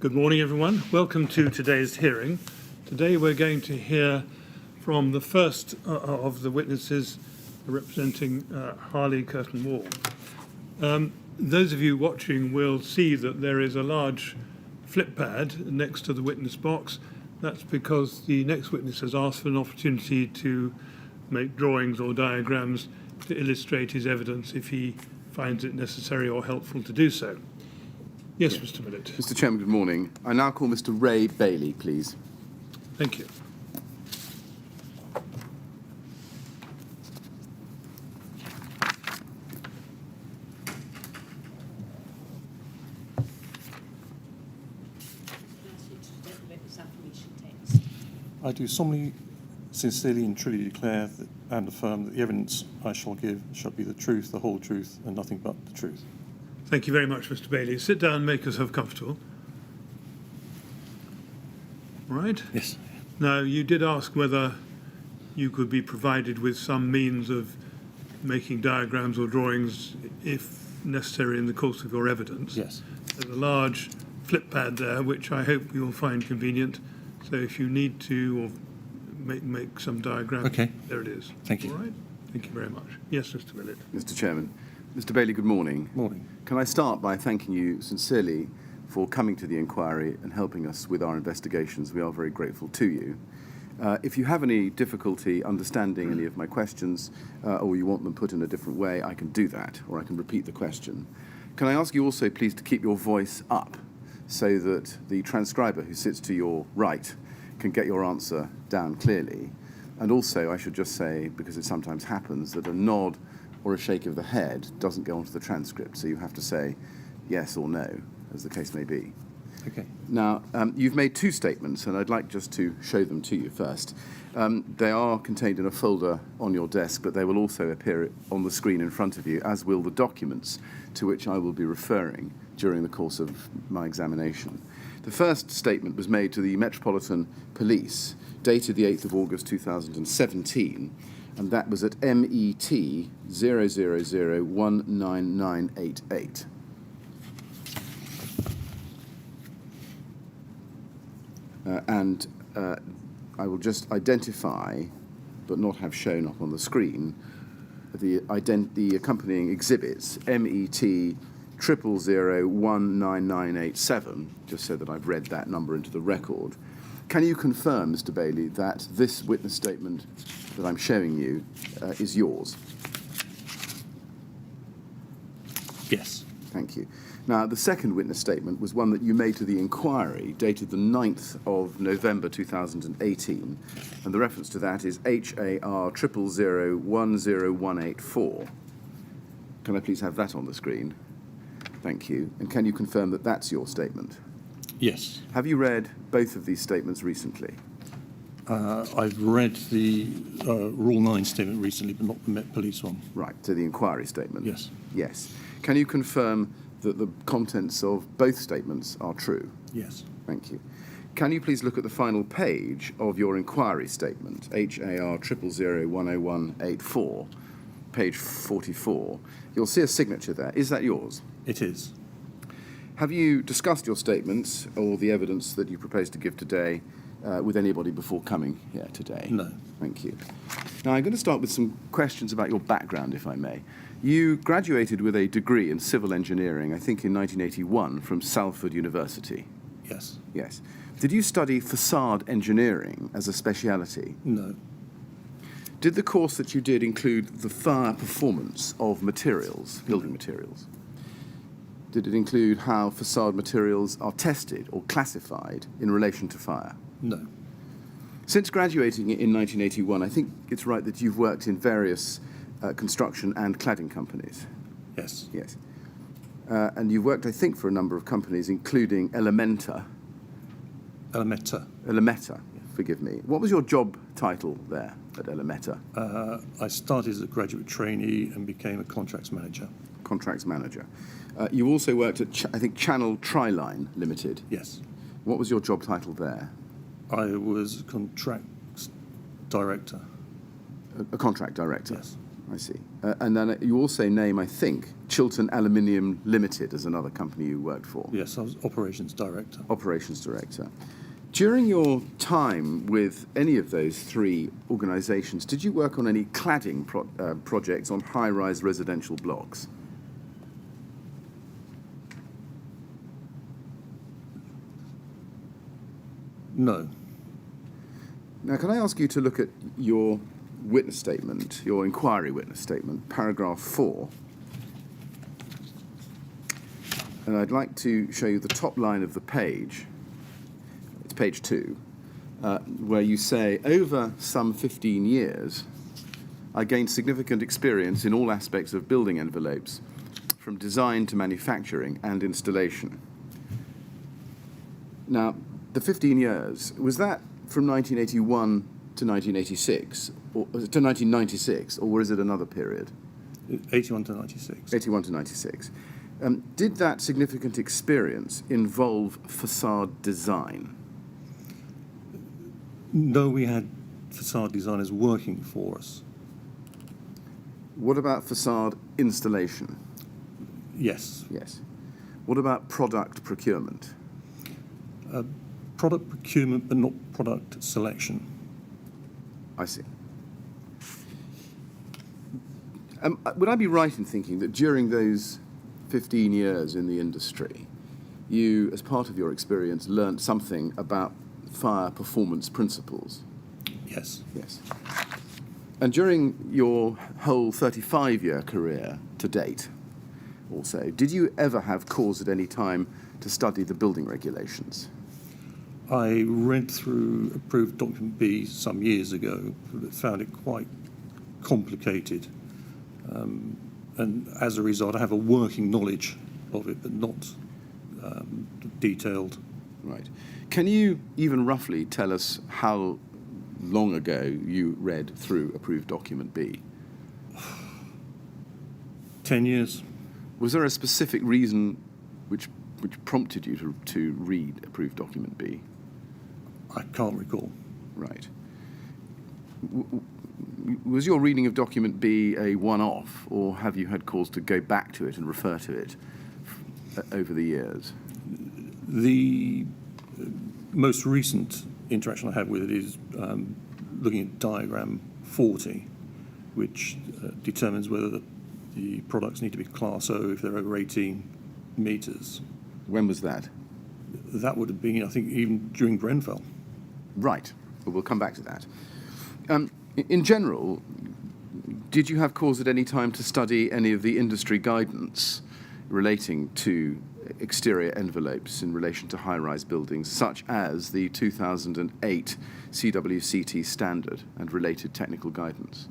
Good morning, everyone. Welcome to today's hearing. Today we're going to hear from the first of the witnesses representing Harley Curtain Wall. Those of you watching will see that there is a large flip pad next to the witness box. That's because the next witness has asked for an opportunity to make drawings or diagrams to illustrate his evidence if he finds it necessary or helpful to do so. Yes, Mr. Millett. Mr. Chairman, good morning. I now call Mr. Ray Bailey, please. Thank you. I do solemnly, sincerely and truly declare and affirm that the evidence I shall give shall be the truth, the whole truth, and nothing but the truth. Thank you very much, Mr. Bailey. Sit down and make yourself comfortable. Right? Yes. Now, you did ask whether you could be provided with some means of making diagrams or drawings, if necessary, in the course of your evidence. Yes. There's a large flip pad there, which I hope you'll find convenient. So if you need to or make some diagrams, okay, there it is. Thank you. All right? Thank you very much. Yes, Mr. Millett. Mr. Chairman. Mr. Bailey, good morning. Morning. Can I start by thanking you sincerely for coming to the inquiry and helping us with our investigations? We are very grateful to you. If you have any difficulty understanding any of my questions or you want them put in a different way, I can do that, or I can repeat the question. Can I ask you also, please, to keep your voice up so that the transcriber who sits to your right can get your answer down clearly? And also, I should just say, because it sometimes happens, that a nod or a shake of the head doesn't go onto the transcript, so you have to say yes or no, as the case may be. Okay. Now, you've made two statements, and I'd like just to show them to you first. They are contained in a folder on your desk, but they will also appear on the screen in front of you, as will the documents to which I will be referring during the course of my examination. The first statement was made to the Metropolitan Police, dated the 8th of August 2017, and that was at MET 000199988. I will just identify, but not have shown up on the screen, the accompanying exhibits, MET 000199987, just so that I've read that number into the record. Can you confirm, Mr. Bailey, that this witness statement that I'm showing you is yours? Yes. Thank you. Now, the second witness statement was one that you made to the inquiry, dated the 9th of November 2018, and the reference to that is HAR 000010184. Can I please have that on the screen? Thank you. And can you confirm that that's your statement? Yes. Have you read both of these statements recently? I've read the Rule 9 statement recently, but not the Met Police one. Right, so the inquiry statement? Yes. Yes. Can you confirm that the contents of both statements are true? Yes. Thank you. Can you please look at the final page of your inquiry statement, HAR 000010184, page 44? You'll see a signature there. Is that yours? It is. Have you discussed your statements or the evidence that you propose to give today with anybody before coming here today? No. Thank you. Now, I'm going to start with some questions about your background, if I may. You graduated with a degree in civil engineering, I think in 1981, from Salford University. Yes. Yes. Did you study facade engineering as a speciality? No. Did the course that you did include the fire performance of materials, building materials? Did it include how facade materials are tested or classified in relation to fire? No. Since graduating in 1981, I think it's right that you've worked in various construction and cladding companies. Yes. Yes. And you've worked, I think, for a number of companies, including Elementa. Elementa, forgive me. What was your job title there at Elementa? I started as a graduate trainee and became a contracts manager. Contracts manager. You also worked at, I think, Channel Triline Limited. Yes. What was your job title there? I was a contracts director. A contract director? Yes. I see. And then you also name, I think, Chiltern Aluminium Limited as another company you worked for. Yes, I was operations director. Operations director. During your time with any of those three organisations, did you work on any cladding projects on high-rise residential blocks? No. Now, can I ask you to look at your witness statement, your inquiry witness statement, paragraph 4. And I'd like to show you the top line of the page. It's page 2, where you say, over some 15 years, I gained significant experience in all aspects of building envelopes, from design to manufacturing and installation. Now, the 15 years, was that from 1981 to 1986, or to 1996, or was it another period? 81 to 96. 81 to 96. Did that significant experience involve facade design? No, we had facade designers working for us. What about facade installation? Yes. Yes. What about product procurement? Product procurement, but not product selection. I see. Would I be right in thinking that during those 15 years in the industry, you, as part of your experience, learnt something about fire performance principles? Yes. Yes. And during your whole 35-year career to date, also, did you ever have cause at any time to study the building regulations? I read through approved document B some years ago, but found it quite complicated. And as a result, I have a working knowledge of it, but not detailed. Right. Can you even roughly tell us how long ago you read through approved document B? 10 years. Was there a specific reason which prompted you to read approved document B? I can't recall. Right. Was your reading of document B a one-off, or have you had cause to go back to it and refer to it over the years? The most recent interaction I have with it is looking at diagram 40, which determines whether the products need to be Class O if they're over 18 metres. When was that? That would have been, I think, even during Grenfell. Right. Well, we'll come back to that. In general, did you have cause at any time to study any of the industry guidance relating to exterior envelopes in relation to high-rise buildings, such as the 2008 CWCT standard and related technical guidance?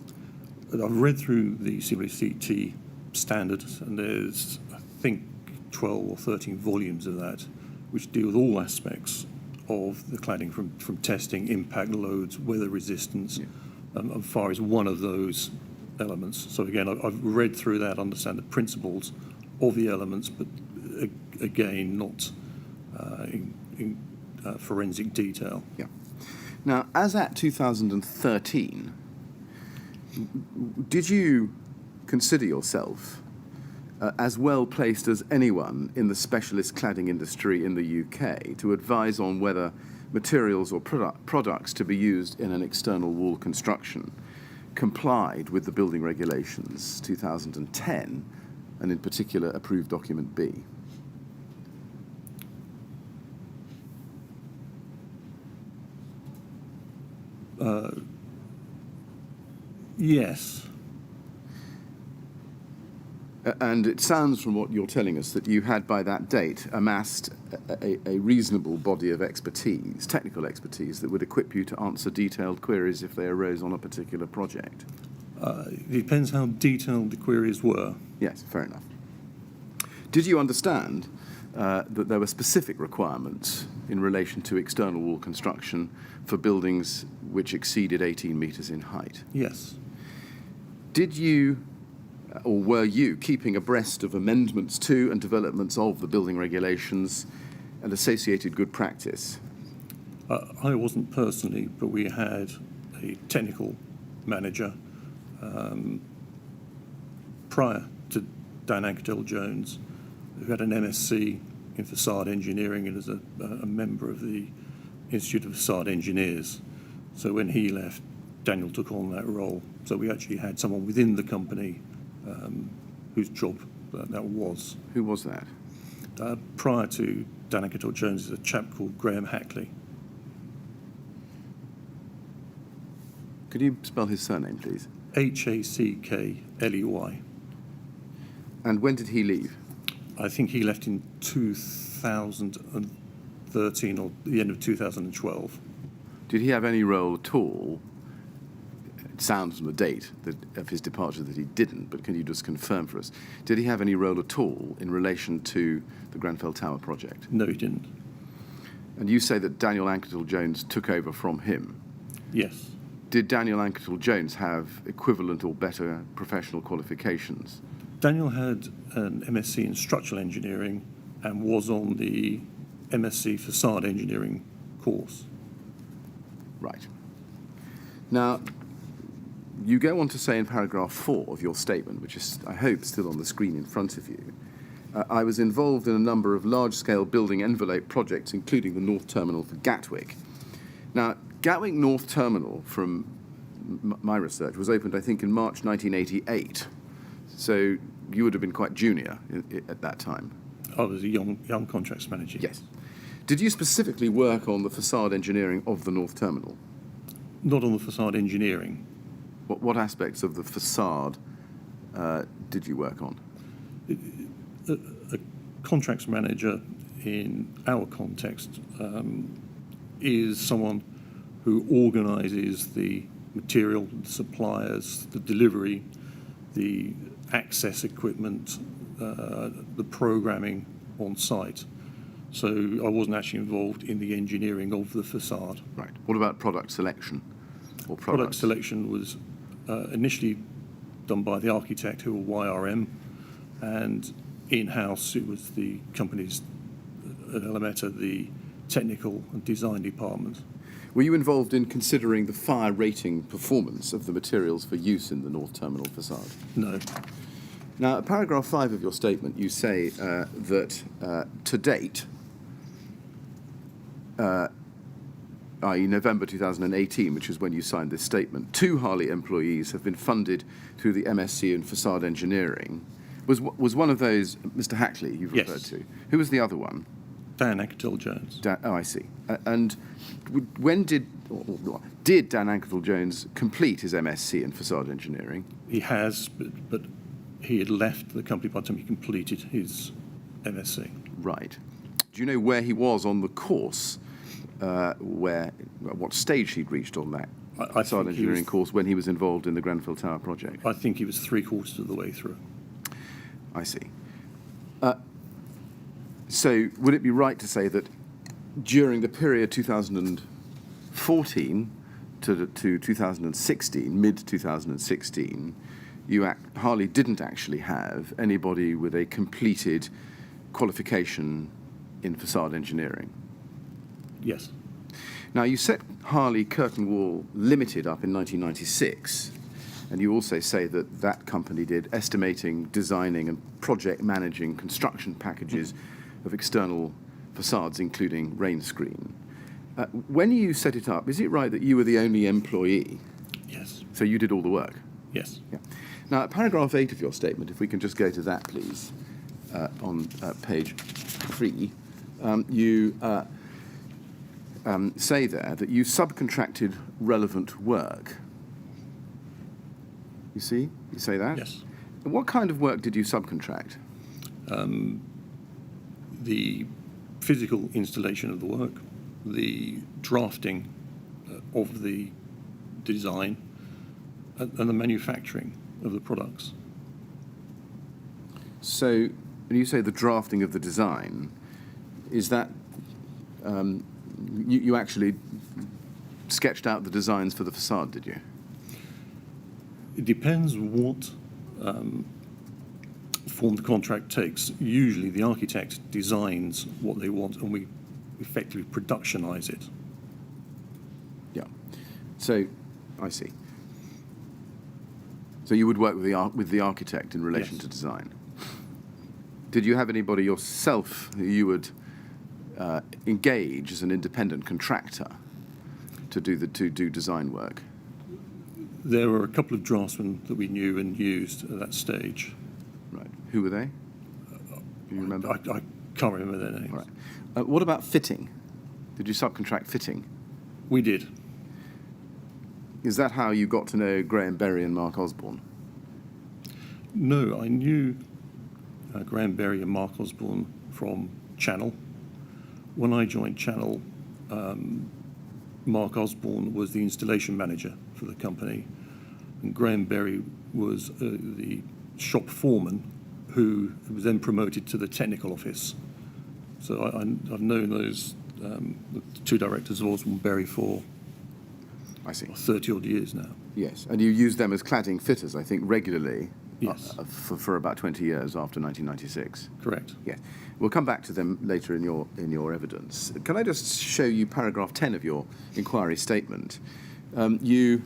I've read through the CWCT standard, and there's, I think, 12 or 13 volumes of that, which deal with all aspects of the cladding, from testing, impact loads, weather resistance. Yeah. Fire is one of those elements. So again, I've read through that, understand the principles of the elements, but again, not in forensic detail. Yeah. Now, as at 2013, did you consider yourself as well placed as anyone in the specialist cladding industry in the UK to advise on whether materials or products to be used in an external wall construction complied with the building regulations 2010, and in particular approved document B? Yes. And it sounds from what you're telling us that you had by that date amassed a reasonable body of expertise, technical expertise, that would equip you to answer detailed queries if they arose on a particular project. It depends how detailed the queries were. Yes, fair enough. Did you understand that there were specific requirements in relation to external wall construction for buildings which exceeded 18 metres in height? Yes. Did you, or were you, keeping abreast of amendments to and developments of the building regulations and associated good practice? I wasn't personally, but we had a technical manager prior to Dan Anketell-Jones, who had an MSc in facade engineering and is a member of the Institute of Facade Engineers. So when he left, Daniel took on that role. So we actually had someone within the company whose job that was. Who was that? Prior to Dan Anketell-Jones is a chap called Graham Hackley. Could you spell his surname, please? Hackley. And when did he leave? I think he left in 2013 or the end of 2012. Did he have any role at all? It sounds from the date of his departure that he didn't, but can you just confirm for us? Did he have any role at all in relation to the Grenfell Tower project? No, he didn't. And you say that Daniel Anketell-Jones took over from him. Yes. Did Daniel Anketell-Jones have equivalent or better professional qualifications? Daniel had an MSc in structural engineering and was on the MSc facade engineering course. Right. Now, you go on to say in paragraph 4 of your statement, which is, I hope, still on the screen in front of you, I was involved in a number of large-scale building envelope projects, including the North Terminal for Gatwick. Now, Gatwick North Terminal, from my research, was opened, I think, in March 1988. So you would have been quite junior at that time. I was a young contracts manager. Yes. Did you specifically work on the facade engineering of the North Terminal? Not on the facade engineering. What aspects of the facade did you work on? A contracts manager in our context is someone who organises the material, the suppliers, the delivery, the access equipment, the programming on site. So I wasn't actually involved in the engineering of the facade. Right. What about product selection or products? Product selection was initially done by the architect, who were YRM, and in-house it was the company's, at Alameda, the technical and design department. Were you involved in considering the fire rating performance of the materials for use in the North Terminal facade? No. Now, paragraph 5 of your statement, you say that to date, i.e. November 2018, which is when you signed this statement, 2 Harley employees have been funded through the MSc in facade engineering. Was one of those Mr. Hackley you've referred to? Who was the other one? Dan Anketell-Jones. Oh, I see. And when did Dan Anketell-Jones complete his MSc in facade engineering? He has, but he had left the company by the time he completed his MSc. Right. Do you know where he was on the course? What stage he'd reached on that facade engineering course when he was involved in the Grenfell Tower project? I think he was 3/4 of the way through. I see. So would it be right to say that during the period 2014 to 2016, mid-2016, Harley didn't actually have anybody with a completed qualification in facade engineering? Yes. Now, you set Harley Curtain Wall Limited up in 1996, and you also say that that company did estimating, designing, and project managing construction packages of external facades, including rain screen. When you set it up, is it right that you were the only employee? Yes. So you did all the work? Yes. Yeah. Now, at paragraph 8 of your statement, if we can just go to that, please, on page 3, you say there that you subcontracted relevant work. You see? You say that? Yes. And what kind of work did you subcontract? The physical installation of the work, the drafting of the design, and the manufacturing of the products. So, when you say the drafting of the design, is that you actually sketched out the designs for the facade, did you? It depends what form the contract takes. Usually the architect designs what they want and we effectively productionize it. Yeah. So, I see. So you would work with the architect in relation Yes. to design. Did you have anybody yourself who you would engage as an independent contractor to do design work? There were a couple of draftsmen that we knew and used at that stage. Right. Who were they? Can you remember? I can't remember their names. Right. What about fitting? Did you subcontract fitting? We did. Is that how you got to know Graham Berry and Mark Osborne? No, I knew Graham Berry and Mark Osborne from Channel. When I joined Channel, Mark Osborne was the installation manager for the company, and Graham Berry was the shop foreman who was then promoted to the technical office. So I've known those the two directors of Osborne Berry for I see. 30-odd years now. Yes, and you used them as cladding fitters, I think, regularly. Yes. For about 20 years after 1996. Correct. Yeah, we'll come back to them later in your evidence. Can I just show you paragraph 10 of your inquiry statement? You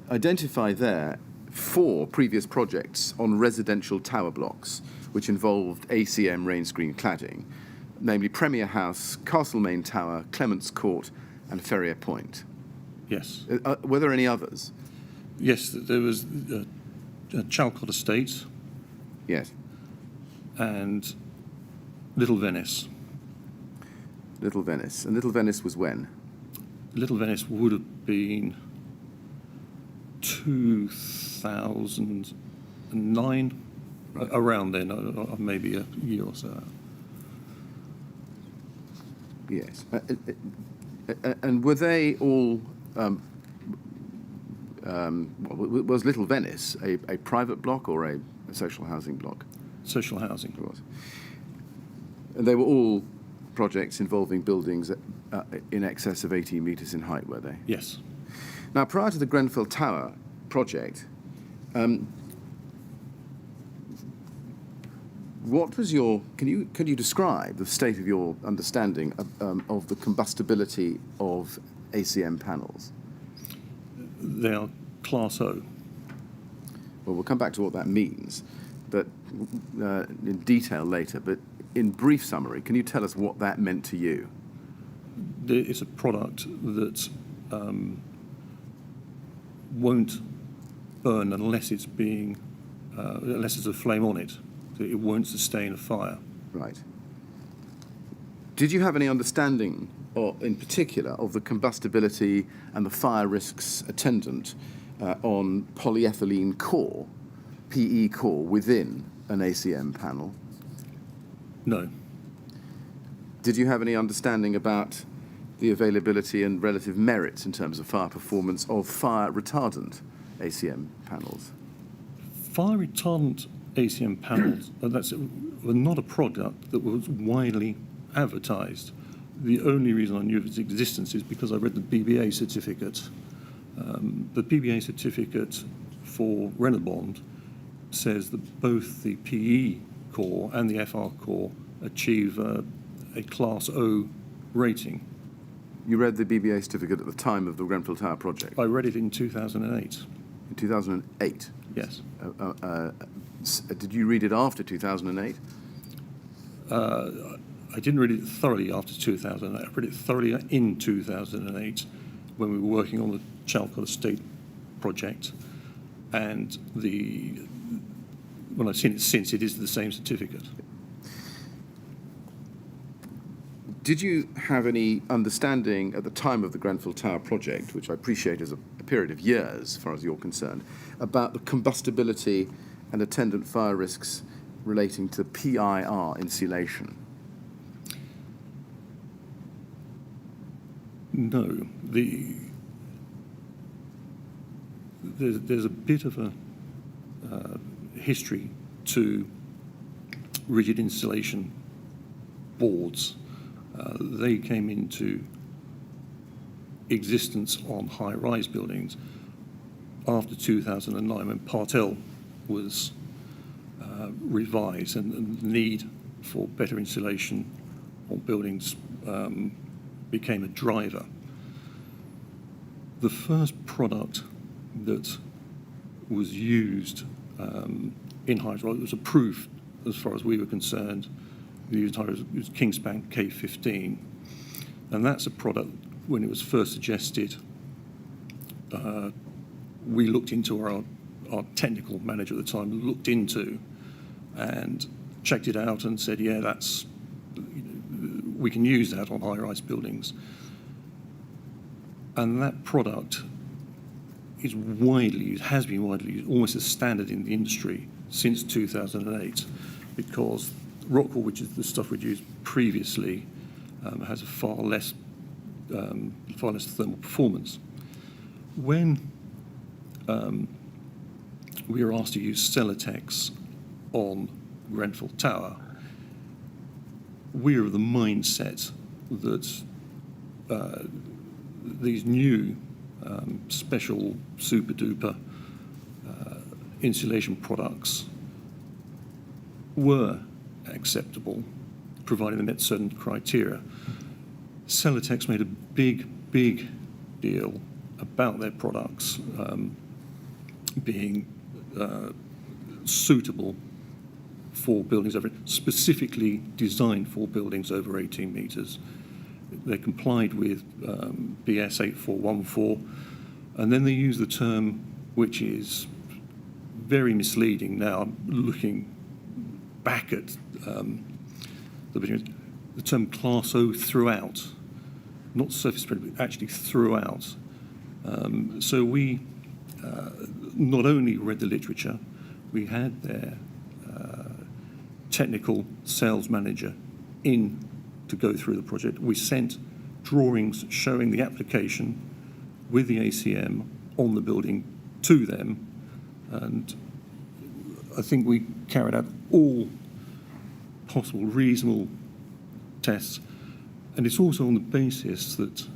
identify there 4 previous projects on residential tower blocks which involved ACM rain screen cladding, namely Premier House, Castlemaine Tower, Clements Court, and Ferrier Point. Yes. Were there any others? Yes, there was Chalcott Estate Yes. and Little Venice. Little Venice. And Little Venice was when? Little Venice would have been 2009, Right. around then, maybe a year or so. Yes. And were they all... was Little Venice a private block or a social housing block? Social housing. It was. And they were all projects involving buildings in excess of 18 metres in height, were they? Yes. Now, prior to the Grenfell Tower project, what was your... Can you describe the state of your understanding of the combustibility of ACM panels? They are Class O. Well, we'll come back to what that means, but in detail later. But in brief summary, can you tell us what that meant to you? It's a product that won't burn unless it's unless there's a flame on it. So it won't sustain a fire. Right. Did you have any understanding, or in particular, of the combustibility and the fire risks attendant on polyethylene core, PE core, within an ACM panel? No. Did you have any understanding about the availability and relative merits in terms of fire performance of fire retardant ACM panels? Fire retardant ACM panels were not a product that was widely advertised. The only reason I knew of its existence is because I read the BBA certificate. The BBA certificate for Renabond says that both the PE core and the FR core achieve a Class O rating. You read the BBA certificate at the time of the Grenfell Tower project? I read it in 2008. In 2008? Yes. Did you read it after 2008? I didn't read it thoroughly after 2008. I read it thoroughly in 2008 when we were working on the Chalcott Estate project. And when I've seen it since, it is the same certificate. Did you have any understanding at the time of the Grenfell Tower project, which I appreciate is a period of years as far as you're concerned, about the combustibility and attendant fire risks relating to PIR insulation? No. There's a bit of a history to rigid insulation boards. They came into existence on high-rise buildings after 2009 when Part L was revised and the need for better insulation on buildings became a driver. The first product that was used in high-rise. Well, it was approved as far as we were concerned. The entire was Kingspan K15, and that's a product. When it was first suggested, we looked into our technical manager at the time looked into and checked it out and said, yeah, we can use that on high-rise buildings. And that product is widely used, has been widely used, almost as standard in the industry since 2008, because Rockwool, which is the stuff we'd used previously, has a far less thermal performance. When we were asked to use Celotex on Grenfell Tower, we were of the mindset that these new special super duper insulation products were acceptable, provided they met certain criteria. Celotex made a big deal about their products being suitable for buildings specifically designed for buildings over 18 metres. They complied with BS 8414, and then they used the term, which is very misleading now, looking back at the term Class O throughout, not surface spread, but actually throughout. So we not only read the literature, we had their technical sales manager in to go through the project. We sent drawings showing the application with the ACM on the building to them, and I think we carried out all possible reasonable tests. And it's also on the basis that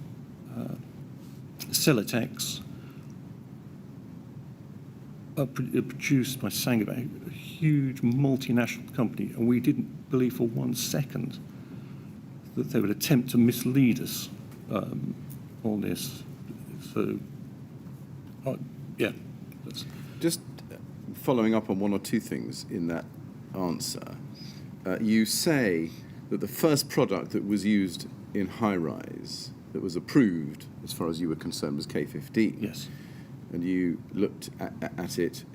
Celotex are produced by Saint-Gobain, a huge multinational company, and we didn't believe for 1 second that they would attempt to mislead us on this. So, yeah. Just following up on one or two things in that answer, you say that the first product that was used in high-rise that was approved, as far as you were concerned, was K15. Yes. And you looked at it,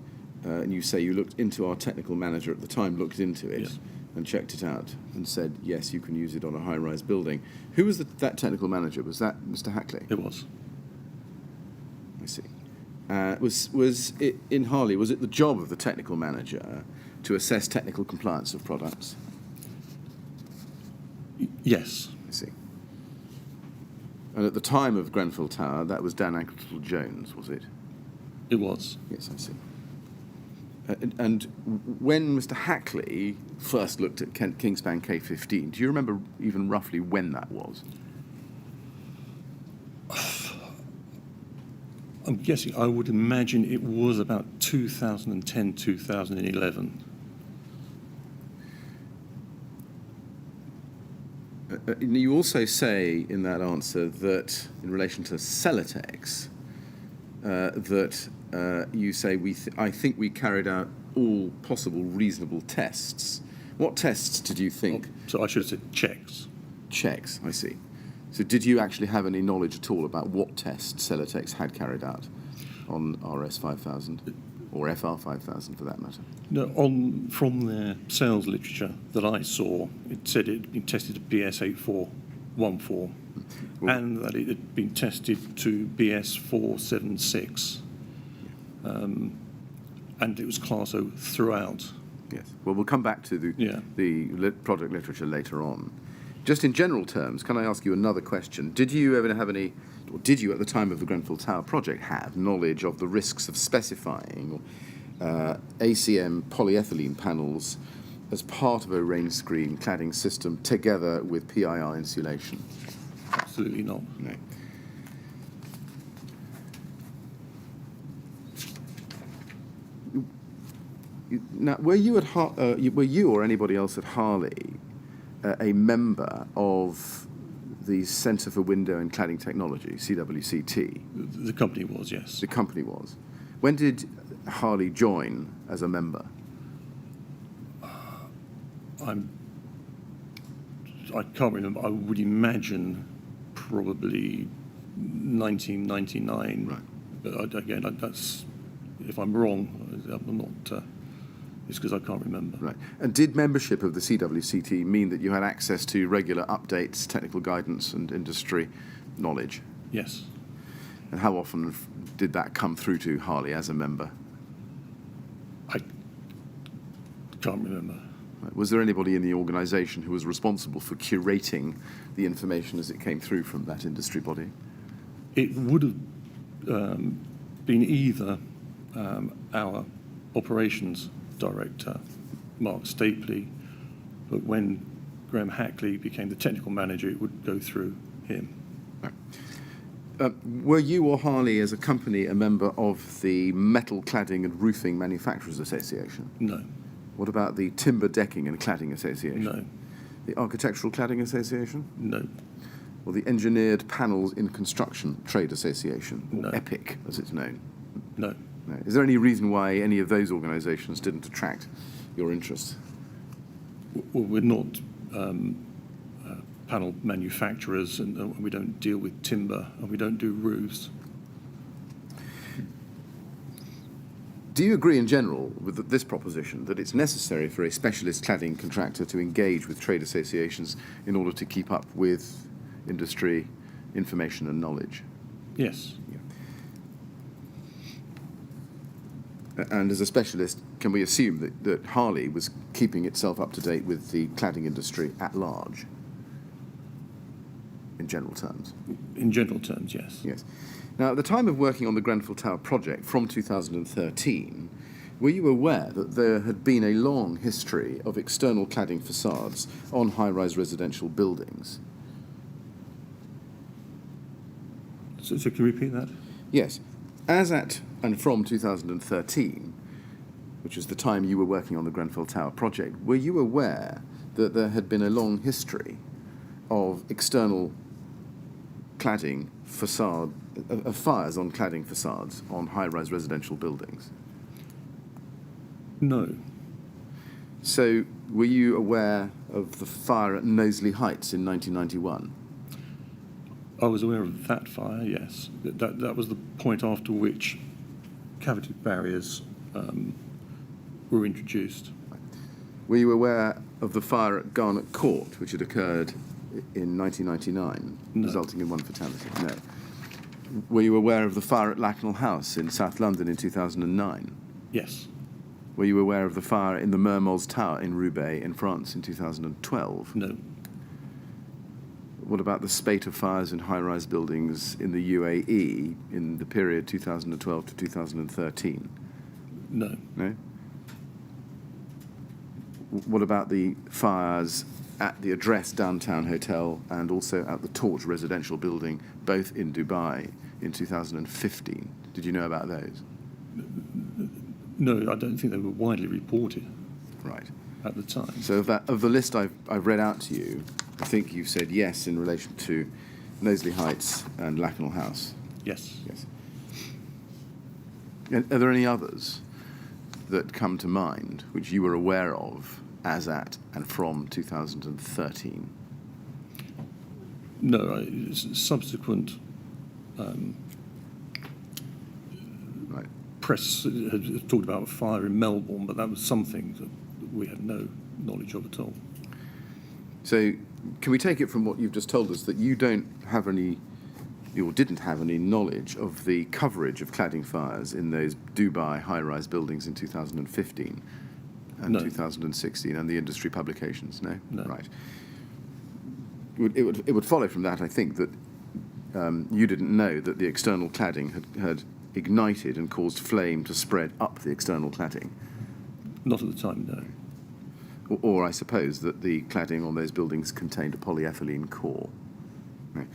and you say you looked into our technical manager at the time, looked into it, Yes. and checked it out, and said, yes, you can use it on a high-rise building. Who was that technical manager? Was that Mr. Hackley? It was. I see. Was it in Harley, was it the job of the technical manager to assess technical compliance of products? Yes. I see. And at the time of Grenfell Tower, that was Dan Ankle-Jones, was it? It was. Yes, I see. And when Mr. Hackley first looked at Kingspan K15, do you remember even roughly when that was? I'm guessing, I would imagine it was about 2010, 2011. You also say in that answer that, in relation to Celotex, that you say, I think we carried out all possible reasonable tests. What tests did you think? So I should have said checks. Checks, I see. So did you actually have any knowledge at all about what tests Celotex had carried out on RS 5000 or FR 5000 for that matter? No, from their sales literature that I saw, it said it had been tested at BS 8414 and that it had been tested to BS 476. And it was Class O throughout. Yes. Well, we'll come back to the project literature later on. Just in general terms, can I ask you another question? Did you ever have any, or did you at the time of the Grenfell Tower project have knowledge of the risks of specifying ACM polyethylene panels as part of a rain screen cladding system together with PIR insulation? Absolutely not. No. Now, were you or anybody else at Harley a member of the Centre for Window and Cladding Technology, CWCT? The company was, yes. The company was. When did Harley join as a member? I can't remember. I would imagine probably 1999. Right. But again, that's, if I'm wrong, I'm not. It's because I can't remember. Right. And did membership of the CWCT mean that you had access to regular updates, technical guidance, and industry knowledge? Yes. And how often did that come through to Harley as a member? I can't remember. Right. Was there anybody in the organisation who was responsible for curating the information as it came through from that industry body? It would have been either our operations director, Mark Stapley, but when Graham Hackley became the technical manager, it would go through him. Right. Were you or Harley as a company a member of the Metal Cladding and Roofing Manufacturers Association? No. What about the Timber Decking and Cladding Association? No. The Architectural Cladding Association? No. Or the Engineered Panels in Construction Trade Association, or No. EPIC as it's known? No. No. Is there any reason why any of those organisations didn't attract your interest? Well, we're not panel manufacturers, and we don't deal with timber, and we don't do roofs. Do you agree in general with this proposition that it's necessary for a specialist cladding contractor to engage with trade associations in order to keep up with industry information and knowledge? Yes. And as a specialist, can we assume that Harley was keeping itself up to date with the cladding industry at large, in general terms? In general terms, yes. Yes. Now, at the time of working on the Grenfell Tower project from 2013, were you aware that there had been a long history of external cladding facades on high-rise residential buildings? So can you repeat that? Yes. As at and from 2013, which is the time you were working on the Grenfell Tower project, were you aware that there had been a long history of external cladding facade, of fires on cladding facades on high-rise residential buildings? No. So, were you aware of the fire at Knowsley Heights in 1991? I was aware of that fire, yes. That was the point after which cavity barriers were introduced. Were you aware of the fire at Garnet Court, which had occurred in 1999, No. resulting in one fatality? No. Were you aware of the fire at Lacknell House in South London in 2009? Yes. Were you aware of the fire in the Mermoz Tower in Roubaix in France in 2012? No. What about the spate of fires in high-rise buildings in the UAE in the period 2012 to 2013? No. No? What about the fires at the Address Downtown Hotel and also at the Torch residential building, both in Dubai in 2015? Did you know about those? No, I don't think they were widely reported Right. at the time. So of the list I've read out to you, I think you've said yes in relation to Knowsley Heights and Lacknell House. Yes. Yes. And are there any others that come to mind which you were aware of as at and from 2013? No, subsequent Right. press had talked about a fire in Melbourne, but that was something that we had no knowledge of at all. So can we take it from what you've just told us that you don't have any, or didn't have any knowledge of the coverage of cladding fires in those Dubai high-rise buildings in 2015 and No. 2016 and the industry publications? No? No. Right. It would follow from that, I think, that you didn't know that the external cladding had ignited and caused flame to spread up the external cladding. Not at the time, no. Or I suppose that the cladding on those buildings contained a polyethylene core. Right.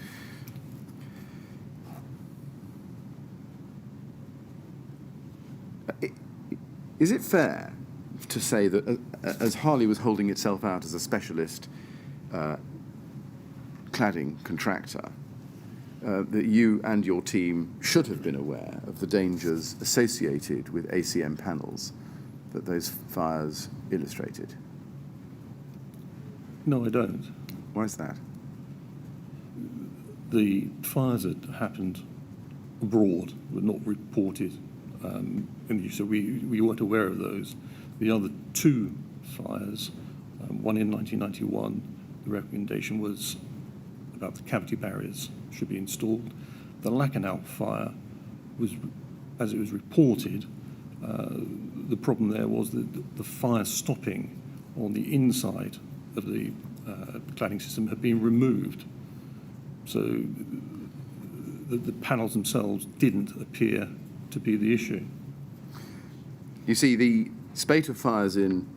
Is it fair to say that as Harley was holding itself out as a specialist cladding contractor, that you and your team should have been aware of the dangers associated with ACM panels that those fires illustrated? No, I don't. Why is that? The fires that happened abroad were not reported, and so we weren't aware of those. The other two fires, one in 1991, the recommendation was about the cavity barriers should be installed. The Lacanau fire was, as it was reported, the problem there was that the fire stopping on the inside of the cladding system had been removed. So the panels themselves didn't appear to be the issue. You see, the spate of fires in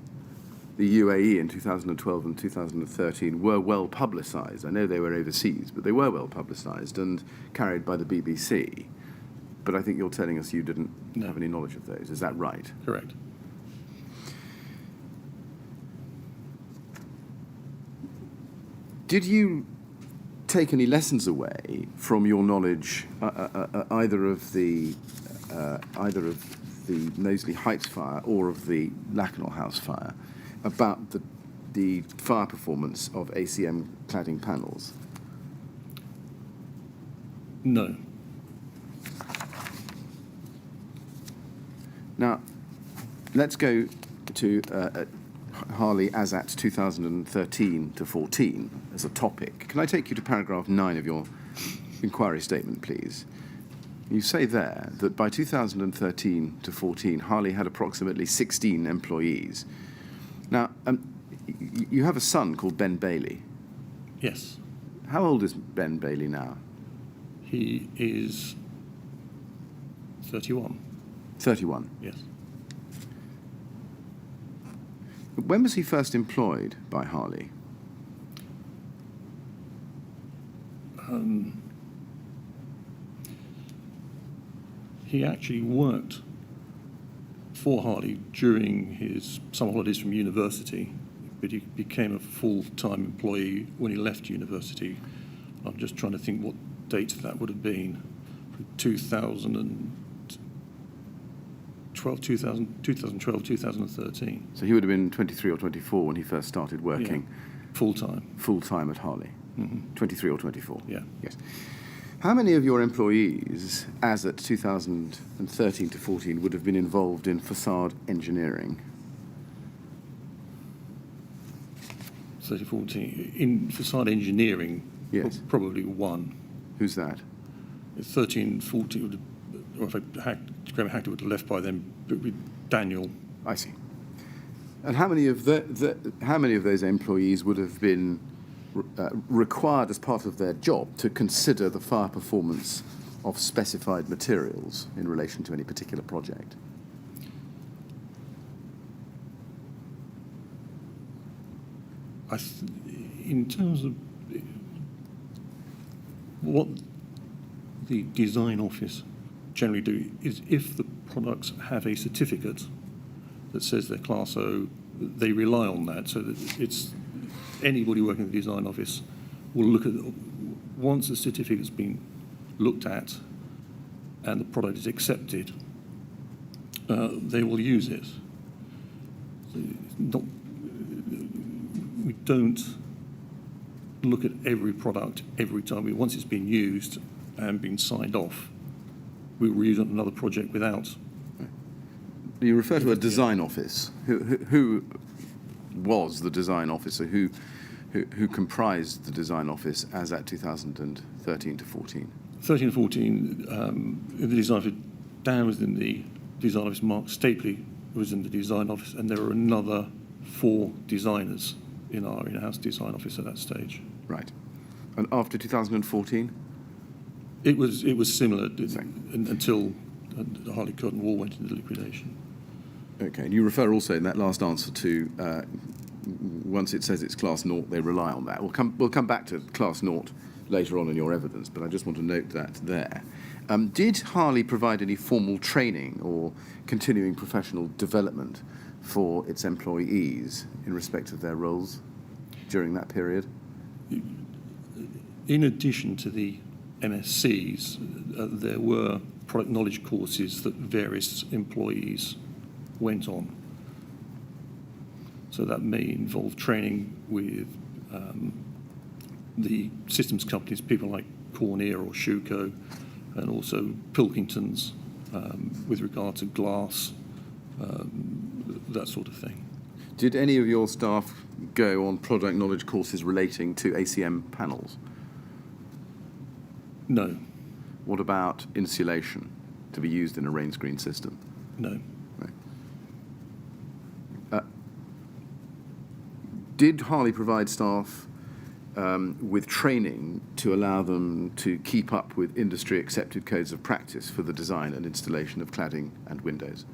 the UAE in 2012 and 2013 were well publicised. I know they were overseas, but they were well publicised and carried by the BBC. But I think you're telling us you didn't have any knowledge of those. Is that right? Correct. Did you take any lessons away from your knowledge either of the Knowsley Heights fire or of the Lacanau House fire about the fire performance of ACM cladding panels? No. Now, let's go to Harley as at 2013 to 14 as a topic. Can I take you to paragraph 9 of your inquiry statement, please? You say there that by 2013 to 14, Harley had approximately 16 employees. Now, you have a son called Ben Bailey. Yes. How old is Ben Bailey now? He is 31. 31. Yes. When was he first employed by Harley? He actually worked for Harley during his summer holidays from university, but he became a full-time employee when he left university. I'm just trying to think what date that would have been. 2012, 2013. So he would have been 23 or 24 when he first started working. Yeah. Full-time. Full-time at Harley. Mm-hmm. 23 or 24? Yeah. Yes. How many of your employees, as at 2013 to 14, would have been involved in facade engineering? 2014. In facade engineering, Yes. probably one. Who's that? 13, 14, would have, or if Graham Hector would have left by then, but with Daniel. I see. And how many of how many of those employees would have been required as part of their job to consider the fire performance of specified materials in relation to any particular project? In terms of what the design office generally do is if the products have a certificate that says they're Class O, they rely on that, so that it's anybody working in the design office will look at, once the certificate's been looked at and the product is accepted, they will use it. We don't look at every product every time. Once it's been used and been signed off, we will use it on another project without. You refer to a design office. Who was the design officer? Who comprised the design office as at 2013 to 14? 13 and 14, the design office, Dan was in the design office, Mark Stapley was in the design office, and there were another 4 designers in our in-house design office at that stage. Right. And after 2014? It was similar until Harley Curtain Wall went into liquidation. Okay, and you refer also in that last answer to once it says it's Class 0, they rely on that. We'll come back to Class 0 later on in your evidence, but I just want to note that there. Did Harley provide any formal training or continuing professional development for its employees in respect of their roles during that period? In addition to the MSCs, there were product knowledge courses that various employees went on. So that may involve training with the systems companies, people like Cornier or Schuco, and also Pilkingtons with regard to glass, that sort of thing. Did any of your staff go on product knowledge courses relating to ACM panels? No, What about insulation to be used in a rain screen system? no. Did Harley provide staff with training to allow them to keep up with industry-accepted codes of practice for the design and installation of cladding and windows?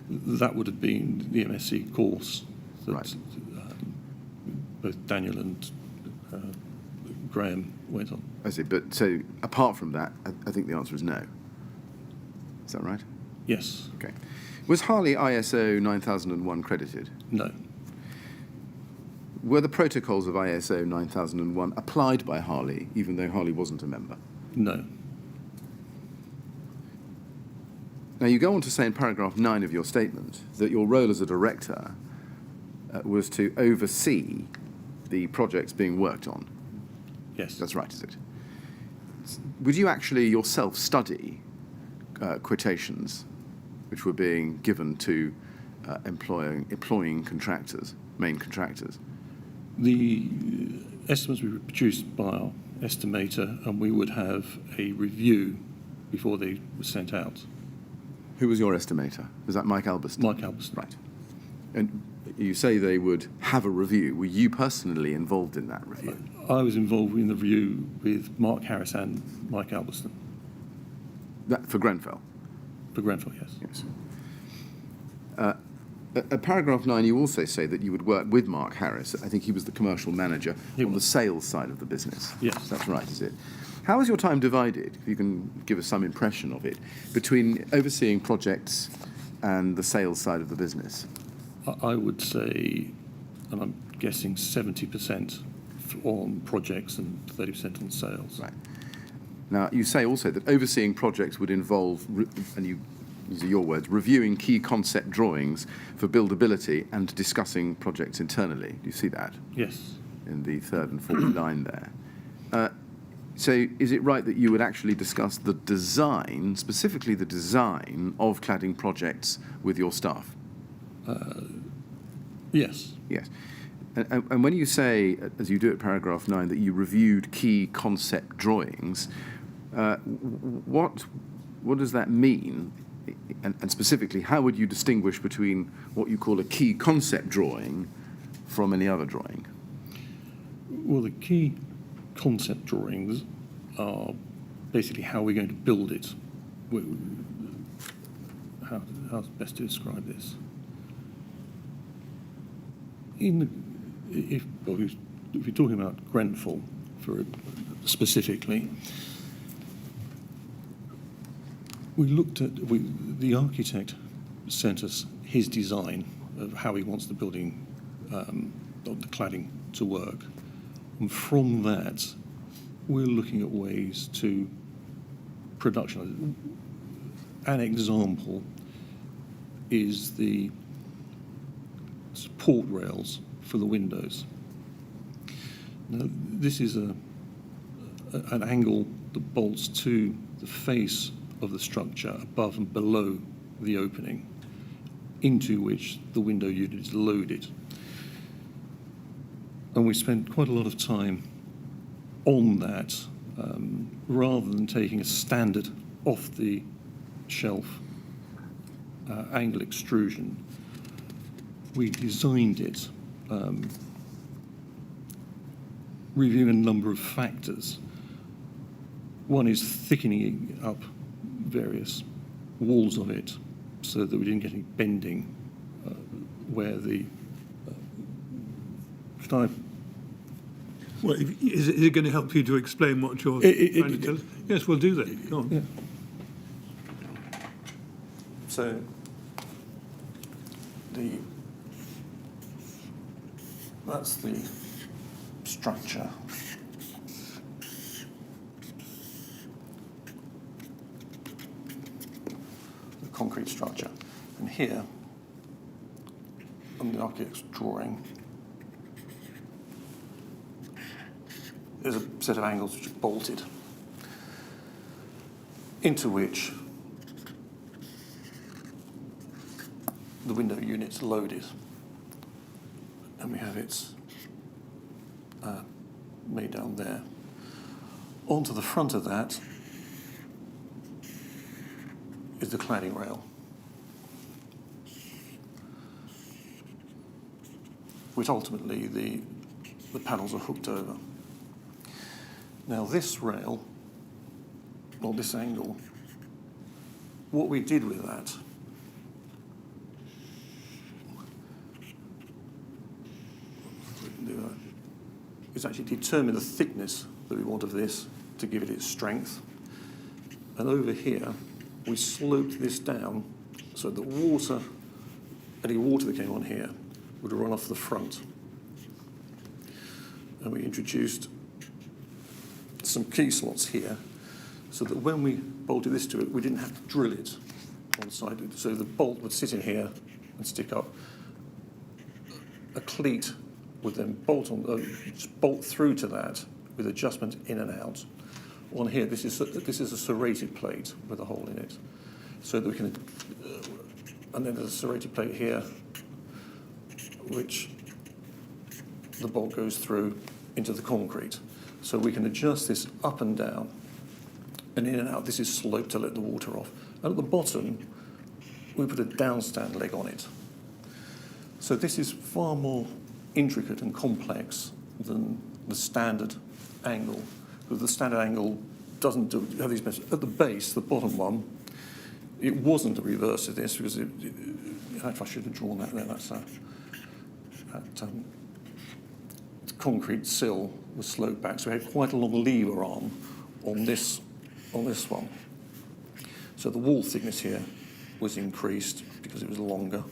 That would have been the MSc course that Right. Both Daniel and Graham went on. I see, but so apart from that, I think the answer is no. Is that right? Yes, Okay. Was Harley ISO 9001 credited? no, Were the protocols of ISO 9001 applied by Harley, even though Harley wasn't a member? no, Now, you go on to say in paragraph 9 of your statement that your role as a director was to oversee the projects being worked on. yes. That's right, is it? Would you actually yourself study quotations which were being given to employing contractors, main contractors? The estimates were produced by our estimator, and we would have a review before they were sent out. Who was your estimator? Was that Mike Albiston? Mike Albiston. Right. And you say they would have a review. Were you personally involved in that review? I was involved in the review with Mark Harris and Mike Albiston That, for Grenfell? for Grenfell, yes. Yes. At paragraph 9, you also say that you would work with Mark Harris. I think he was the commercial manager He on the was. sales side of the business. Yes. That's right, is it? How is your time divided, if you can give us some impression of it, between overseeing projects and the sales side of the business? I would say, and I'm guessing 70% on projects and 30% on sales. Right. Now, you say also that overseeing projects would involve, and these are your words, reviewing key concept drawings for buildability and discussing projects internally. Do you see that Yes. in the third and fourth line there? So is it right that you would actually discuss the design, specifically the design of cladding projects with your staff? Yes. Yes. And when you say, as you do at paragraph 9, that you reviewed key concept drawings, what does that mean? And specifically, how would you distinguish between what you call a key concept drawing from any other drawing? Well, the key concept drawings are basically how we're going to build it. How's best to describe this? If you're talking about Grenfell specifically, we looked at, the architect sent us his design of how he wants the building, of the cladding to work. And from that, we're looking at ways to production. An example is the support rails for the windows. Now, this is an angle that bolts to the face of the structure above and below the opening, into which the window unit is loaded. And we spent quite a lot of time on that, rather than taking a standard off-the-shelf angle extrusion. We designed it, reviewing a number of factors. One is thickening up various walls of it so that we didn't get any bending where the... Well, is it going to help you to explain what you're trying to tell us? Yes, we'll do that. Go on. Yeah. So that's the structure. concrete structure. And here, on the architect's drawing, there's a set of angles which are bolted, into which the window unit's loaded. And we have it made down there. Onto the front of that is the cladding rail, which ultimately the panels are hooked over. Now this rail, or this angle, what we did with that is actually determine the thickness that we want of this to give it its strength. And over here, we sloped this down so that water, any water that came on here, would run off the front. And we introduced some key slots here so that when we bolted this to it, we didn't have to drill it on the side. So the bolt would sit in here and stick up. A cleat would then bolt through to that with adjustment in and out. On here, this is a serrated plate with a hole in it, so that we can. And then there's a serrated plate here, which the bolt goes through into the concrete, so we can adjust this up and down, and in and out. This is sloped to let the water off. And at the bottom, we put a downstand leg on it. So this is far more intricate and complex than the standard angle, because the standard angle doesn't have these measures. At the base, the bottom one, it wasn't a reverse of this, because in fact, I should have drawn that there. That's concrete sill was sloped back, so we had quite a long lever arm on this one. So the wall thickness here was increased because it was longer.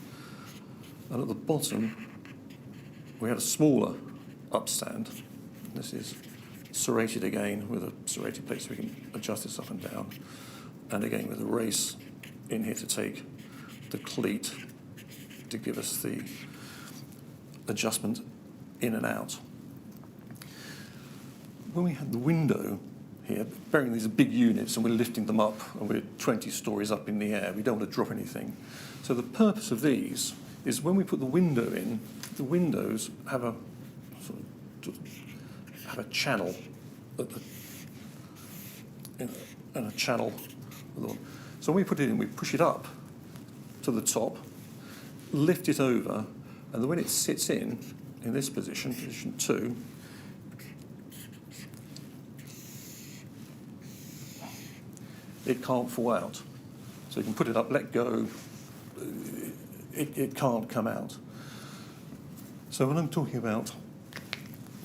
And at the bottom, we had a smaller upstand. This is serrated again with a serrated plate, so we can adjust this up and down. And again with a race in here to take the cleat to give us the adjustment in and out. When we had the window here, bearing these are big units and we're lifting them up and we're 20 stories up in the air, we don't want to drop anything. So the purpose of these is when we put the window in, the windows have a sort of have a channel and a channel. So when we put it in, we push it up to the top, lift it over, and then when it sits in this position, position 2, it can't fall out. So you can put it up, let go, it can't come out. So when I'm talking about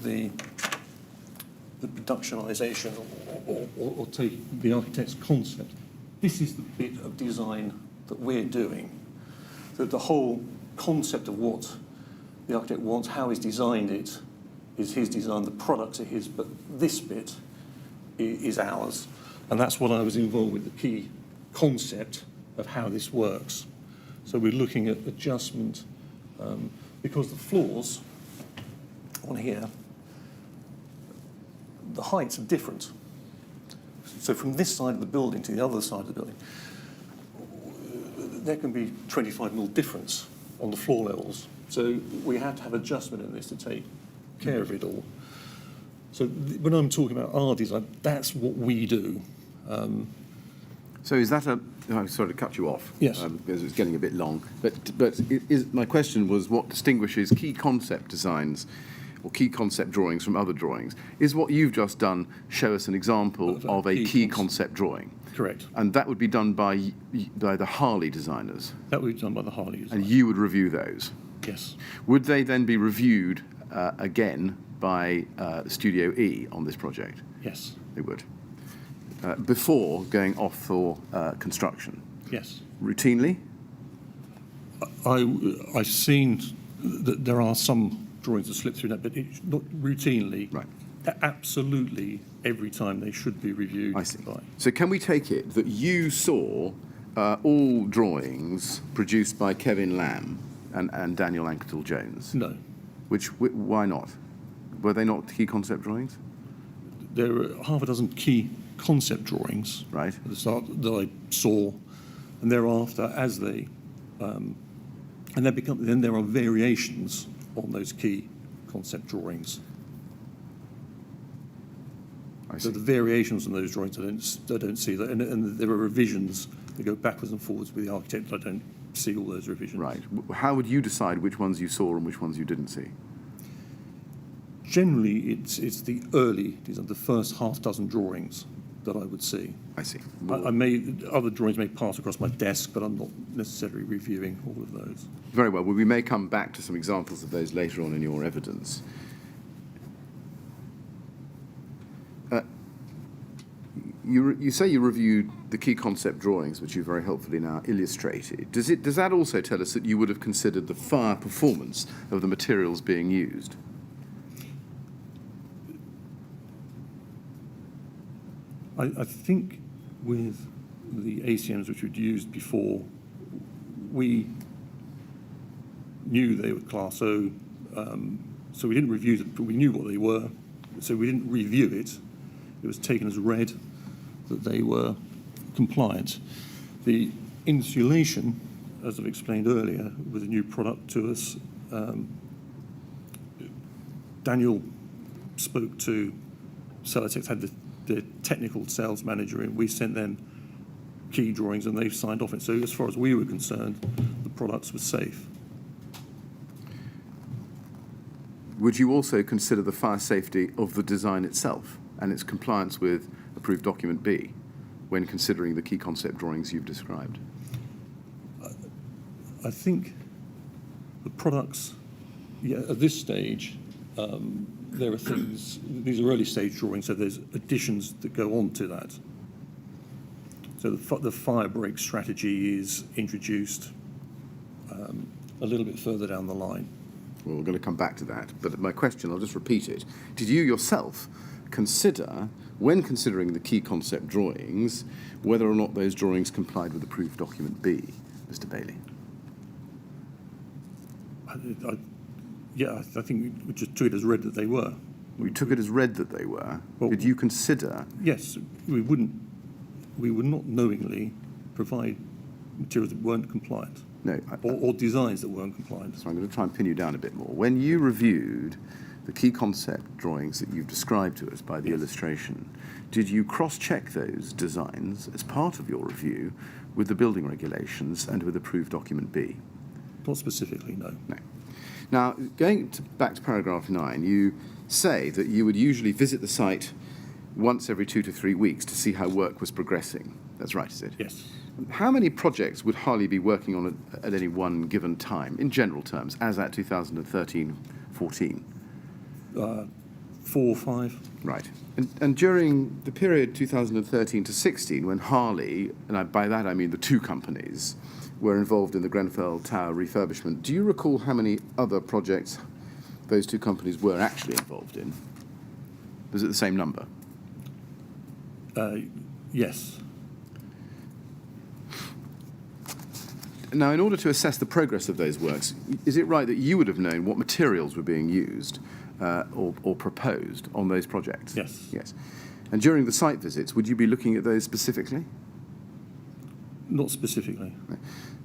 the productionisation or take the architect's concept, this is the bit of design that we're doing. That the whole concept of what the architect wants, how he's designed it, is his design, the products are his, but this bit is ours. And that's what I was involved with, the key concept of how this works. So we're looking at adjustment, because the floors on here, the heights are different. So from this side of the building to the other side of the building, there can be 25mm difference on the floor levels. So we had to have adjustment in this to take care of it all. So when I'm talking about our design, that's what we do. So is that I'm sorry to cut you off. Yes. Because it's getting a bit long. But my question was, what distinguishes key concept designs or key concept drawings from other drawings? Is what you've just done show us an example of a key concept drawing? Correct. And that would be done by the Harley designers? That would be done by the Harley designers. And you would review those? Yes. Would they then be reviewed again by Studio E on this project? Yes. They would. Before going off for construction? Yes. Routinely? I've seen that there are some drawings that slip through that, but it's not routinely. Right. Absolutely every time they should be reviewed. I see. So can we take it that you saw all drawings produced by Kevin Lamb and Daniel Anketell Jones? No. Why not? Were they not key concept drawings? There are half a dozen key concept drawings Right. at the start that I saw, and thereafter, as they then there are variations on those key concept drawings. I So see. the variations on those drawings, I don't see that, and there are revisions that go backwards and forwards with the architect. I don't see all those revisions. Right. How would you decide which ones you saw and which ones you didn't see? Generally, it's the the first half dozen drawings that I would see. I see. Other drawings may pass across my desk, but I'm not necessarily reviewing all of those. Very well. Well, we may come back to some examples of those later on in your evidence. You say you reviewed the key concept drawings, which you very helpfully now illustrated. Does that also tell us that you would have considered the fire performance of the materials being used? I think with the ACMs which we'd used before, we knew they were Class O, so we didn't review them, but we knew what they were, so we didn't review it. It was taken as read that they were compliant. The insulation, as I've explained earlier, was a new product to us. Daniel spoke to Celotex, had the technical sales manager in. We sent them key drawings and they signed off it. So as far as we were concerned, the products were safe. Would you also consider the fire safety of the design itself and its compliance with approved document B when considering the key concept drawings you've described? I think the products, at this stage, there are things, these are early stage drawings, so there's additions that go on to that. So the fire break strategy is introduced a little bit further down the line. Well, we're going to come back to that, but my question, I'll just repeat it. Did you yourself consider, when considering the key concept drawings, whether or not those drawings complied with approved document B, Mr. Bailey? I think we just took it as read that they were. We took it as read that they were. Well, Did you consider? Yes, we would not knowingly provide materials that weren't compliant. No. Or designs that weren't compliant. So I'm going to try and pin you down a bit more. When you reviewed the key concept drawings that you've described to us by the illustration, did you cross-check those designs as part of your review with the building regulations and with approved document B? Not specifically, no. No. Now, back to paragraph 9, you say that you would usually visit the site once every 2 to 3 weeks to see how work was progressing. That's right, is it? Yes. How many projects would Harley be working on at any one given time, in general terms, as at 2013-14? 4 or 5. Right. And during the period 2013 to 16, when Harley, and by that I mean the two companies, were involved in the Grenfell Tower refurbishment, do you recall how many other projects those two companies were actually involved in? Was it the same number? Yes. Now, in order to assess the progress of those works, is it right that you would have known what materials were being used or proposed on those projects? Yes. Yes. And during the site visits, would you be looking at those specifically? Not specifically.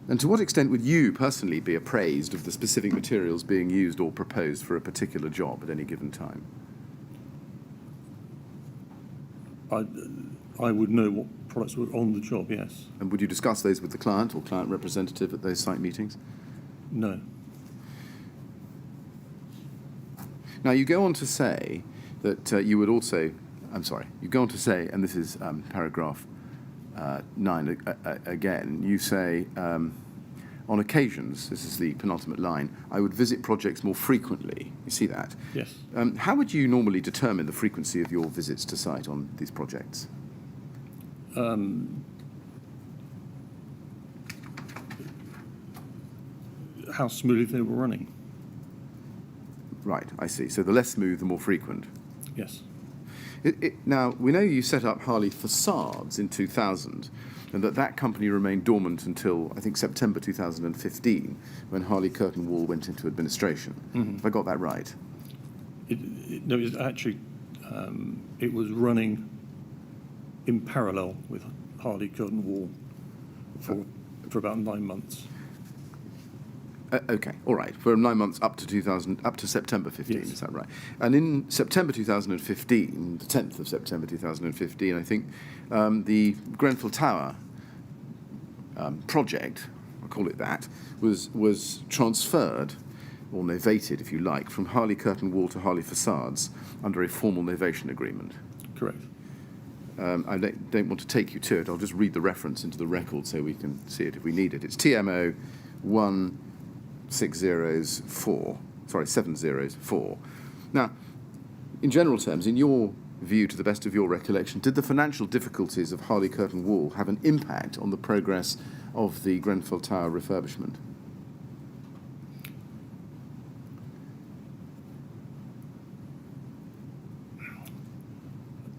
And to what extent would you personally be appraised of the specific materials being used or proposed for a particular job at any given time? I would know what products were on the job, yes. And would you discuss those with the client or client representative at those site meetings? No. Now, you go on to say that you would also, you go on to say, and this is paragraph 9 again, you say, on occasions, this is the penultimate line, I would visit projects more frequently. You see that? Yes. How would you normally determine the frequency of your visits to site on these projects? How smoothly they were running. Right, I see. So the less smooth, the more frequent. Yes. Now, we know you set up Harley Facades in 2000, and that company remained dormant until, I think, September 2015, when Harley Curtain Wall went into administration. Have I got that right? No, it was actually, it was running in parallel with Harley Curtain Wall for about 9 months. Okay, all right. For 9 months up to September 15, Yes. is that right? And in September 2015, the 10th of September 2015, I think, the Grenfell Tower project, I'll call it that, was transferred, or novated, if you like, from Harley Curtain Wall to Harley Facades under a formal novation agreement. Correct. I don't want to take you to it. I'll just read the reference into the record so we can see it if we need it. It's TMO 704. Now, in general terms, in your view, to the best of your recollection, did the financial difficulties of Harley Curtain Wall have an impact on the progress of the Grenfell Tower refurbishment?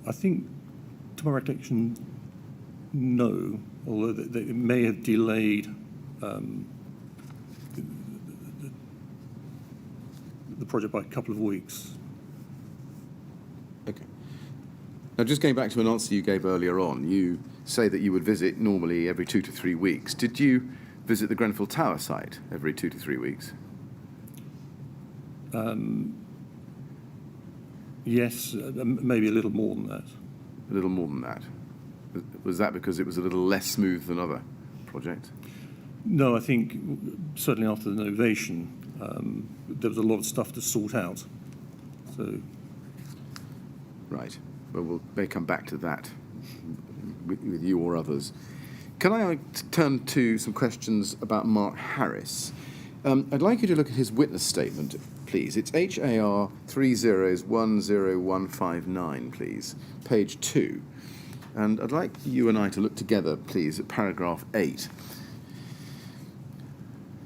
I think, to my recollection, no, although they may have delayed the project by a couple of weeks. Okay. Now, just going back to an answer you gave earlier on, you say that you would visit normally every 2 to 3 weeks. Did you visit the Grenfell Tower site every 2 to 3 weeks? Yes, maybe a little more than that. A little more than that. Was that because it was a little less smooth than other projects? No, I think certainly after the novation, there was a lot of stuff to sort out. So, Right. Well, we may come back to that with you or others. Can I turn to some questions about Mark Harris? I'd like you to look at his witness statement, please. It's HAR 3010159, please, page 2. And I'd like you and I to look together, please, at paragraph 8.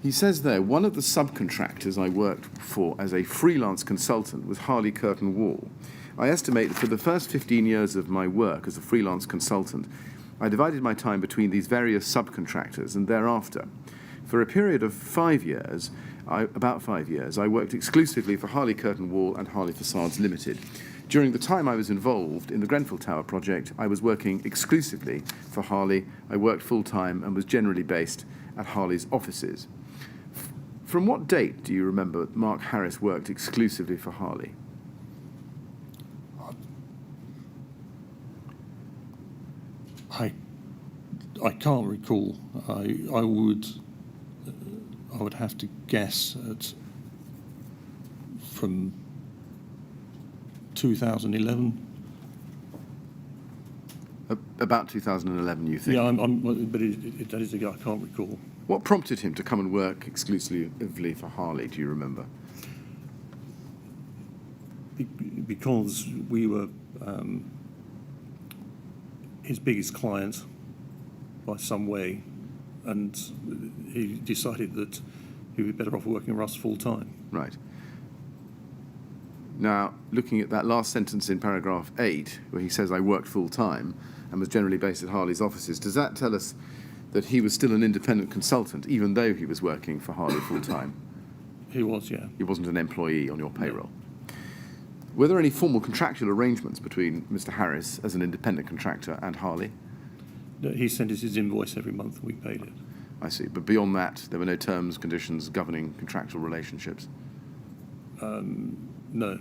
He says there, one of the subcontractors I worked for as a freelance consultant was Harley Curtain Wall. I estimate that for the first 15 years of my work as a freelance consultant, I divided my time between these various subcontractors, and thereafter, for a period of 5 years, about 5 years, I worked exclusively for Harley Curtain Wall and Harley Facades Limited. During the time I was involved in the Grenfell Tower project, I was working exclusively for Harley. I worked full-time and was generally based at Harley's offices. From what date do you remember Mark Harris worked exclusively for Harley? I can't recall. I would have to guess at from 2011. About 2011, you think? Yeah, but that is a guy I can't recall. What prompted him to come and work exclusively for Harley, do you remember? Because we were his biggest client by some way, and he decided that he would be better off working for us full time. Right. Now, looking at that last sentence in paragraph 8, where he says, I worked full time and was generally based at Harley's offices, does that tell us that he was still an independent consultant, even though he was working for Harley full time? He was, yeah. He wasn't an employee on your payroll. Were there any formal contractual arrangements between Mr. Harris as an independent contractor and Harley? He sent us his invoice every month and we paid it. I see. But beyond that, there were no terms, conditions governing contractual relationships? No.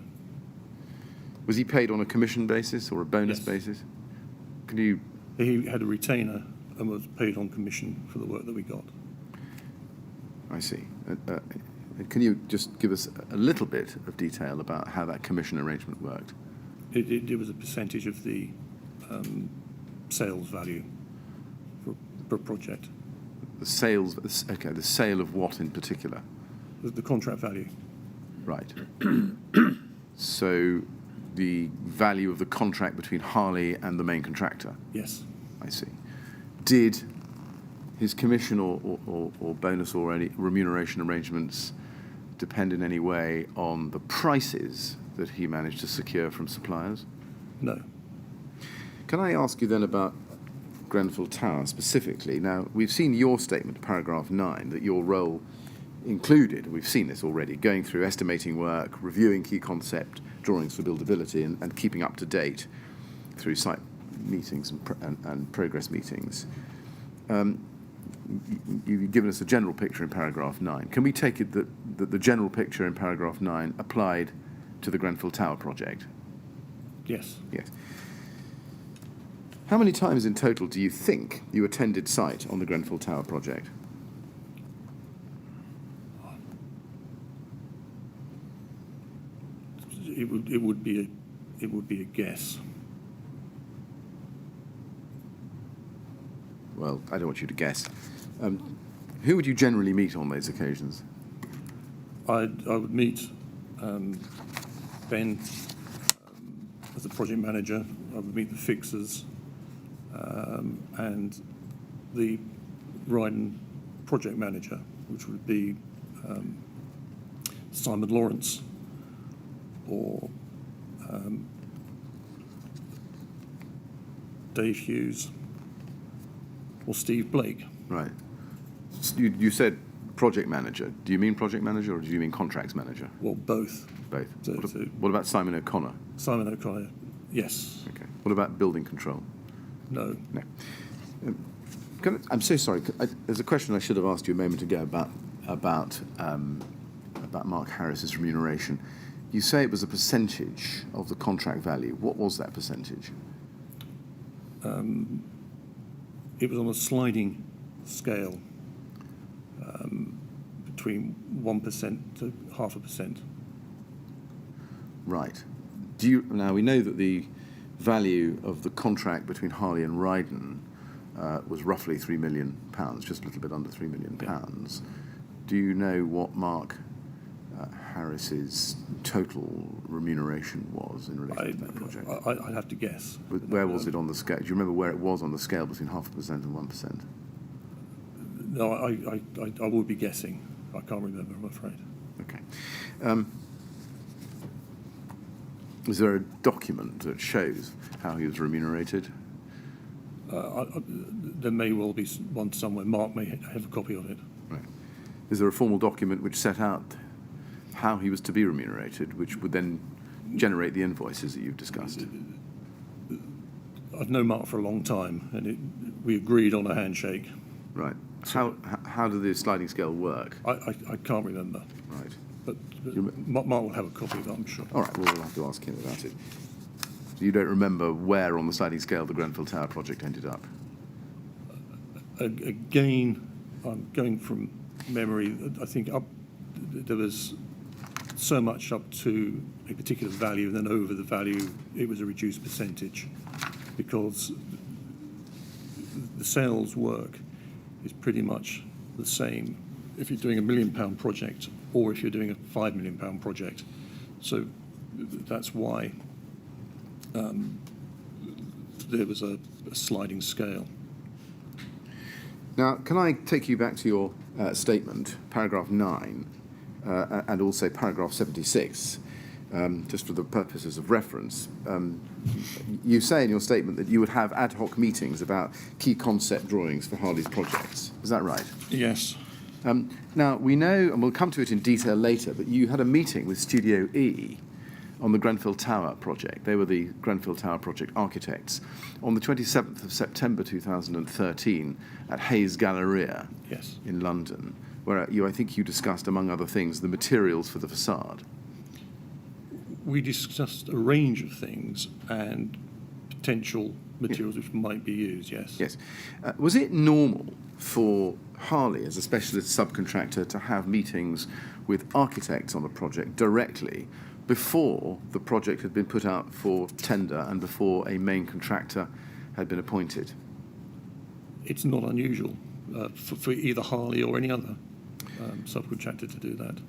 Was he paid on a commission basis or a bonus Yes. basis? Can you... He had a retainer and was paid on commission for the work that we got. I see. Can you just give us a little bit of detail about how that commission arrangement worked? It was a percentage of the sales value per project. The sales... Okay, the sale of what in particular? The contract value. Right. So the value of the contract between Harley and the main contractor? Yes. I see. Did his commission or bonus or any remuneration arrangements depend in any way on the prices that he managed to secure from suppliers? No. Can I ask you then about Grenfell Tower specifically? Now, we've seen your statement, paragraph 9, that your role included, we've seen this already, going through estimating work, reviewing key concept drawings for buildability, and keeping up to date through site meetings and progress meetings. You've given us a general picture in paragraph 9. Can we take it that the general picture in paragraph 9 applied to the Grenfell Tower project? Yes. Yes. How many times in total do you think you attended site on the Grenfell Tower project? It would be a guess. Well, I don't want you to guess. Who would you generally meet on those occasions? I would meet Ben as the project manager. I would meet the fixers and the Ryden project manager, which would be Simon Lawrence or Dave Hughes or Steve Blake. Right. You said project manager. Do you mean project manager or do you mean contracts manager? Well, both. Both. So- What about Simon O'Connor? Simon O'Connor, yes. Okay. What about building control? No. No. I'm so sorry. There's a question I should have asked you a moment ago about Mark Harris's remuneration. You say it was a percentage of the contract value. What was that percentage? It was on a sliding scale between 1% to 0.5%. Right. Now, we know that the value of the contract between Harley and Ryden was roughly £3 million, just a little bit under £3 million. Do you know what Mark Harris's total remuneration was in relation to that project? I'd have to guess. Where was it on the scale? Do you remember where it was on the scale between 0.5% and 1%? No, I would be guessing. I can't remember, I'm afraid. Okay. Is there a document that shows how he was remunerated? There may well be one somewhere. Mark may have a copy of it. Right. Is there a formal document which set out how he was to be remunerated, which would then generate the invoices that you've discussed? I've known Mark for a long time, and we agreed on a handshake. Right. How did the sliding scale work? I can't remember, Right. but Mark will have a copy of it, I'm sure. All right, well, we'll have to ask him about it. You don't remember where on the sliding scale the Grenfell Tower project ended up? Again, I'm going from memory. I think there was so much up to a particular value, and then over the value, it was a reduced percentage, because the sales work is pretty much the same if you're doing £1 million project or if you're doing a £5 million project. So that's why there was a sliding scale. Now, can I take you back to your statement, paragraph 9, and also paragraph 76, just for the purposes of reference? You say in your statement that you would have ad hoc meetings about key concept drawings for Harley's projects. Is that right? Yes. Now, we know, and we'll come to it in detail later, but you had a meeting with Studio E on the Grenfell Tower project. They were the Grenfell Tower project architects on the 27th of September 2013 at Hayes Galleria Yes. in London, where I think you discussed, among other things, the materials for the facade. We discussed a range of things and potential materials which might be used, yes. Yes. Was it normal for Harley, as a specialist subcontractor, to have meetings with architects on a project directly before the project had been put out for tender and before a main contractor had been appointed? It's not unusual for either Harley or any other subcontractor to do that.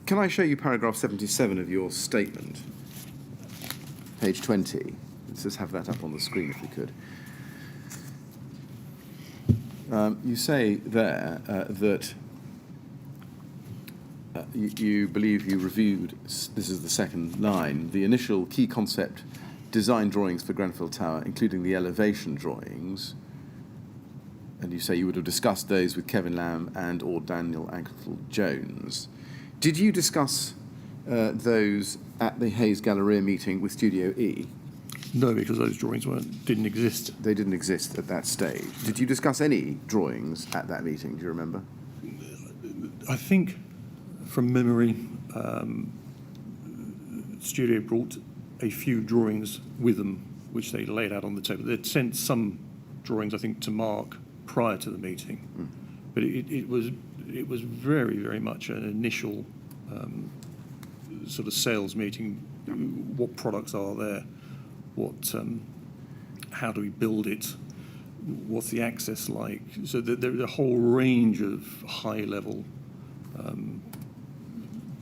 Can I show you paragraph 77 of your statement, page 20? Let's just have that up on the screen if we could. You say there that you believe you reviewed, this is the second line, the initial key concept design drawings for Grenfell Tower, including the elevation drawings, and you say you would have discussed those with Kevin Lamb and or Daniel Ankerfeld-Jones. Did you discuss those at the Hayes Galleria meeting with Studio E? No, because those drawings didn't exist. They didn't exist at that stage. Did you discuss any drawings at that meeting? Do you remember? I think, from memory, Studio brought a few drawings with them, which they laid out on the table. They'd sent some drawings, I think, to Mark prior to the meeting, but it was very, very much an initial sort of sales meeting. What products are there? How do we build it? What's the access like? So there's a whole range of high-level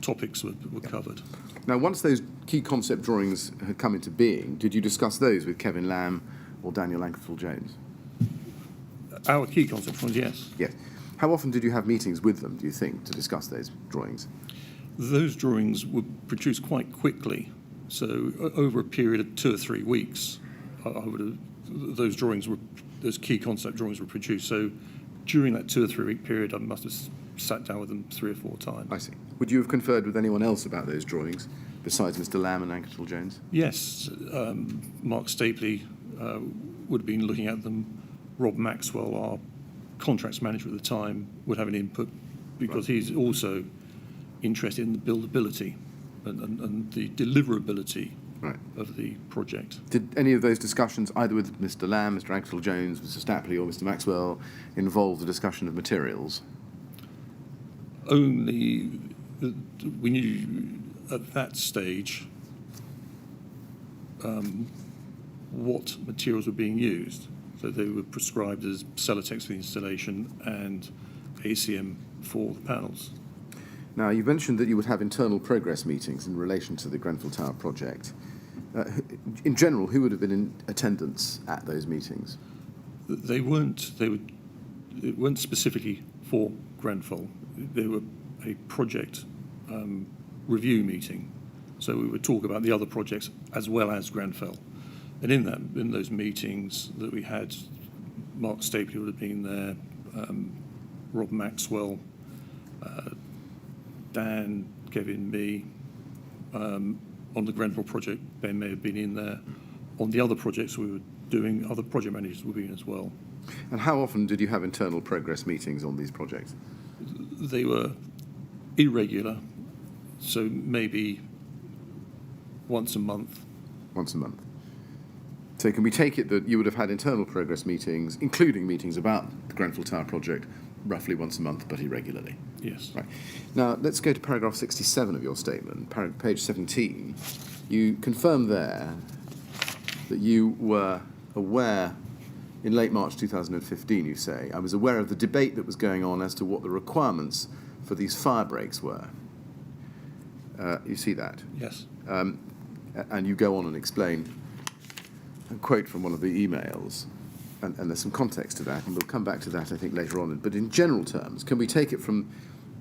topics were covered. Now, once those key concept drawings had come into being, did you discuss those with Kevin Lamb or Daniel Ankerfeld-Jones? Our key concept drawings, yes. Yes. How often did you have meetings with them, do you think, to discuss those drawings? Those drawings were produced quite quickly. So over a period of 2 or 3 weeks, those key concept drawings were produced. So during that 2 or 3 week period, I must have sat down with them 3 or 4 times. I see. Would you have conferred with anyone else about those drawings besides Mr. Lamb and Ankerfeld-Jones? Yes, Mark Stapley would have been looking at them. Rob Maxwell, our contracts manager at the time, would have an input because he's also interested in the buildability and the deliverability of the project. Did any of those discussions, either with Mr. Lamb, Mr. Ankerfeld-Jones, Mr. Stapley or Mr. Maxwell, involve the discussion of materials? Only we knew at that stage what materials were being used. So they were prescribed as Celotex for the installation and ACM for the panels. Now, you mentioned that you would have internal progress meetings in relation to the Grenfell Tower project. In general, who would have been in attendance at those meetings? They weren't specifically for Grenfell. They were a project review meeting. So we would talk about the other projects as well as Grenfell. And in those meetings that we had, Mark Stapley would have been there, Rob Maxwell, Dan, Kevin, me. On the Grenfell project, Ben may have been in there. On the other projects we were doing, other project managers would be in as well. And how often did you have internal progress meetings on these projects? They were irregular, so maybe once a month. Once a month. So can we take it that you would have had internal progress meetings, including meetings about the Grenfell Tower project, roughly once a month, but irregularly? Yes. Right. Now, let's go to paragraph 67 of your statement, page 17. You confirm there that you were aware, in late March 2015, you say, I was aware of the debate that was going on as to what the requirements for these fire breaks were. You see that? Yes. And you go on and explain a quote from one of the emails, and there's some context to that, and we'll come back to that, I think, later on. But in general terms, can we take it from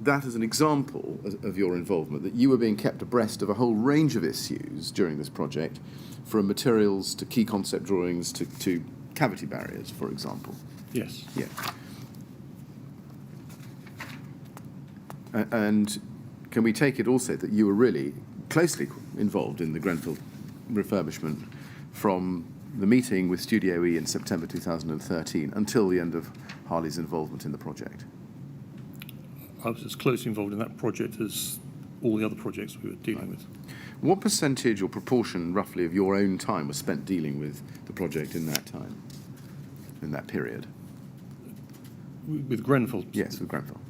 that as an example of your involvement, that you were being kept abreast of a whole range of issues during this project, from materials to key concept drawings to cavity barriers, for example? Yes. Yeah. And can we take it also that you were really closely involved in the Grenfell refurbishment from the meeting with Studio E in September 2013 until the end of Harley's involvement in the project? I was as closely involved in that project as all the other projects we were dealing with. What percentage or proportion, roughly, of your own time was spent dealing with the project in that time, in that period? With Grenfell? Yes, with Grenfell.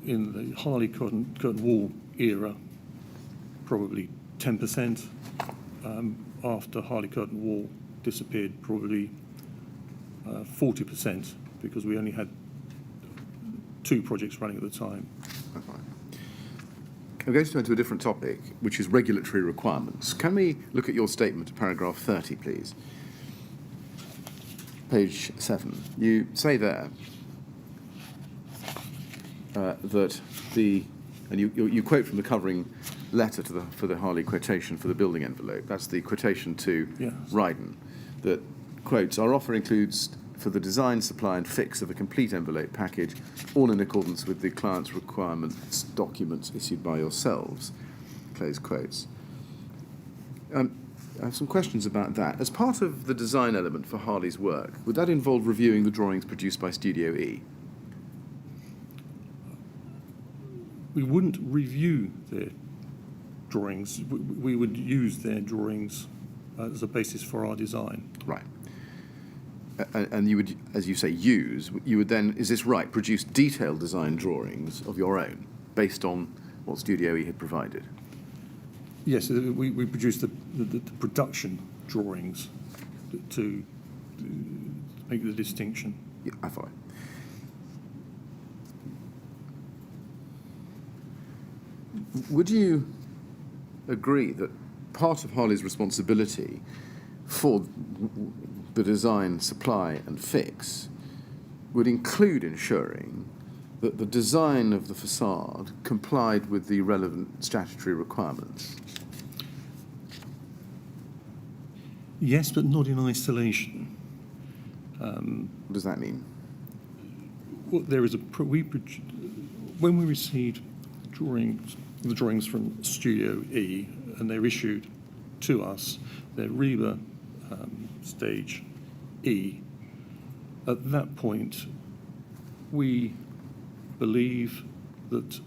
In the Harley curtain wall era, probably 10%. After Harley curtain wall disappeared, probably 40%, because we only had 2 projects running at the time. Okay. We're going to turn to a different topic, which is regulatory requirements. Can we look at your statement, paragraph 30, please? Page 7. You say there that and you quote from the covering letter for the Harley quotation for the building envelope. That's the quotation to Yes. Ryden that quotes, "Our offer includes for the design, supply and fix of a complete envelope package, all in accordance with the client's requirements documents issued by yourselves." Close quotes. I have some questions about that. As part of the design element for Harley's work, would that involve reviewing the drawings produced by Studio E? We wouldn't review their drawings. We would use their drawings as a basis for our design. Right. And you would, as you say, you would then, is this right, produce detailed design drawings of your own based on what Studio E had provided? Yes, we produced the production drawings to make the distinction. Yeah, I follow. Would you agree that part of Harley's responsibility for the design, supply and fix would include ensuring that the design of the facade complied with the relevant statutory requirements? Yes, but not in isolation. What does that mean? Well, there is when we received the drawings from Studio E, and they're issued to us, they're REBA stage E. At that point, we believe that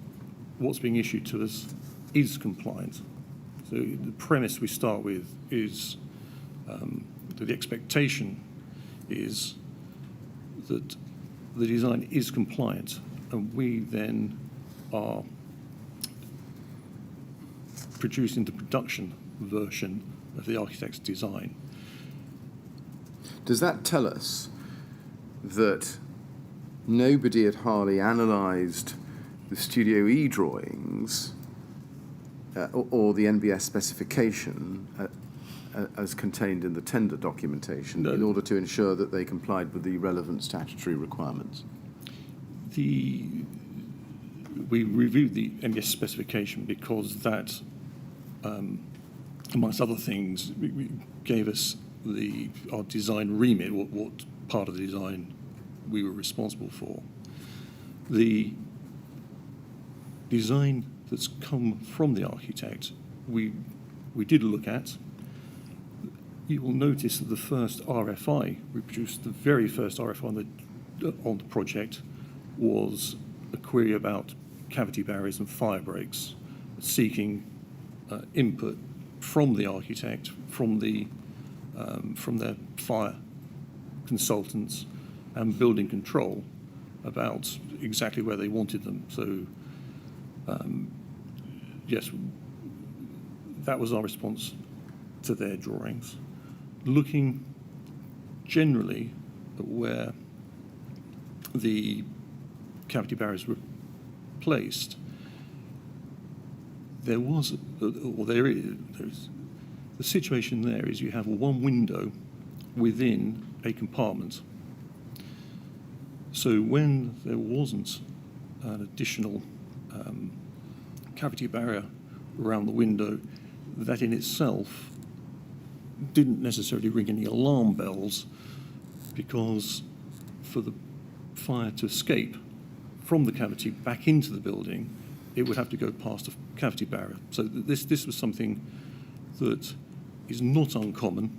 what's being issued to us is compliant. So the premise we start with is that the expectation is that the design is compliant, and we then are producing the production version of the architect's design. Does that tell us that nobody at Harley analysed the Studio E drawings or the NBS specification as contained in the tender documentation in order to ensure that they complied with the relevant statutory requirements? We reviewed the NBS specification because that, amongst other things, gave us our design remit, what part of the design we were responsible for. The design that's come from the architect, we did look at. You will notice that the first RFI we produced, the very first RFI on the project, was a query about cavity barriers and fire breaks, seeking input from the architect, from their fire consultants and building control about exactly where they wanted them. So, yes, that was our response to their drawings. Looking generally at where the cavity barriers were placed, there is the situation there is you have one window within a compartment. So when there wasn't an additional cavity barrier around the window, that in itself didn't necessarily ring any alarm bells, because for the fire to escape from the cavity back into the building, it would have to go past a cavity barrier. So this was something that is not uncommon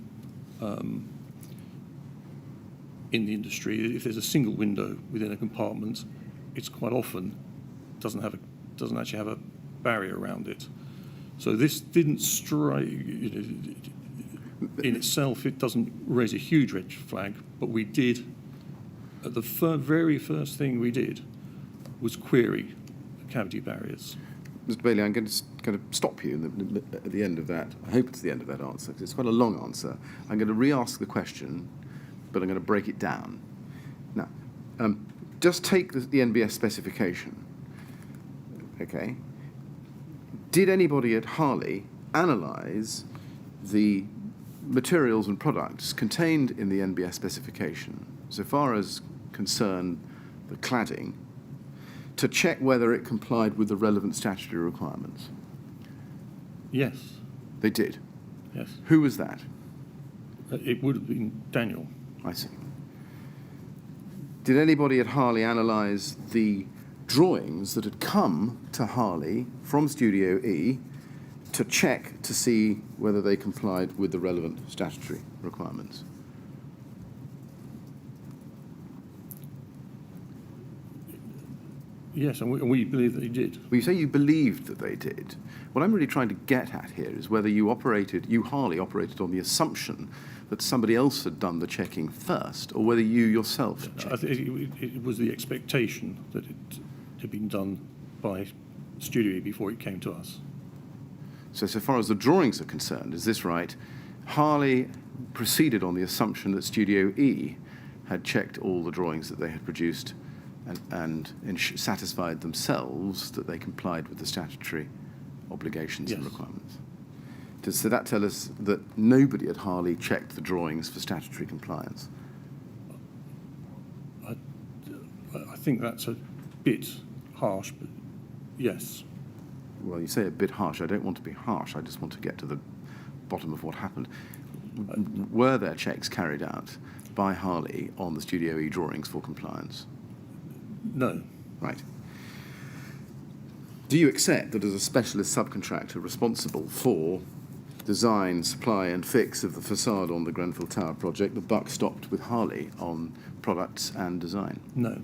in the industry. If there's a single window within a compartment, it's quite often doesn't actually have a barrier around it. So this didn't strike. In itself, it doesn't raise a huge red flag, but we did. The very first thing we did was query the cavity barriers. Mr. Bailey, I'm going to stop you at the end of that. I hope it's the end of that answer, because it's quite a long answer. I'm going to re-ask the question, but I'm going to break it down. Now, just take the NBS specification, okay? Did anybody at Harley analyse the materials and products contained in the NBS specification, so far as concern the cladding, to check whether it complied with the relevant statutory requirements? Yes, They did. yes. Who was that? It would have been Daniel. I see. Did anybody at Harley analyse the drawings that had come to Harley from Studio E to check to see whether they complied with the relevant statutory requirements? Yes, and we believe that he did. Well, you say you believed that they did. What I'm really trying to get at here is whether you, Harley, operated on the assumption that somebody else had done the checking first, or whether you yourself had checked. I think it was the expectation that it had been done by Studio E before it came to us. So far as the drawings are concerned, is this right? Harley proceeded on the assumption that Studio E had checked all the drawings that they had produced and satisfied themselves that they complied with the statutory obligations and Yes. requirements. So that tell us that nobody at Harley checked the drawings for statutory compliance? I think that's a bit harsh, but yes. Well, you say a bit harsh. I don't want to be harsh. I just want to get to the bottom of what happened. Were there checks carried out by Harley on the Studio E drawings for compliance? No. Right. Do you accept that as a specialist subcontractor responsible for design, supply and fix of the facade on the Grenfell Tower project, the buck stopped with Harley on products and design? No.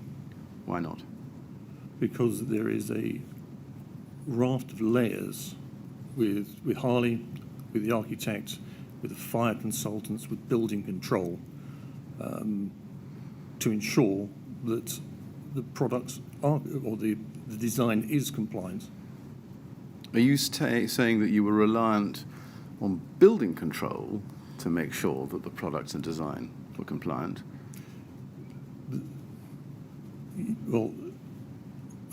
Why not? Because there is a raft of layers with Harley, with the architect, with the fire consultants, with building control, to ensure that the products are, or the design is compliant. Are you saying that you were reliant on building control to make sure that the products and design were compliant? Well,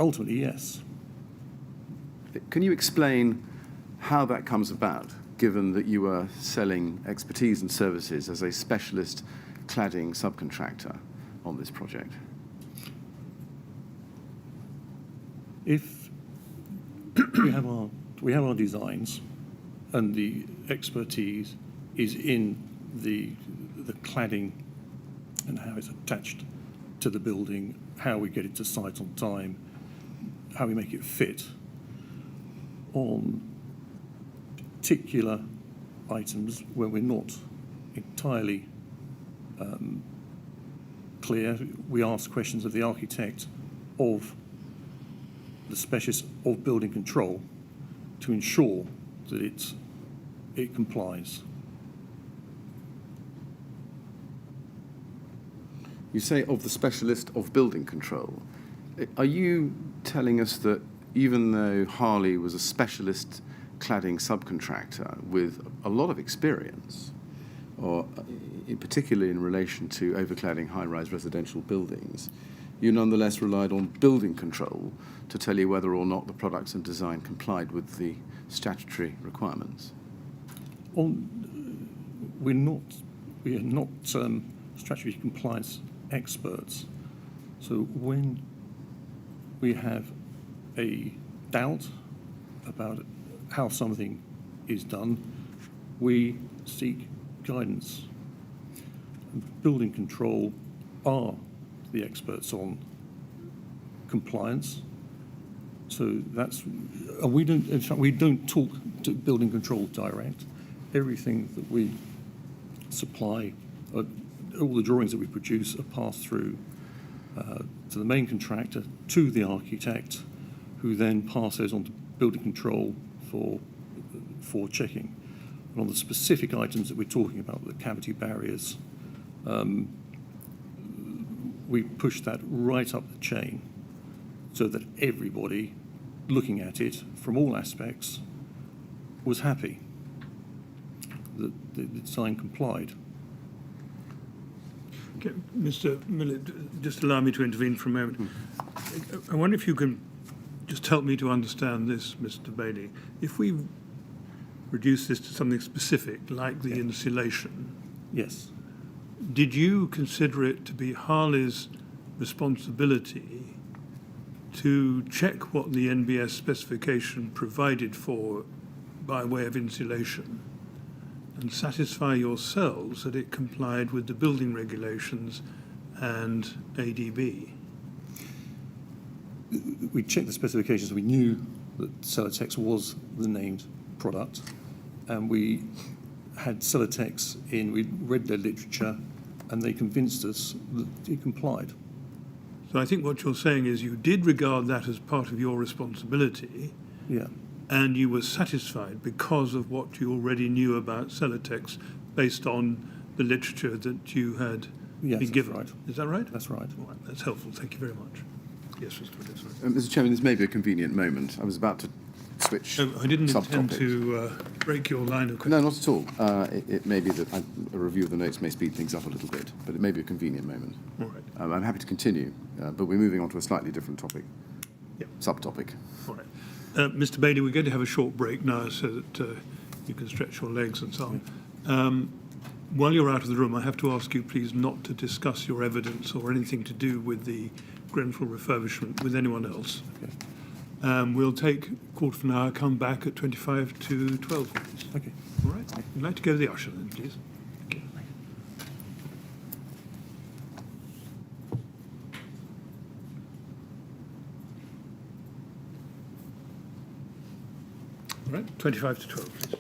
ultimately, yes. Can you explain how that comes about, given that you are selling expertise and services as a specialist cladding subcontractor on this project? If we have our designs, and the expertise is in the cladding and how it's attached to the building, how we get it to site on time, how we make it fit, on particular items where we're not entirely clear, we ask questions of the architect, of the specialist of building control, to ensure that it complies. You say of the specialist of building control. Are you telling us that even though Harley was a specialist cladding subcontractor with a lot of experience, or particularly in relation to overcladding high-rise residential buildings, you nonetheless relied on building control to tell you whether or not the products and design complied with the statutory requirements? We are not statutory compliance experts. So when we have a doubt about how something is done, we seek guidance. Building control are the experts on compliance. So that's, and we don't, in fact, we don't talk to building control direct. Everything that we supply, all the drawings that we produce are passed through to the main contractor, to the architect, who then passes on to building control for checking. And on the specific items that we're talking about, the cavity barriers, we push that right up the chain so that everybody looking at it from all aspects was happy that the design complied. Okay, Mr. Millett, just allow me to intervene for a moment. I wonder if you can just help me to understand this, Mr. Bailey. If we reduce this to something specific, like the insulation, Yes. did you consider it to be Harley's responsibility to check what the NBS specification provided for by way of insulation and satisfy yourselves that it complied with the building regulations and ADB? We checked the specifications. We knew that Celotex was the named product, and we had Celotex in. We read their literature, and they convinced us that it complied. So I think what you're saying is you did regard that as part of your responsibility, Yeah. and you were satisfied because of what you already knew about Celotex based on the literature that you had Yes, been that's given. right. Is that right? That's right. All right, that's helpful. Thank you very much. Yes, Mr. Willis. Mr. Chairman, this may be a convenient moment. I was about to switch I didn't intend subtopics. to break your line of No, questioning. not at all. It may be that a review of the notes may speed things up a little bit, but it may be a convenient moment. All right. I'm happy to continue, but we're moving on to a slightly different topic, Yeah. subtopic. All right. Mr. Bailey, we're going to have a short break now so that you can stretch your legs and so on. While you're out of the room, I have to ask you, please, not to discuss your evidence or anything to do with the Grenfell refurbishment with anyone else. Okay. We'll take a quarter of an hour, come back at 25 to 12 minutes. Okay. All right? We'd like to go to the usher then, please. Thank you. All right, 25 to 12, please.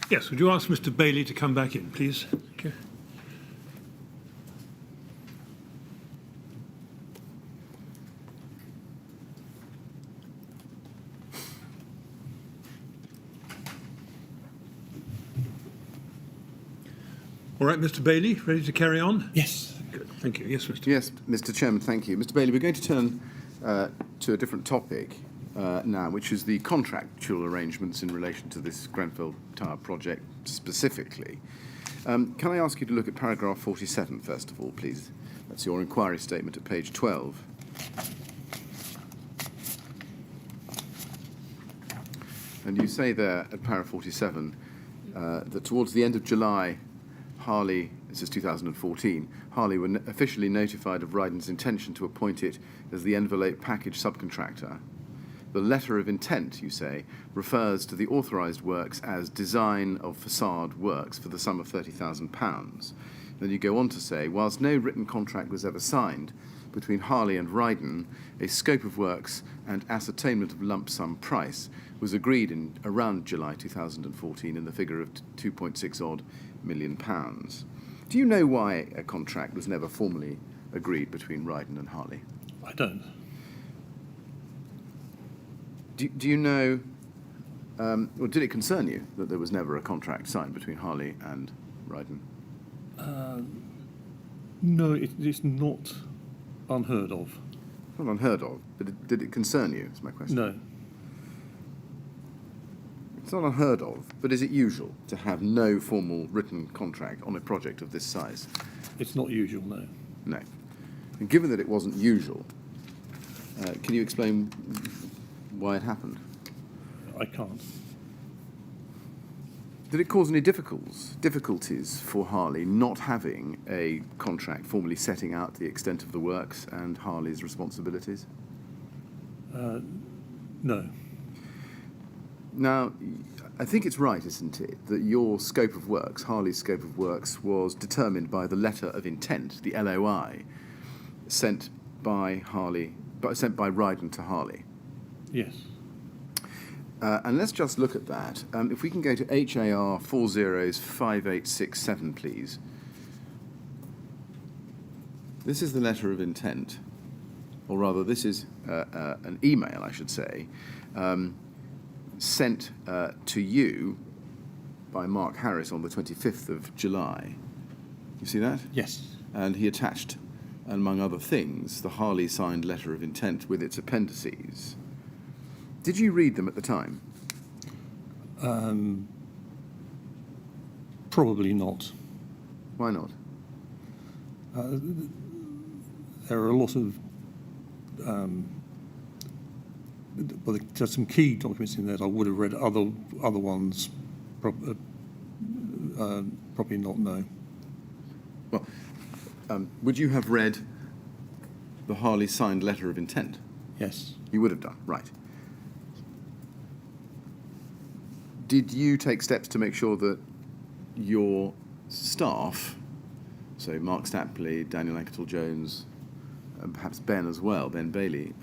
Yes, would you ask Mr. Bailey to come back in, please? Okay. All right, Mr. Bailey, ready to carry on? Yes. Good, thank you. Yes, Mr. Yes, Mr. Chairman, thank you. Mr. Bailey, we're going to turn to a different topic now, which is the contractual arrangements in relation to this Grenfell Tower project specifically. Can I ask you to look at paragraph 47, first of all, please? That's your inquiry statement at page 12. And you say there at paragraph 47 that towards the end of July, Harley, this is 2014, Harley were officially notified of Ryden's intention to appoint it as the envelope package subcontractor. The letter of intent, you say, refers to the authorised works as design of facade works for the sum of £30,000. Then you go on to say, whilst no written contract was ever signed between Harley and Ryden, a scope of works and ascertainment of lump sum price was agreed in around July 2014 in the figure of 2.6 odd million pounds. Do you know why a contract was never formally agreed between Ryden and Harley? I don't. Do you know, or did it concern you that there was never a contract signed between Harley and Ryden? No, it's not unheard of. Not unheard of, but did it concern you, is my question. No. It's not unheard of, but is it usual to have no formal written contract on a project of this size? It's not usual, no. No. And given that it wasn't usual, can you explain why it happened? I can't. Did it cause any difficulties for Harley not having a contract formally setting out the extent of the works and Harley's responsibilities? No. Now, I think it's right, isn't it, that your scope of works, Harley's scope of works, was determined by the letter of intent, the LOI, sent by Ryden to Harley. Yes. And let's just look at that. If we can go to HAR 405867, please. This is the letter of intent, or rather, this is an email, I should say, sent to you by Mark Harris on the 25th of July. You see that? Yes. And he attached, among other things, the Harley signed letter of intent with its appendices. Did you read them at the time? Probably not. Why not? There are a lot of well, there's some key documents in there that I would have read. Other ones, probably not. No. Well, would you have read the Harley signed letter of intent? Yes. You would have done, right. Did you take steps to make sure that your staff, so Mark Stapley, Daniel Anketell-Jones, and perhaps Ben as well, Ben Bailey,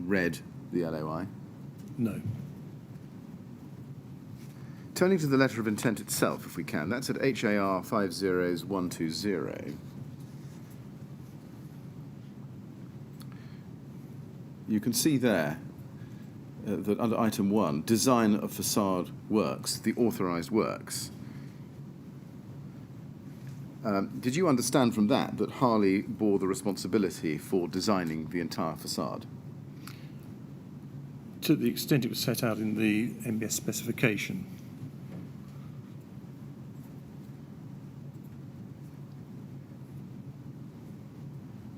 read the LOI? No. Turning to the letter of intent itself, if we can, that's at HAR 50120. You can see there that under item 1, design of facade works, the authorised works. Did you understand from that that Harley bore the responsibility for designing the entire facade? To the extent it was set out in the MBS specification.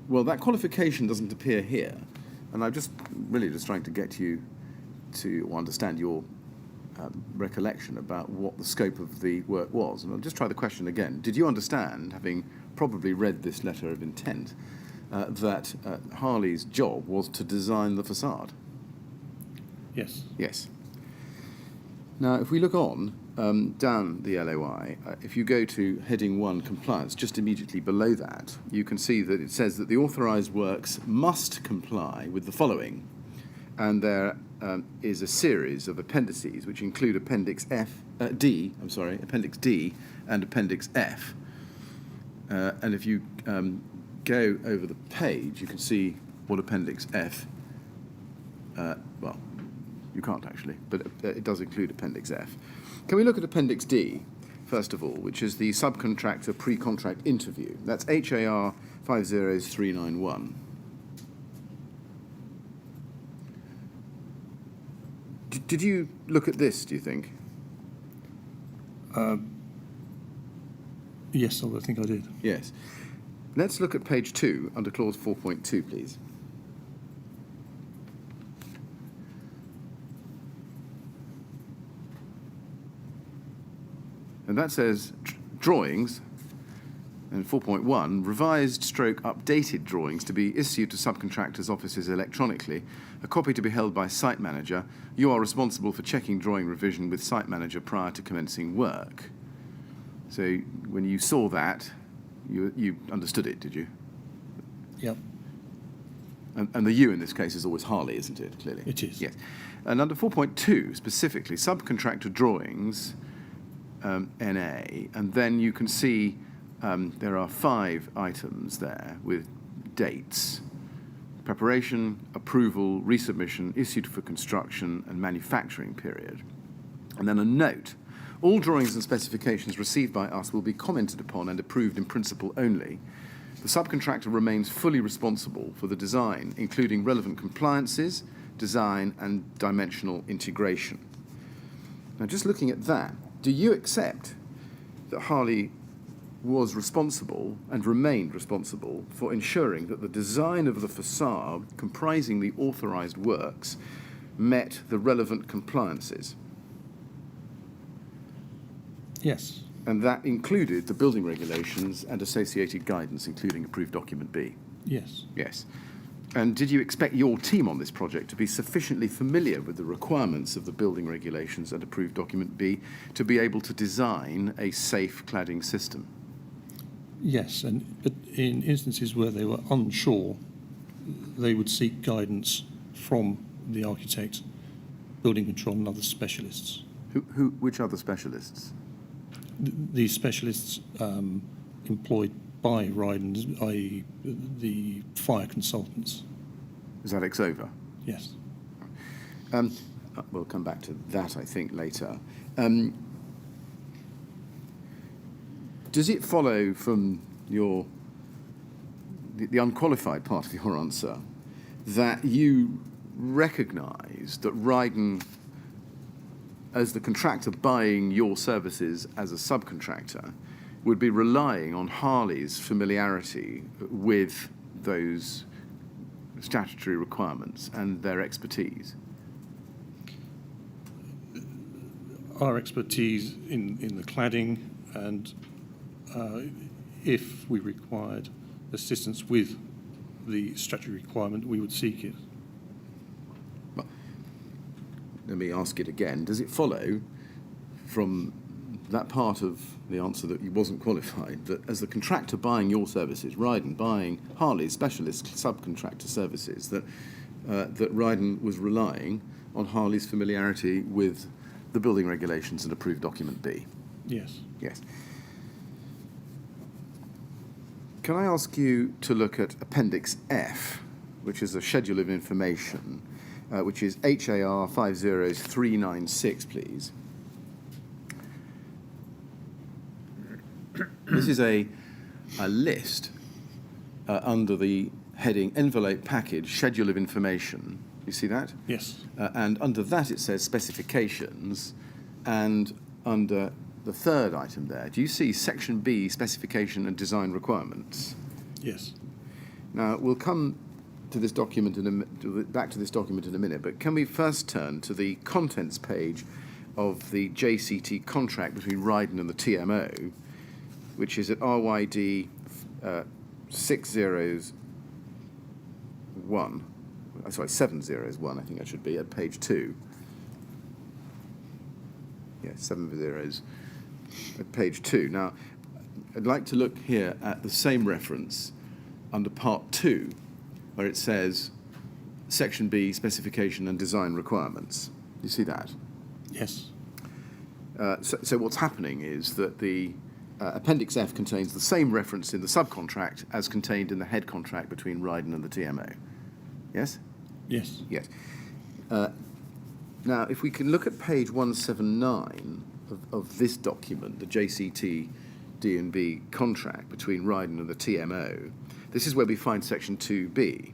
Well, that qualification doesn't appear here, and I'm just trying to get you to understand your recollection about what the scope of the work was. And I'll just try the question again. Did you understand, having probably read this letter of intent, that Harley's job was to design the facade? Yes. Yes. Now, if we look on down the LOI, if you go to heading 1, compliance, just immediately below that, you can see that it says that the authorised works must comply with the following, and there is a series of appendices which include Appendix D and Appendix F. And if you go over the page, you can see what Appendix F, well, you can't actually, but it does include Appendix F. Can we look at Appendix D, first of all, which is the subcontractor pre-contract interview? That's HAR 50391. Did you look at this, do you think? Yes, I think I did. Yes. Let's look at page 2 under clause 4.2, please. And that says drawings, and 4.1, revised stroke updated drawings to be issued to subcontractors' offices electronically, a copy to be held by site manager. You are responsible for checking drawing revision with site manager prior to commencing work. So when you saw that, you understood it, did you? Yep. And the you in this case is always Harley, isn't it, clearly? It is. Yes. And under 4.2, specifically, subcontractor drawings, NA, and then you can see there are 5 items there with dates: preparation, approval, resubmission, issued for construction, and manufacturing period. And then a note: all drawings and specifications received by us will be commented upon and approved in principle only. The subcontractor remains fully responsible for the design, including relevant compliances, design, and dimensional integration. Now, just looking at that, do you accept that Harley was responsible and remained responsible for ensuring that the design of the facade comprising the authorised works met the relevant compliances? Yes. And that included the building regulations and associated guidance, including approved document B? Yes. Yes. And did you expect your team on this project to be sufficiently familiar with the requirements of the building regulations and approved document B to be able to design a safe cladding system? Yes, but in instances where they were unsure, they would seek guidance from the architect, building control, and other specialists. Which other specialists? These specialists employed by Ryden, i.e. the fire consultants. Is that Exova? Yes. We'll come back to that, I think, later. Does it follow from the unqualified part of your answer that you recognise that Ryden, as the contractor buying your services as a subcontractor, would be relying on Harley's familiarity with those statutory requirements and their expertise? Our expertise in the cladding, and if we required assistance with the statutory requirement, we would seek it. Well, let me ask it again. Does it follow from that part of the answer that you wasn't qualified, that as the contractor buying your services, Ryden buying Harley's specialist subcontractor services, that Ryden was relying on Harley's familiarity with the building regulations and approved document B? Yes. Yes. Can I ask you to look at Appendix F, which is a schedule of information, which is HAR 50396, please? This is a list under the heading Envelope Package, Schedule of Information. You see that? Yes. And under that it says Specifications, and under the third item there, do you see Section B, Specification and Design Requirements? Yes. Now, we'll come to this document back to this document in a minute, but can we first turn to the contents page of the JCT contract between Ryden and the TMO, which is at RYD 701, I think that should be, at page 2. Yeah, 7 zeros at page 2. Now, I'd like to look here at the same reference under part 2, where it says Section B, specification and design requirements. You see that? Yes. So what's happening is that the Appendix F contains the same reference in the subcontract as contained in the head contract between Ryden and the TMO. Yes? Yes. Yes. Now, if we can look at page 179 of this document, the JCT D&B contract between Ryden and the TMO, this is where we find section 2B.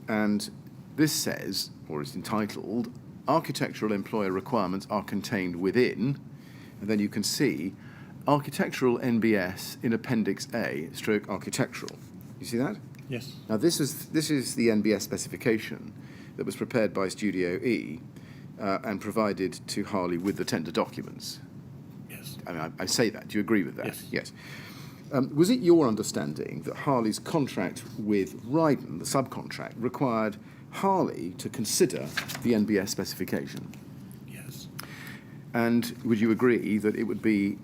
And this says, or is entitled, architectural employer requirements are contained within, and then you can see architectural NBS in Appendix A, stroke architectural. You see that? Yes. Now, this is the NBS specification that was prepared by Studio E and provided to Harley with the tender documents. Yes. I mean, I say that. Do you agree with that? Yes. Yes. Was it your understanding that Harley's contract with Ryden, the subcontract, required Harley to consider the NBS specification? Yes. And would you agree that it would be,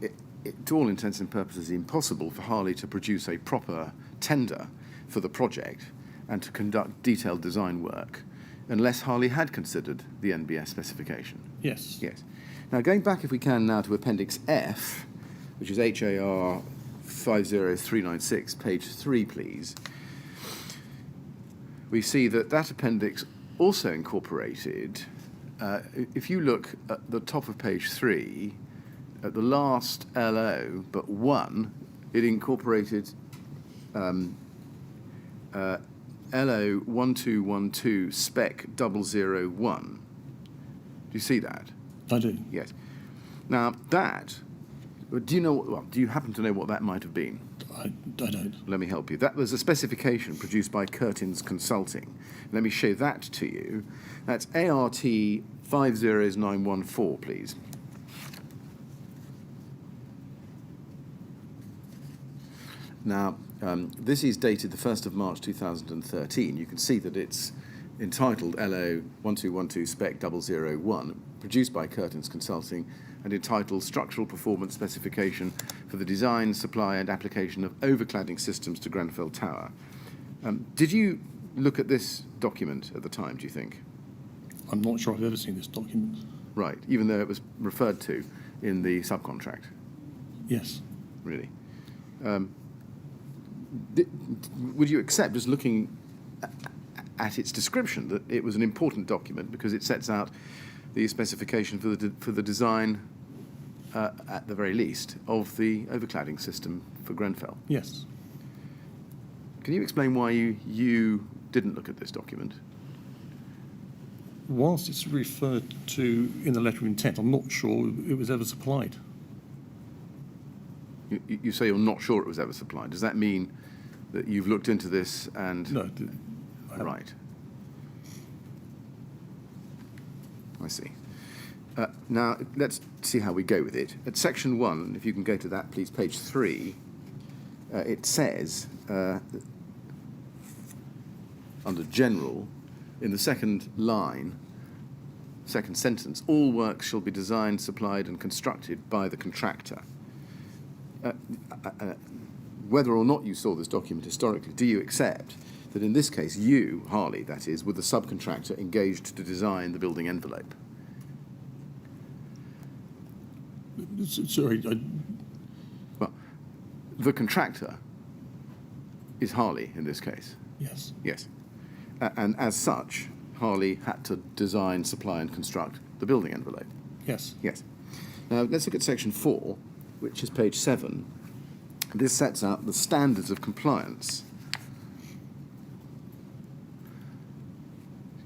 to all intents and purposes, impossible for Harley to produce a proper tender for the project and to conduct detailed design work unless Harley had considered the NBS specification? Yes. Yes. Now, going back, if we can, now to Appendix F, which is HAR 50396, page 3, please. We see that that appendix also incorporated, if you look at the top of page 3, at the last LO but 1, it incorporated LO 1212 spec 001. Do you see that? I do. Yes. Now, that, do you happen to know what that might have been? I don't. Let me help you. That was a specification produced by Curtins Consulting. Let me show that to you. That's ART 50914, please. Now, this is dated the 1st of March 2013. You can see that it's entitled LO 1212 Spec 001, produced by Curtins Consulting, and entitled Structural Performance Specification for the Design, Supply and Application of Overcladding Systems to Grenfell Tower. Did you look at this document at the time, do you think? I'm not sure I've ever seen this document. Right, even though it was referred to in the subcontract? Yes. Really? Would you accept, just looking at its description, that it was an important document because it sets out the specification for the design, at the very least, of the overcladding system for Grenfell? Yes. Can you explain why you didn't look at this document? Whilst it's referred to in the letter of intent, I'm not sure it was ever supplied. You say you're not sure it was ever supplied. Does that mean that you've looked into this and... No. Right. I see. Now, let's see how we go with it. At section 1, if you can go to that, please, page 3, it says, under general, in the second line, second sentence, all works shall be designed, supplied and constructed by the contractor. Whether or not you saw this document historically, do you accept that in this case you, Harley, that is, were the subcontractor engaged to design the building envelope? Sorry, Well, the contractor is Harley in this case. yes. Yes. And as such, Harley had to design, supply and construct the building envelope. Yes. Yes. Now, let's look at section 4, which is page 7. This sets out the standards of compliance.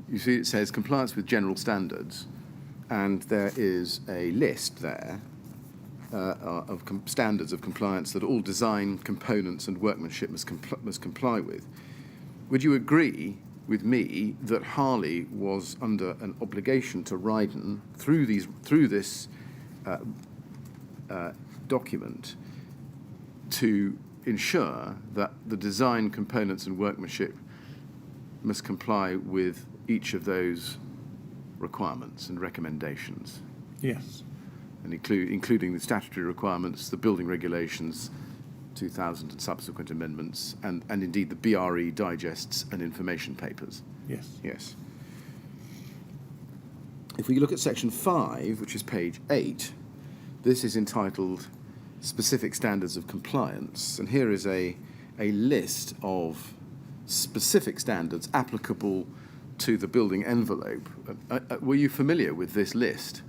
You see, it says compliance with general standards, and there is a list there of standards of compliance that all design, components and workmanship must comply with. Would you agree with me that Harley was under an obligation to Ryden through this document to ensure that the design, components and workmanship must comply with each of those requirements and recommendations? Yes. And including the statutory requirements, the building regulations, 2000 and subsequent amendments, and indeed the BRE digests and information papers. Yes. Yes. If we look at section 5, which is page 8, this is entitled Specific Standards of Compliance, and here is a list of specific standards applicable to the building envelope. Were you familiar with this list?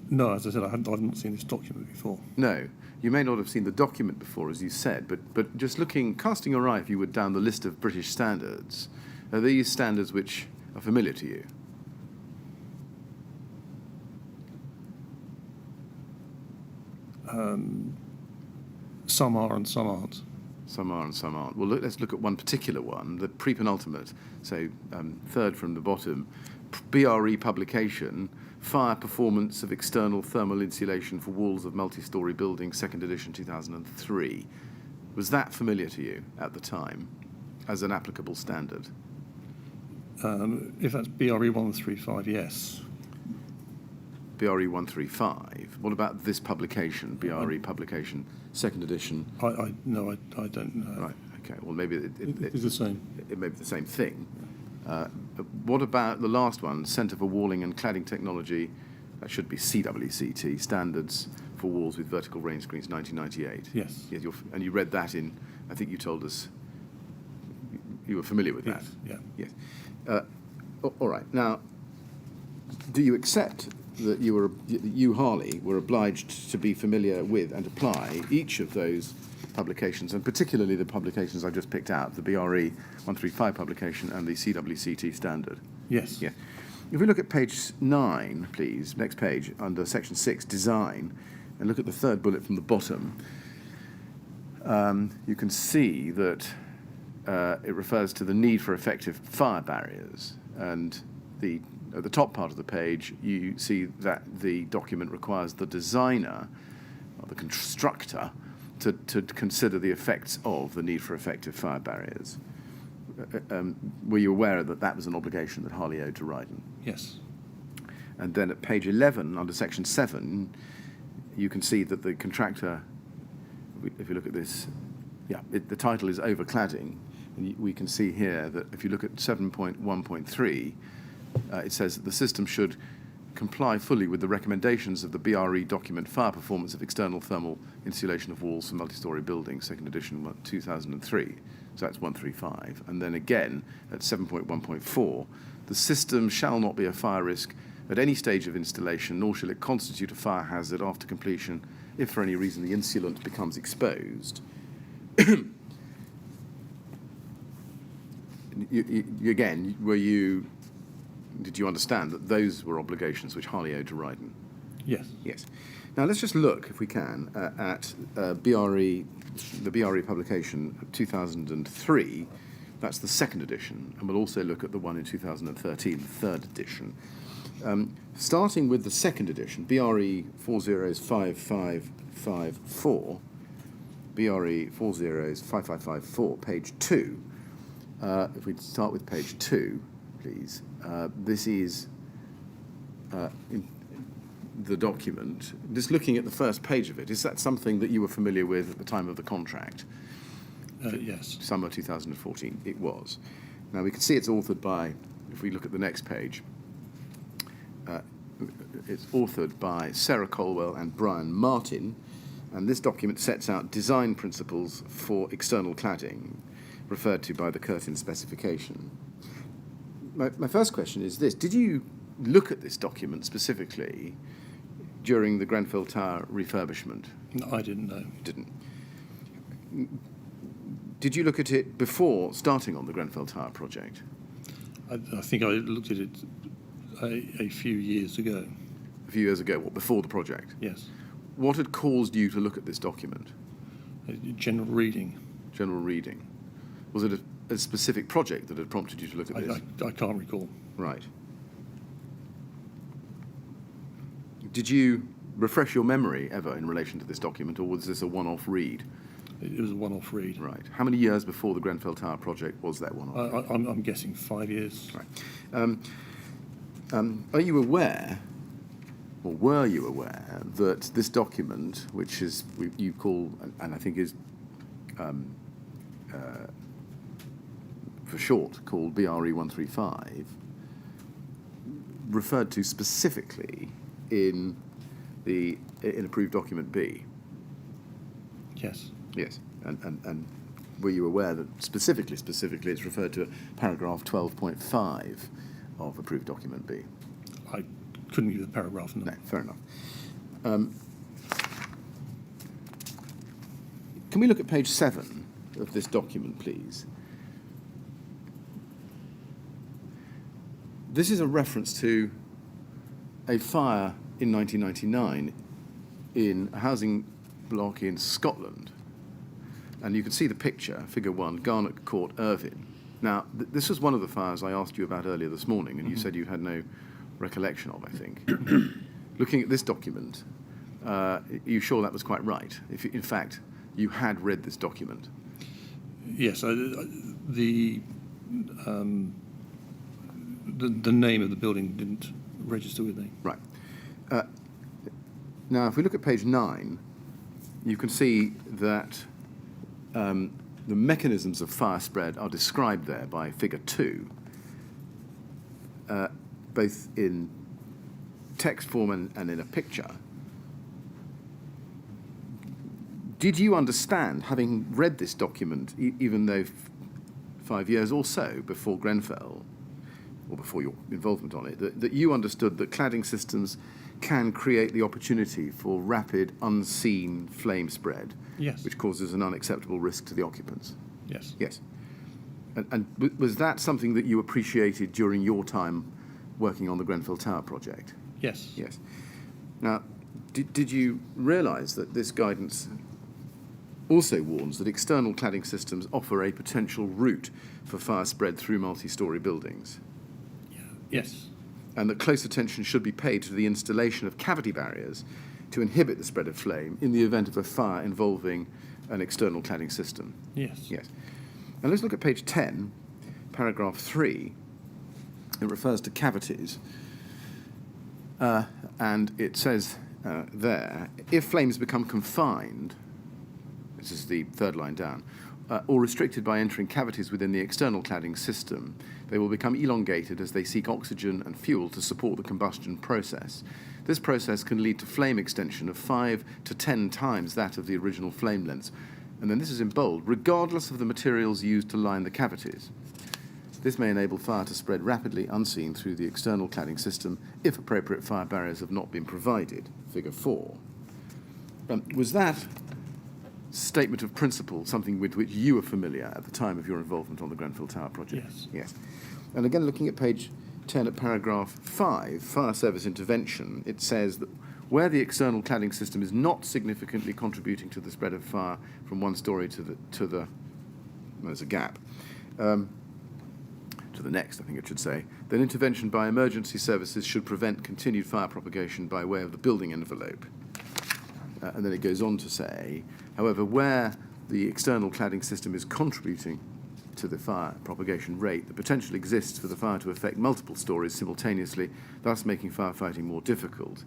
No, as I said, I've not seen this document before. No. You may not have seen the document before, as you said, but just casting your eye, if you would, down the list of British standards, are these standards which are familiar to you? Some are and some aren't. Some are and some aren't. Well, let's look at one particular one, the pre-penultimate, so third from the bottom, BRE publication, Fire Performance of External Thermal Insulation for Walls of Multi-Storey Buildings, 2nd edition, 2003. Was that familiar to you at the time as an applicable standard? If that's BRE 135, yes. BRE 135. What about this publication, BRE publication, 2nd edition? No, I don't know. Right, okay. Well, maybe It's the same. it may be the same thing. What about the last one, Centre for Walling and Cladding Technology? That should be CWCT, Standards for Walls with Vertical Rain Screens, 1998. Yes. Yes, and you read that in, I think you told us, you were familiar with that? Yes, yeah. Yes. All right. Now, do you accept that you, Harley, were obliged to be familiar with and apply each of those publications, and particularly the publications I just picked out, the BRE 135 publication and the CWCT standard? Yes. Yeah. If we look at page 9, please, next page, under section 6, design, and look at the third bullet from the bottom, you can see that it refers to the need for effective fire barriers, and at the top part of the page, you see that the document requires the designer, or the constructor, to consider the effects of the need for effective fire barriers. Were you aware that that was an obligation that Harley owed to Ryden? Yes. And then at page 11, under section 7, you can see that the contractor, if you look at this, the title is overcladding, and we can see here that if you look at 7.1.3, it says that the system should comply fully with the recommendations of the BRE document Fire Performance of External Thermal Insulation of Walls for Multi-Storey Buildings, 2nd edition, 2003. So that's 135. And then again, at 7.1.4, the system shall not be a fire risk at any stage of installation, nor shall it constitute a fire hazard after completion if for any reason the insulant becomes exposed. Again, did you understand that those were obligations which Harley owed to Ryden? Yes. Yes. Now let's just look, if we can, at BRE, the BRE publication of 2003. That's the 2nd edition, and we'll also look at the one in 2013, the 3rd edition. Starting with the 2nd edition, BRE 405554, BRE 405554, page 2. If we start with page 2, please. This is the document. Just looking at the first page of it, is that something that you were familiar with at the time of the contract? Yes. Summer 2014, it was. Now we can see it's authored by, if we look at the next page, it's authored by Sarah Colwell and Brian Martin, and this document sets out design principles for external cladding, referred to by the curtain specification. My first question is this: did you look at this document specifically during the Grenfell Tower refurbishment? No, I didn't know. You didn't. Did you look at it before starting on the Grenfell Tower project? I think I looked at it a few years ago. A few years ago, what, before the project? Yes. What had caused you to look at this document? General reading. General reading. Was it a specific project that had prompted you to look at this? I can't recall. Right. Did you refresh your memory ever in relation to this document, or was this a one-off read? It was a one-off read. Right. How many years before the Grenfell Tower project was that one-off? I'm guessing 5 years. Right. Are you aware or were you aware that this document, which is you call, and I think is for short called BRE 135, referred to specifically in approved document B? Yes. Yes, and were you aware that specifically it's referred to paragraph 12.5 of approved document B? I couldn't give the paragraph. No, fair enough. Can we look at page 7 of this document, please? This is a reference to a fire in 1999 in a housing block in Scotland. And you can see the picture, figure 1, Garnet Court, Irvine. Now, this was one of the fires I asked you about earlier this morning, and you said you had no recollection of, I think. Looking at this document, are you sure that was quite right? If, in fact, you had read this document? Yes, the name of the building didn't register with me. Right. Now, if we look at page 9, you can see that the mechanisms of fire spread are described there by figure 2, both in text form and in a picture. Did you understand, having read this document, even though 5 years or so before Grenfell, or before your involvement on it, that you understood that cladding systems can create the opportunity for rapid, unseen flame spread, Yes. which causes an unacceptable risk to the occupants? Yes. Yes. And was that something that you appreciated during your time working on the Grenfell Tower project? Yes. Yes. Now, did you realise that this guidance also warns that external cladding systems offer a potential route for fire spread through multi-storey buildings? Yes. And that close attention should be paid to the installation of cavity barriers to inhibit the spread of flame in the event of a fire involving an external cladding system? Yes. Yes. And let's look at page 10, paragraph 3. It refers to cavities. And it says there, if flames become confined, this is the third line down, or restricted by entering cavities within the external cladding system, they will become elongated as they seek oxygen and fuel to support the combustion process. This process can lead to flame extension of 5 to 10 times that of the original flame lengths. And then this is in bold, regardless of the materials used to line the cavities. This may enable fire to spread rapidly unseen through the external cladding system if appropriate fire barriers have not been provided. Figure 4. Was that statement of principle something with which you were familiar at the time of your involvement on the Grenfell Tower project? Yes. Yes. And again, looking at page 10 at paragraph 5, fire service intervention, it says that where the external cladding system is not significantly contributing to the spread of fire from one story to the there's a gap, to the next, I think it should say, then intervention by emergency services should prevent continued fire propagation by way of the building envelope. And then it goes on to say, however, where the external cladding system is contributing to the fire propagation rate, the potential exists for the fire to affect multiple stories simultaneously, thus making firefighting more difficult.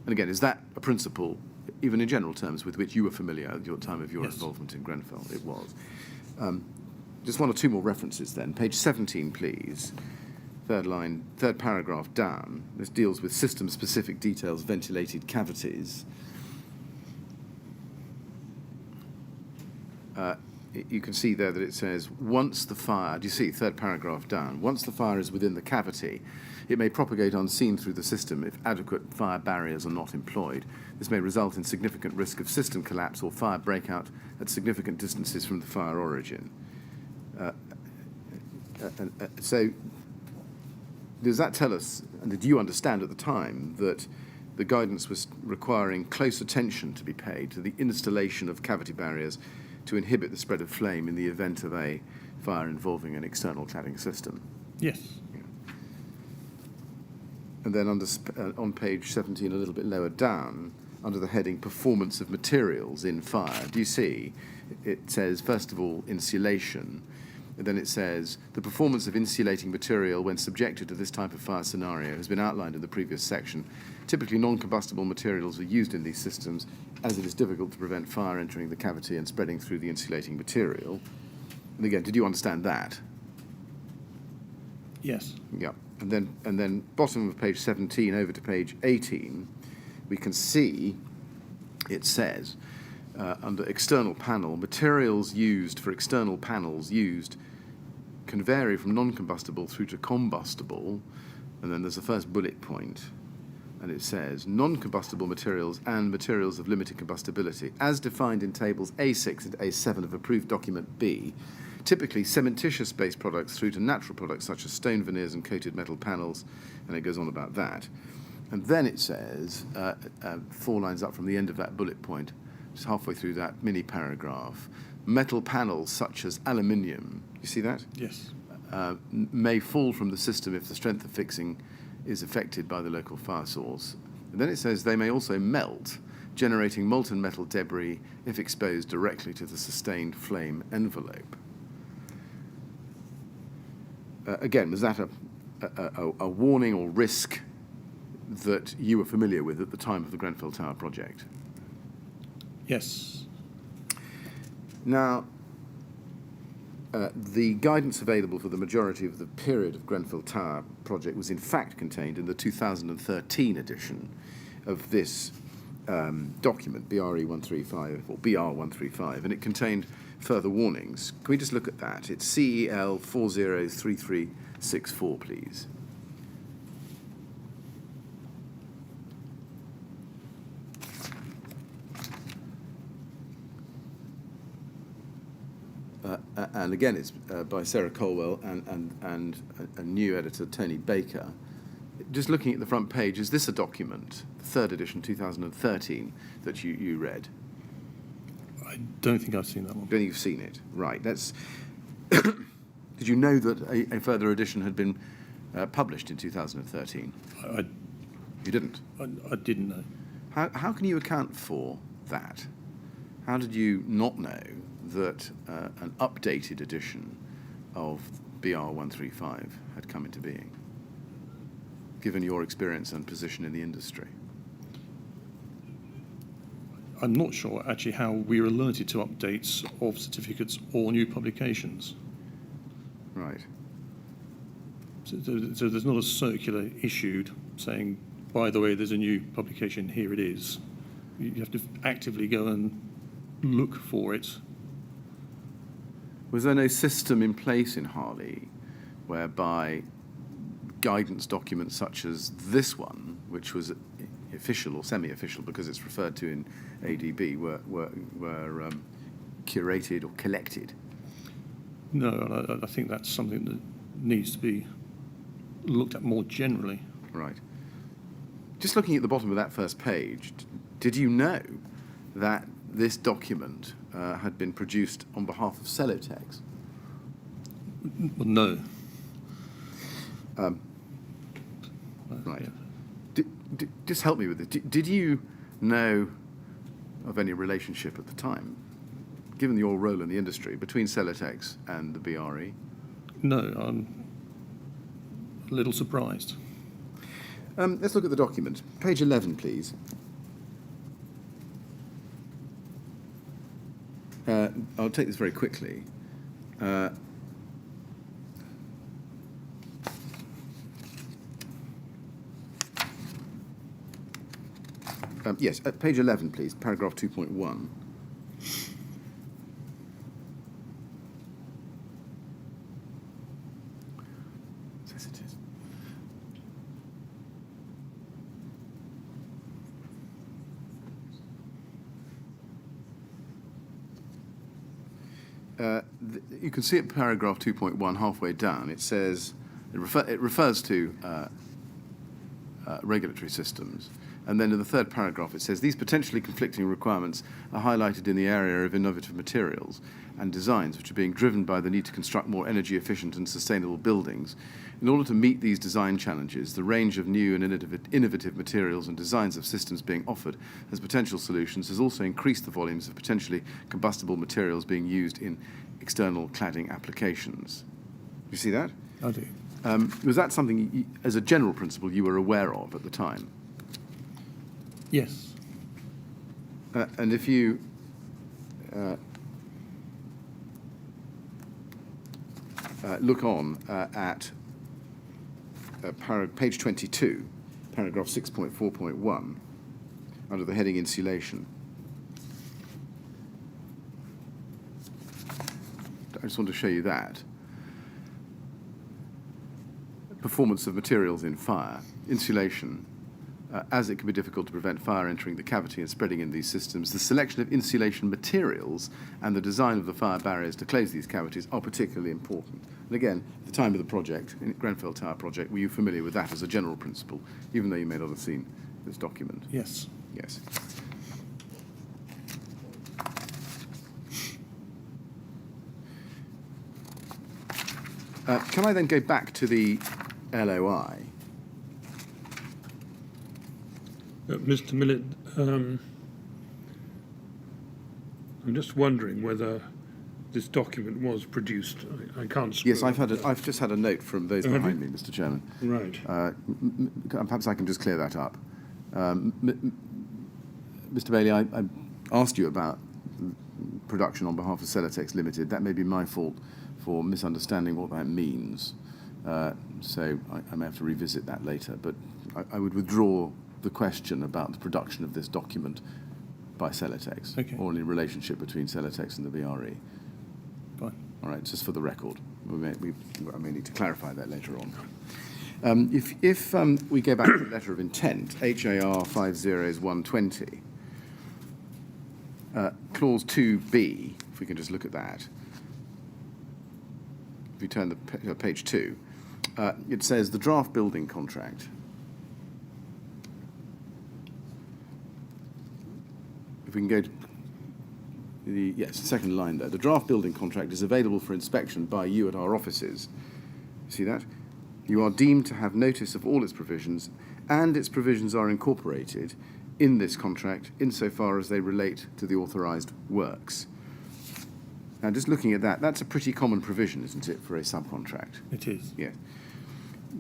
And again, is that a principle, even in general terms, with which you were familiar at your time of your Yes. involvement in Grenfell? It was. Just one or two more references then. Page 17, please. Third line, third paragraph down. This deals with system-specific details, ventilated cavities. You can see there that it says, once the fire, do you see, third paragraph down, once the fire is within the cavity, it may propagate unseen through the system if adequate fire barriers are not employed. This may result in significant risk of system collapse or fire breakout at significant distances from the fire origin. So, does that tell us, and did you understand at the time, that the guidance was requiring close attention to be paid to the installation of cavity barriers to inhibit the spread of flame in the event of a fire involving an external cladding system? Yes. And then on page 17, a little bit lower down, under the heading Performance of Materials in Fire, do you see, it says, first of all, insulation, And then it says, the performance of insulating material when subjected to this type of fire scenario has been outlined in the previous section. Typically, non-combustible materials are used in these systems as it is difficult to prevent fire entering the cavity and spreading through the insulating material. And again, did you understand that? Yes. Yeah. And then bottom of page 17 over to page 18, we can see it says, under external panel, materials used for external panels used can vary from non-combustible through to combustible. And then there's the first bullet point, and it says non-combustible materials and materials of limited combustibility, as defined in tables A6 and A7 of approved document B, typically cementitious-based products through to natural products such as stone veneers and coated metal panels, and it goes on about that. And then it says, 4 lines up from the end of that bullet point, just halfway through that mini paragraph, metal panels such as aluminium, you see that? Yes. May fall from the system if the strength of fixing is affected by the local fire source. And then it says they may also melt, generating molten metal debris if exposed directly to the sustained flame envelope. Again, was that a warning or risk that you were familiar with at the time of the Grenfell Tower project? Yes. Now, the guidance available for the majority of the period of Grenfell Tower project was in fact contained in the 2013 edition of this document, BRE 135, or BR 135, and it contained further warnings. Can we just look at that? It's CEL 403364, please. And again, it's by Sarah Colwell and a new editor, Tony Baker. Just looking at the front page, is this a document, the third edition, 2013, that you read? I don't think I've seen that one. Don't think you've seen it. Right. That's. Did you know that a further edition had been published in 2013? You didn't? I didn't know. How can you account for that? How did you not know that an updated edition of BR 135 had come into being, given your experience and position in the industry? I'm not sure actually how we are alerted to updates of certificates or new publications. Right. So there's not a circular issued saying, by the way, there's a new publication, here it is. You have to actively go and look for it. Was there no system in place in Harley whereby guidance documents such as this one, which was official or semi-official because it's referred to in ADB, were curated or collected? No, and I think that's something that needs to be looked at more generally. Right. Just looking at the bottom of that first page, did you know that this document had been produced on behalf of Celotex? Well, no. Right. Yeah. Just help me with this. Did you know of any relationship at the time, given your role in the industry, between Celotex and the BRE? No, I'm a little surprised. Let's look at the document. Page 11, please. I'll take this very quickly. Yes, at page 11, please, paragraph 2.1. Yes, it is. You can see at paragraph 2.1, halfway down, it says, it refers to regulatory systems. And then in the third paragraph, it says, these potentially conflicting requirements are highlighted in the area of innovative materials and designs, which are being driven by the need to construct more energy efficient and sustainable buildings. In order to meet these design challenges, the range of new and innovative materials and designs of systems being offered as potential solutions has also increased the volumes of potentially combustible materials being used in external cladding applications. You see that? I do. Was that something, as a general principle, you were aware of at the time? Yes. And if you look on at page 22, paragraph 6.4.1, under the heading insulation, I just want to show you that. Performance of materials in fire. Insulation. As it can be difficult to prevent fire entering the cavity and spreading in these systems, the selection of insulation materials and the design of the fire barriers to close these cavities are particularly important. And again, at the time of the project, in Grenfell Tower project, were you familiar with that as a general principle, even though you may not have seen this document? Yes. Yes. Can I then go back to the LOI? Mr. Millett, I'm just wondering whether this document was produced. I can't. Yes, I've just had a note from those behind me, Mr. Chairman. Right. Perhaps I can just clear that up. Mr. Bailey, I asked you about production on behalf of Celotex Limited. That may be my fault for misunderstanding what that means. So I may have to revisit that later. But I would withdraw the question about the production of this document by Celotex, okay, or any relationship between Celotex and the VRE. Fine. All right, just for the record. I may need to clarify that later on. If we go back to the letter of intent, HAR 50120, clause 2B, if we can just look at that. If you turn the page 2, it says the draft building contract. If we can go to the second line there. The draft building contract is available for inspection by you at our offices. See that? You are deemed to have notice of all its provisions, and its provisions are incorporated in this contract insofar as they relate to the authorised works. Now, just looking at that, that's a pretty common provision, isn't it, for a subcontract? It is. Yes.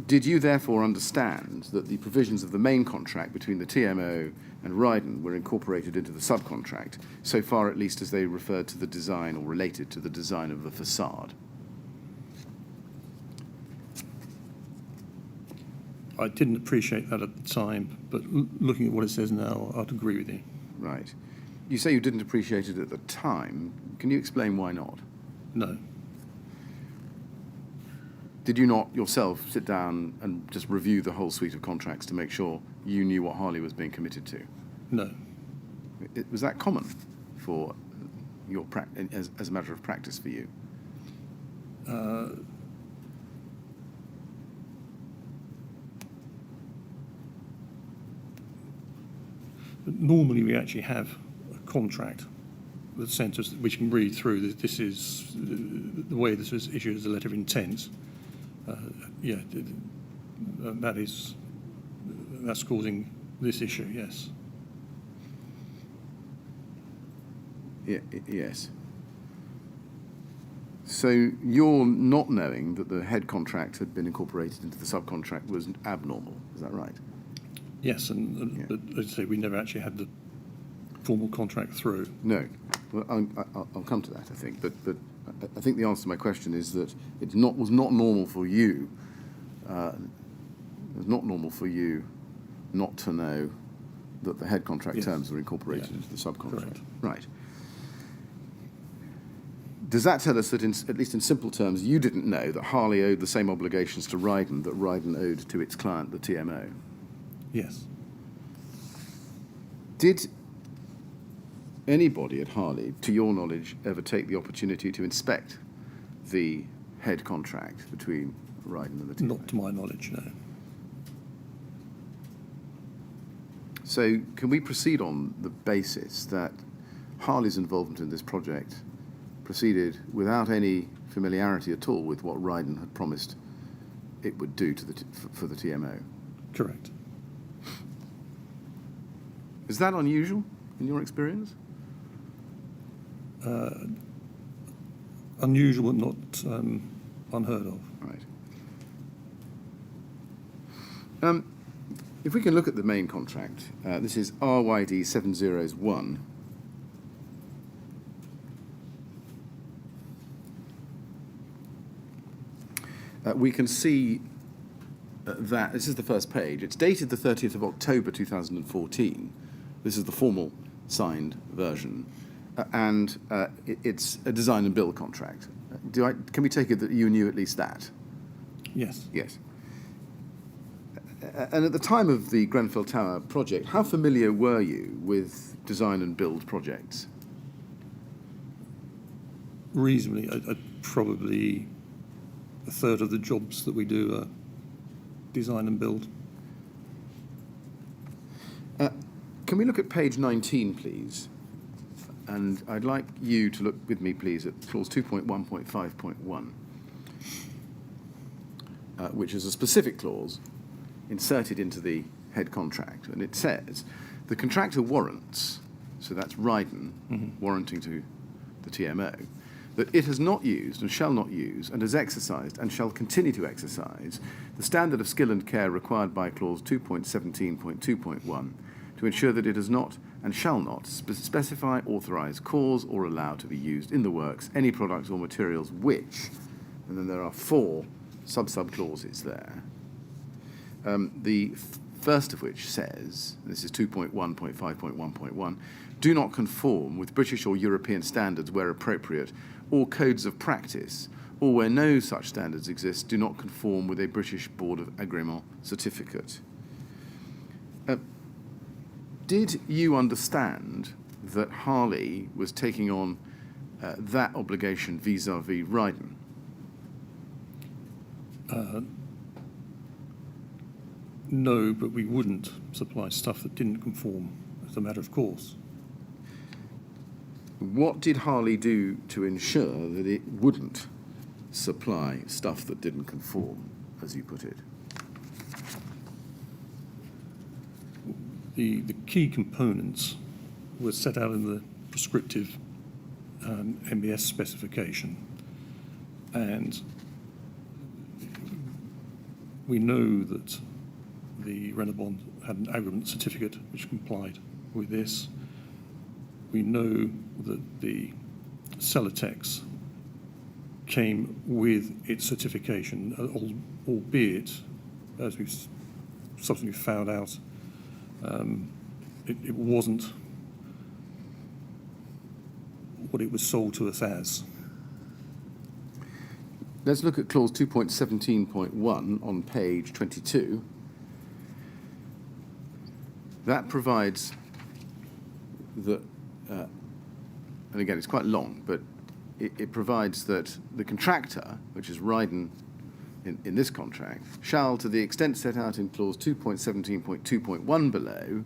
Did you therefore understand that the provisions of the main contract between the TMO and Ryden were incorporated into the subcontract, so far at least as they referred to the design or related to the design of the facade? I didn't appreciate that at the time, but looking at what it says now, I'd agree with you. Right. You say you didn't appreciate it at the time. Can you explain why not? No. Did you not yourself sit down and just review the whole suite of contracts to make sure you knew what Harley was being committed to? No. Was that common for your as a matter of practice for you? Normally, we actually have a contract that sent us, which can read through that this is the way this was issued as a letter of intent. That's causing this issue. Yes. Yeah, yes. So you're not knowing that the head contract had been incorporated into the subcontract was abnormal. Is that right? Yes, but as I say, we never actually had the formal contract through. No. Well, I'll come to that, I think. But I think the answer to my question is that was not normal for you. It was not normal for you not to know that the head contract terms were incorporated into the subcontract. Correct. Right. Does that tell us that, at least in simple terms, you didn't know that Harley owed the same obligations to Ryden that Ryden owed to its client, the TMO? Yes. Did anybody at Harley, to your knowledge, ever take the opportunity to inspect the head contract between Ryden and the TMO? Not to my knowledge, no. So can we proceed on the basis that Harley's involvement in this project proceeded without any familiarity at all with what Ryden had promised it would do to for the TMO? Correct. Is that unusual in your experience? Unusual, but not unheard of. Right. If we can look at the main contract, this is RYD 701. We can see that this is the first page. It's dated the 30th of October 2014. This is the formal signed version, and it's a design and build contract. Can we take it that you knew at least that? Yes. Yes. And at the time of the Grenfell Tower project, how familiar were you with design and build projects? Reasonably, probably a third of the jobs that we do are design and build. Can we look at page 19, please? And I'd like you to look with me, please, at clause 2.1.5.1, which is a specific clause inserted into the head contract. And it says, the contractor warrants, so that's Ryden warranting to the TMO, that it has not used and shall not use and has exercised and shall continue to exercise the standard of skill and care required by clause 2.17.2.1 to ensure that it has not and shall not specify, authorise, cause or allow to be used in the works any products or materials which, and then there are 4 sub-clauses there. The first of which says, this is 2.1.5.1.1, do not conform with British or European standards where appropriate, or codes of practice, or where no such standards exist, do not conform with a British Board of Agreement certificate. Did you understand that Harley was taking on that obligation vis-à-vis Ryden? No, but we wouldn't supply stuff that didn't conform as a matter of course. What did Harley do to ensure that it wouldn't supply stuff that didn't conform, as you put it? The key components were set out in the prescriptive MBS specification, and we know that the Renabon had an agreement certificate which complied with this. We know that the Celotex came with its certification, albeit, as we've subsequently found out, it wasn't what it was sold to us as. Let's look at clause 2.17.1 on page 22. That provides that, and again it's quite long, but it provides that the contractor, which is Ryden in this contract, shall, to the extent set out in clause 2.17.2.1 below,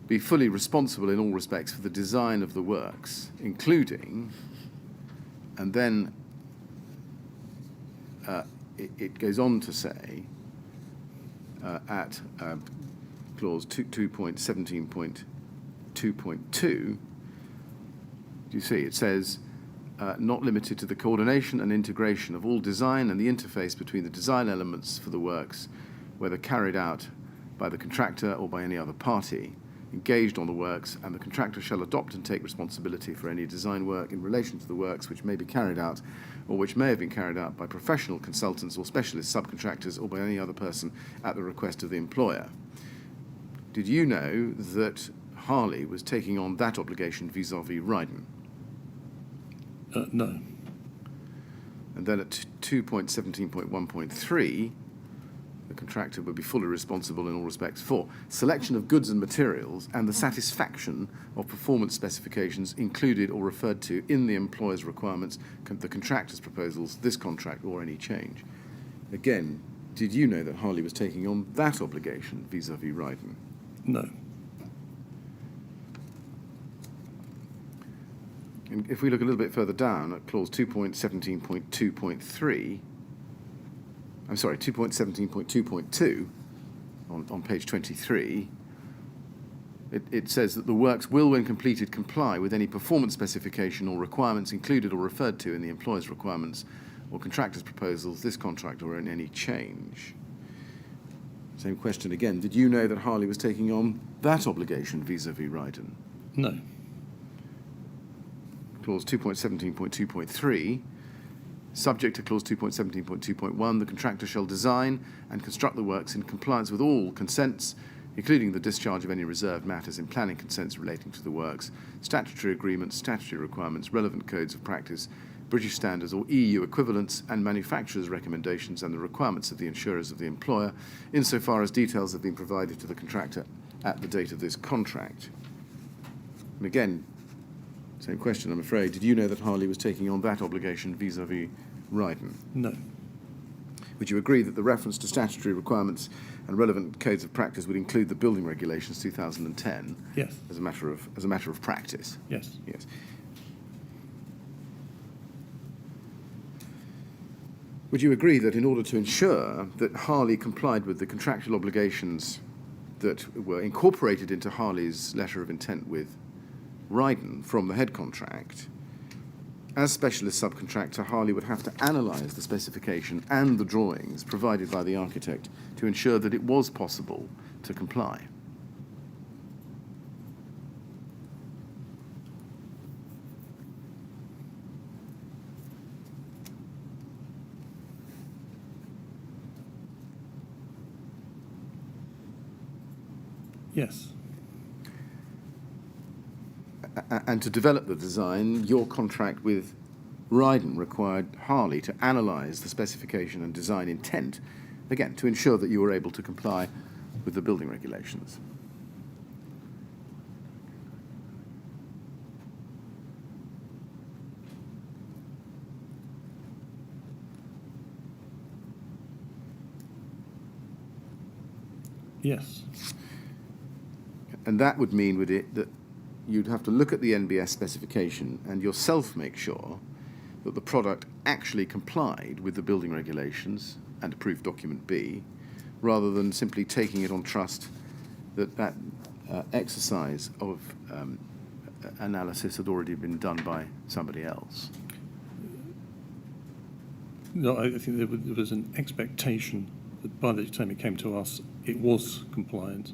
be fully responsible in all respects for the design of the works, including, and then it goes on to say at clause 2.17.2.2, do you see, it says, not limited to the coordination and integration of all design and the interface between the design elements for the works, whether carried out by the contractor or by any other party engaged on the works, and the contractor shall adopt and take responsibility for any design work in relation to the works which may be carried out or which may have been carried out by professional consultants or specialist subcontractors or by any other person at the request of the employer. Did you know that Harley was taking on that obligation vis-à-vis Ryden? No. And then at 2.17.1.3, the contractor would be fully responsible in all respects for selection of goods and materials and the satisfaction of performance specifications included or referred to in the employer's requirements, the contractor's proposals, this contract, or any change. Again, did you know that Harley was taking on that obligation vis-à-vis Ryden? No. And if we look a little bit further down at clause 2.17.2.3, I'm sorry, 2.17.2.2 on page 23, It says that the works will, when completed, comply with any performance specification or requirements included or referred to in the employer's requirements or contractor's proposals, this contract, or in any change. Same question again. Did you know that Harley was taking on that obligation vis-à-vis Ryden? No. Clause 2.17.2.3, subject to clause 2.17.2.1, the contractor shall design and construct the works in compliance with all consents, including the discharge of any reserved matters in planning consents relating to the works, statutory agreements, statutory requirements, relevant codes of practice, British standards or EU equivalents, and manufacturers' recommendations and the requirements of the insurers of the employer, insofar as details have been provided to the contractor at the date of this contract. And again, same question, I'm afraid. Did you know that Harley was taking on that obligation vis-à-vis Ryden? No. Would you agree that the reference to statutory requirements and relevant codes of practice would include the Building Regulations 2010? Yes. As a matter of practice? Yes. Yes. Would you agree that in order to ensure that Harley complied with the contractual obligations that were incorporated into Harley's letter of intent with Ryden from the head contract, as specialist subcontractor, Harley would have to analyse the specification and the drawings provided by the architect to ensure that it was possible to comply? Yes. And to develop the design, your contract with Ryden required Harley to analyse the specification and design intent, again, to ensure that you were able to comply with the building regulations. Yes. And that would mean, would it, that you'd have to look at the NBS specification and yourself make sure that the product actually complied with the building regulations and approved document B, rather than simply taking it on trust that that exercise of analysis had already been done by somebody else. No, I think there was an expectation that by the time it came to us, it was compliant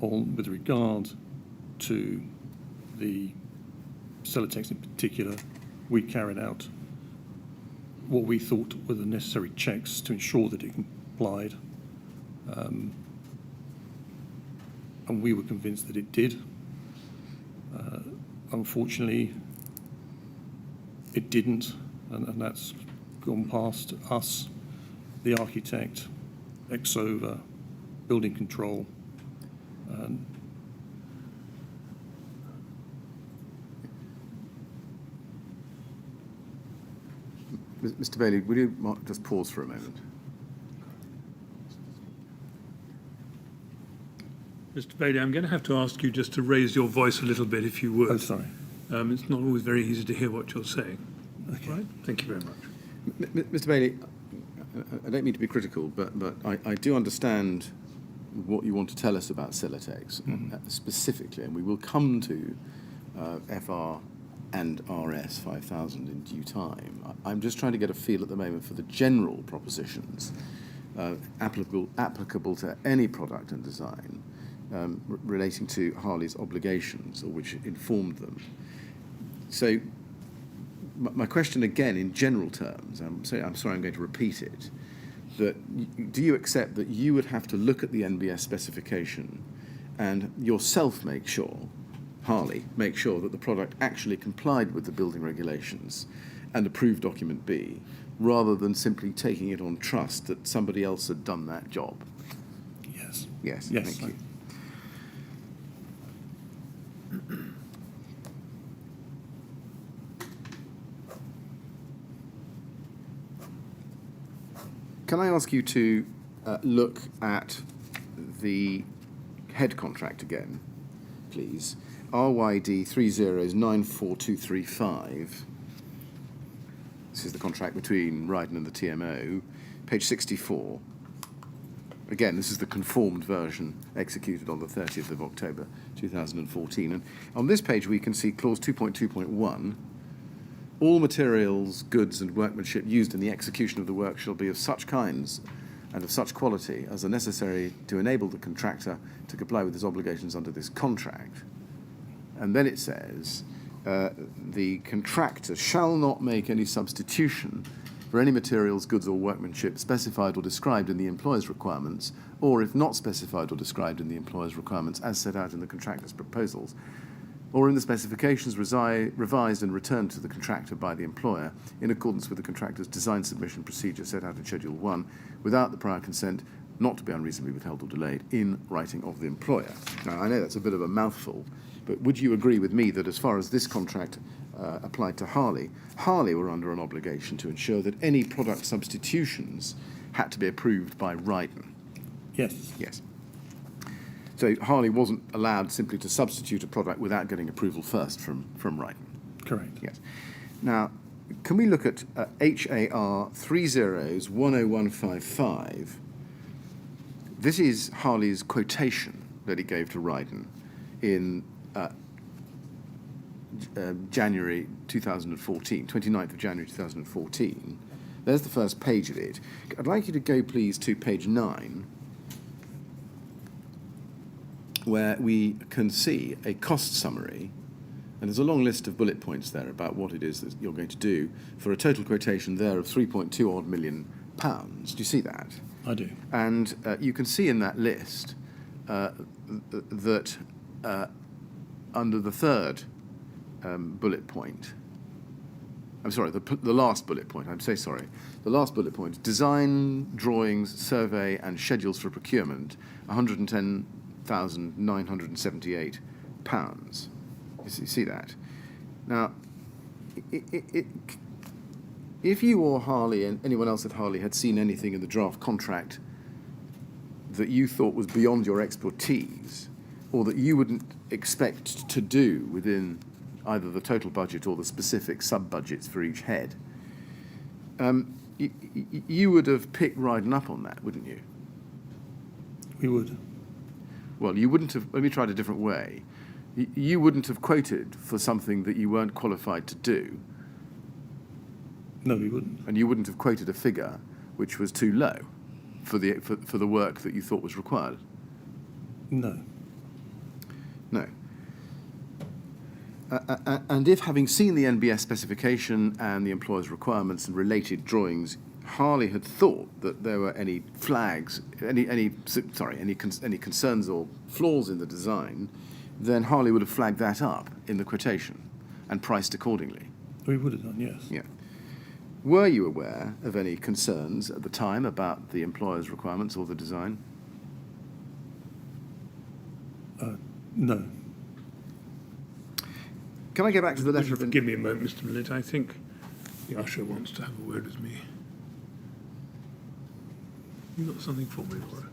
with regard to the Celotex in particular. We carried out what we thought were the necessary checks to ensure that it complied, and we were convinced that it did. Unfortunately, it didn't, and that's gone past us, the architect, Exova, building control. Mr. Bailey, will you just pause for a moment? Mr. Bailey, I'm going to have to ask you just to raise your voice a little bit, if you would. Oh, sorry. It's not always very easy to hear what you're saying. Okay. Right? Thank you very much. Mr. Bailey, I don't mean to be critical, but I do understand what you want to tell us about Celotex specifically, and we will come to FR and RS 5000 in due time. I'm just trying to get a feel at the moment for the general propositions applicable to any product and design relating to Harley's obligations, or which informed them. So my question again, in general terms, I'm sorry I'm going to repeat it, that do you accept that you would have to look at the NBS specification and yourself make sure, Harley, make sure that the product actually complied with the building regulations and approved document B, rather than simply taking it on trust that somebody else had done that job? Yes. Yes, Yes. thank you. Can I ask you to look at the head contract again, please? RYD 30942235. This is the contract between Ryden and the TMO, page 64. Again, this is the conformed version executed on the 30th of October 2014. And on this page, we can see clause 2.2.1. All materials, goods, and workmanship used in the execution of the work shall be of such kinds and of such quality as are necessary to enable the contractor to comply with his obligations under this contract. And then it says, the contractor shall not make any substitution for any materials, goods, or workmanship specified or described in the employer's requirements, or if not specified or described in the employer's requirements as set out in the contractor's proposals, or in the specifications revised and returned to the contractor by the employer in accordance with the contractor's design submission procedure set out in Schedule 1, without the prior consent, not to be unreasonably withheld or delayed, in writing of the employer. Now, I know that's a bit of a mouthful, but would you agree with me that as far as this contract applied to Harley, Harley were under an obligation to ensure that any product substitutions had to be approved by Ryden? Yes. Yes. So Harley wasn't allowed simply to substitute a product without getting approval first from Ryden? Correct. Yes. Now, can we look at HAR 30101155? This is Harley's quotation that he gave to Ryden in January 2014, 29th of January 2014. There's the first page of it. I'd like you to go, please, to page 9, where we can see a cost summary, and there's a long list of bullet points there about what it is that you're going to do for a total quotation there of 3.2 odd million pounds. Do you see that? I do. And you can see in that list that under the third bullet point, I'm sorry, the last bullet point, I'm so sorry, the last bullet point, design, drawings, survey, and schedules for procurement, £110,978. You see that? Now, if you or Harley and anyone else at Harley had seen anything in the draft contract that you thought was beyond your expertise, or that you wouldn't expect to do within either the total budget or the specific sub-budgets for each head, you would have picked Ryden up on that, wouldn't you? We would. Well, you wouldn't have, let me try it a different way. You wouldn't have quoted for something that you weren't qualified to do. No, we wouldn't. And you wouldn't have quoted a figure which was too low for the work that you thought was required. No. No. And if, having seen the NBS specification and the employer's requirements and related drawings, Harley had thought that there were any flags, any concerns or flaws in the design, then Harley would have flagged that up in the quotation and priced accordingly. We would have done, yes. Yeah. Were you aware of any concerns at the time about the employer's requirements or the design? No. Can I go back to the letter of... Give me a moment, Mr. Millett. I think the usher wants to have a word with me. You got something for me, Laura?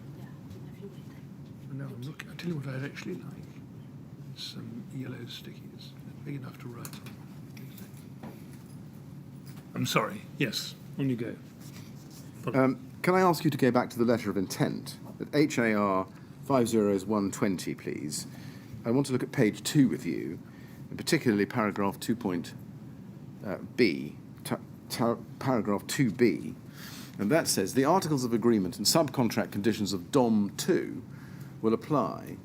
No, I'm looking. I'll tell you what I'd actually like. Some yellow stickies. Big enough to write on. I'm sorry. Yes, on you go. Can I ask you to go back to the letter of intent at HAR 50120, please? I want to look at page 2 with you, and particularly paragraph 2.b, paragraph 2b, and that says the articles of agreement and subcontract conditions of DOM 2 will apply,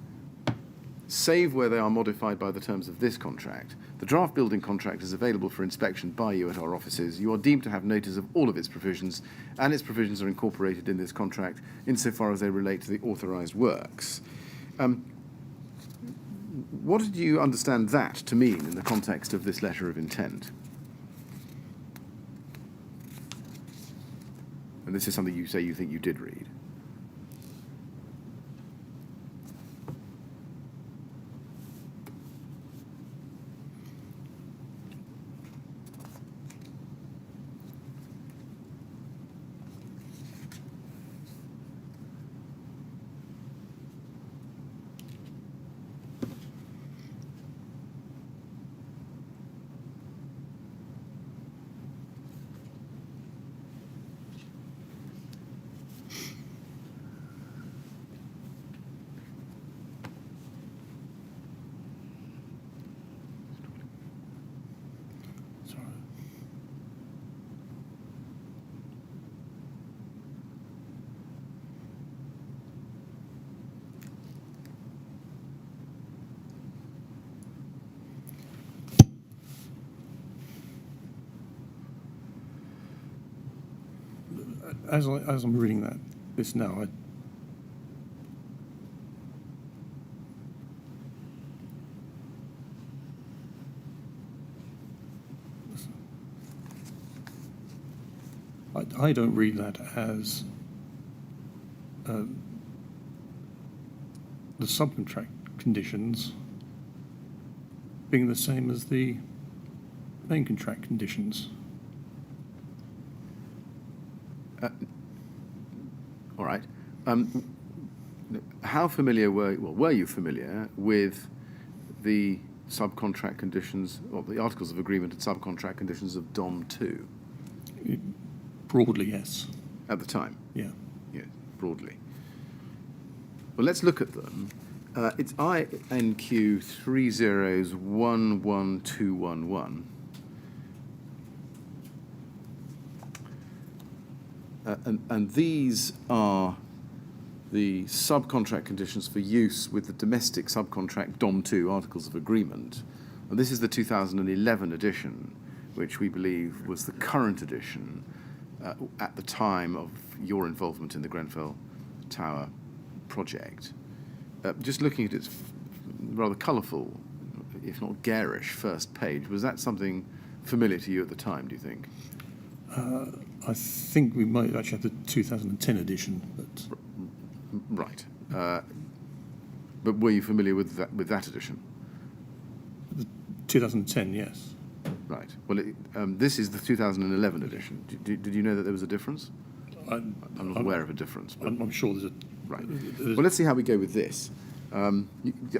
save where they are modified by the terms of this contract. The draft building contract is available for inspection by you at our offices. You are deemed to have notice of all of its provisions, and its provisions are incorporated in this contract insofar as they relate to the authorised works. What did you understand that to mean in the context of this letter of intent? And this is something you say you think you did read. As I'm reading this now, I don't read that as the subcontract conditions being the same as the main contract conditions. All right. How familiar were you familiar with the subcontract conditions, or the Articles of Agreement and subcontract conditions of DOM 2? Broadly, yes. At the time? Yeah. Yes, broadly. Well, let's look at them. It's INQ 3011211. And these are the subcontract conditions for use with the domestic subcontract DOM 2 Articles of Agreement. And this is the 2011 edition, which we believe was the current edition at the time of your involvement in the Grenfell Tower project. Just looking at its rather colourful, if not garish, first page, was that something familiar to you at the time, do you think? I think we might actually have the 2010 edition, but Right. But were you familiar with that edition? the 2010, yes. Right. Well, this is the 2011 edition. Did you know that there was a difference? I'm not aware of a difference. But I'm sure there's a... right. Well, let's see how we go with this. Are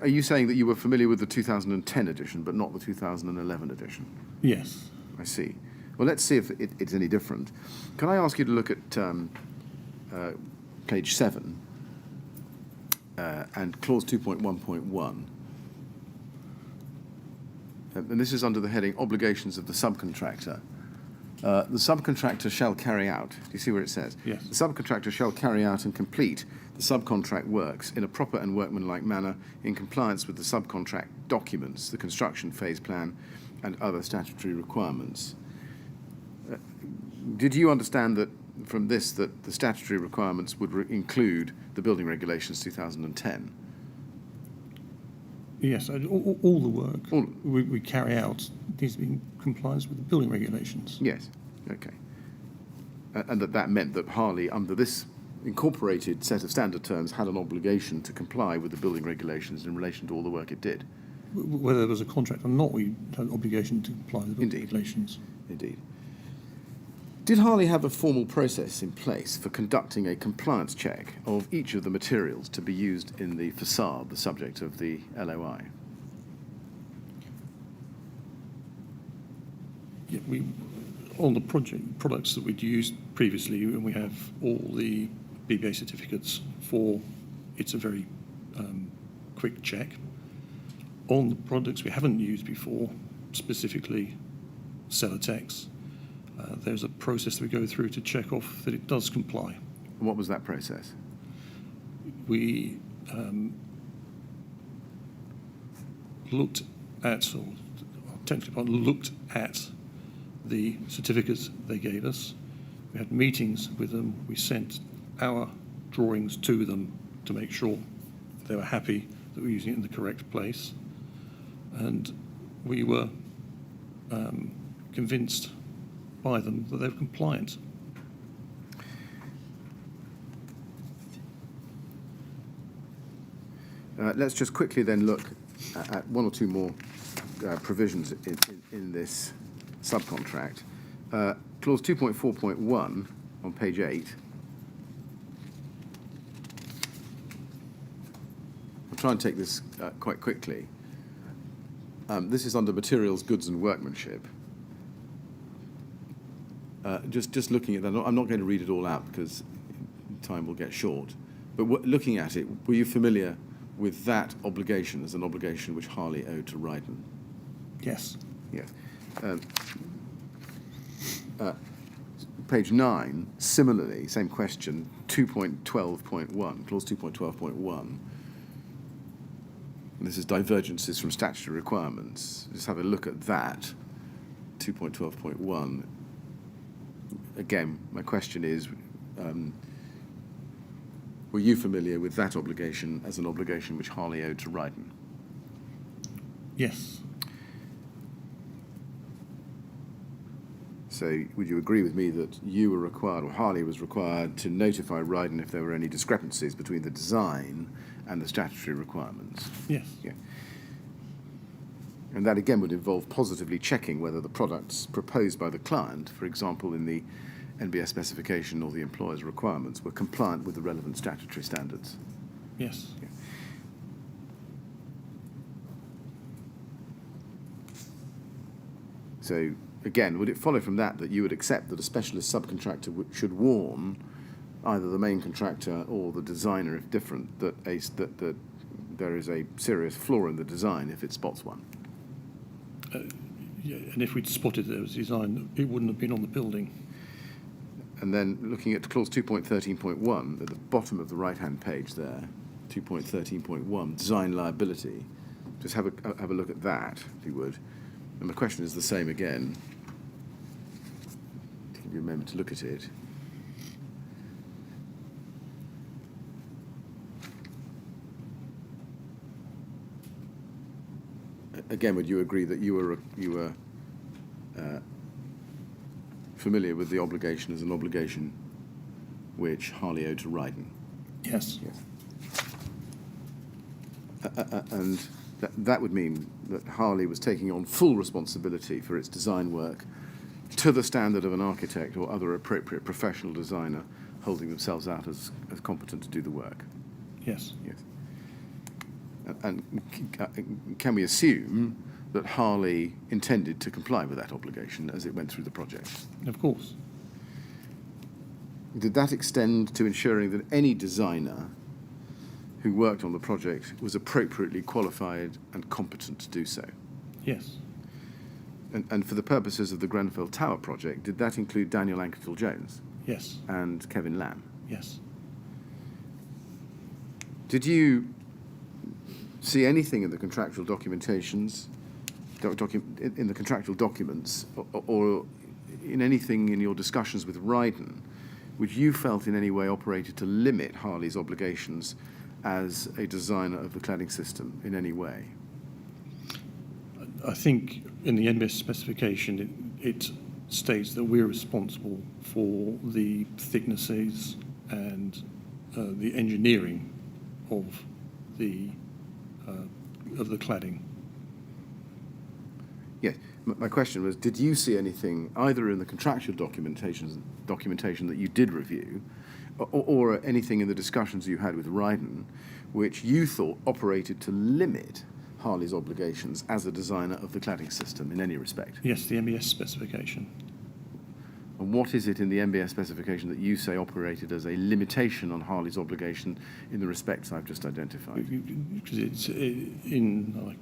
you saying that you were familiar with the 2010 edition, but not the 2011 edition? Yes. I see. Well, let's see if it's any different. Can I ask you to look at page 7 and clause 2.1.1? And this is under the heading Obligations of the Subcontractor. The subcontractor shall carry out, do you see where it says? Yes. The subcontractor shall carry out and complete the subcontract works in a proper and workmanlike manner in compliance with the subcontract documents, the construction phase plan, and other statutory requirements. Did you understand that from this that the statutory requirements would include the Building Regulations 2010? Yes, all the work we carry out needs to be in compliance with the building regulations. Yes, okay. And that meant that Harley, under this incorporated set of standard terms, had an obligation to comply with the building regulations in relation to all the work it did. Whether there was a contract or not, we had an obligation to comply with the building regulations. Indeed. Did Harley have a formal process in place for conducting a compliance check of each of the materials to be used in the facade, the subject of the LOI? Yeah, on the products that we'd used previously, and we have all the BBA certificates for, it's a very quick check. On the products we haven't used before, specifically Celotex, there's a process that we go through to check off that it does comply. What was that process? We looked at the certificates they gave us. We had meetings with them. We sent our drawings to them to make sure they were happy that we were using it in the correct place. And we were convinced by them that they were compliant. Let's just quickly then look at one or two more provisions in this subcontract. Clause 2.4.1 on page 8. I'll try and take this quite quickly. This is under materials, goods and workmanship. Just looking at that, I'm not going to read it all out because time will get short. But looking at it, were you familiar with that obligation as an obligation which Harley owed to Ryden? Yes. Yes. Page 9, similarly, same question, 2.12.1, clause 2.12.1. This is divergences from statutory requirements. Just have a look at that, 2.12.1. Again, my question is, were you familiar with that obligation as an obligation which Harley owed to Ryden? Yes. So would you agree with me that you were required, or Harley was required, to notify Ryden if there were any discrepancies between the design and the statutory requirements? Yes. Yeah. And that again would involve positively checking whether the products proposed by the client, for example in the NBS specification or the employer's requirements, were compliant with the relevant statutory standards. Yes. Yeah. So again, would it follow from that that you would accept that a specialist subcontractor should warn either the main contractor or the designer, if different, that there is a serious flaw in the design if it spots one? Yeah, and if we'd spotted there was design, it wouldn't have been on the building. And then looking at clause 2.13.1, at the bottom of the right-hand page there, 2.13.1, design liability, just have a look at that, if you would. And the question is the same again. To give you a moment to look at it. Again, would you agree that you were familiar with the obligation as an obligation which Harley owed to Ryden? Yes. Yes. And that would mean that Harley was taking on full responsibility for its design work to the standard of an architect or other appropriate professional designer holding themselves out as competent to do the work. Yes. Yes. And can we assume that Harley intended to comply with that obligation as it went through the project? Of course. Did that extend to ensuring that any designer who worked on the project was appropriately qualified and competent to do so? Yes. And for the purposes of the Grenfell Tower project, did that include Daniel Anketil-Jones Yes. and Kevin Lamb? Yes. Did you see anything in the contractual documentations, in the contractual documents, or in anything in your discussions with Ryden, which you felt in any way operated to limit Harley's obligations as a designer of the cladding system in any way? I think in the NBS specification it states that we're responsible for the thicknesses and the engineering of the cladding. Yes. My question was, did you see anything either in the contractual documentation that you did review, or anything in the discussions you had with Ryden, which you thought operated to limit Harley's obligations as a designer of the cladding system in any respect? Yes, the NBS specification. And what is it in the NBS specification that you say operated as a limitation on Harley's obligation in the respects I've just identified? Because it's I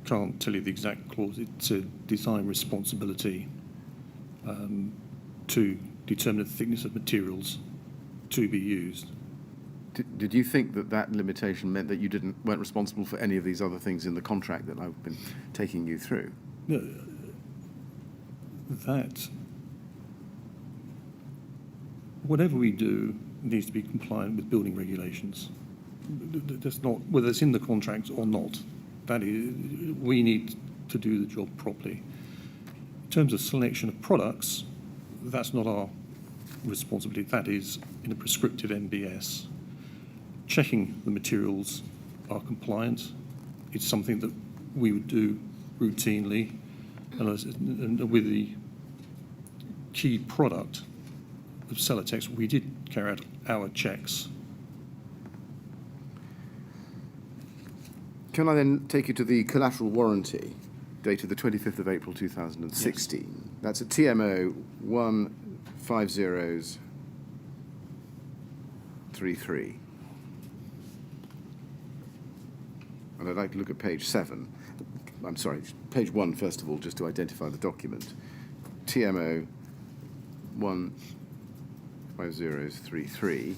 can't tell you the exact clause. It's a design responsibility to determine the thickness of materials to be used. Did you think that limitation meant that you weren't responsible for any of these other things in the contract that I've been taking you through? No, that whatever we do needs to be compliant with building regulations. That's not whether it's in the contract or not. That is, we need to do the job properly. In terms of selection of products, that's not our responsibility. That is in a prescriptive NBS. Checking the materials are compliant. It's something that we would do routinely, and with the key product of Celotex, we did carry out our checks. Can I then take you to the collateral warranty, dated the 25th of April 2016? Yes. That's a TMO 15033. And I'd like to look at page 7. I'm sorry, page 1 first of all, just to identify the document. TMO 15033.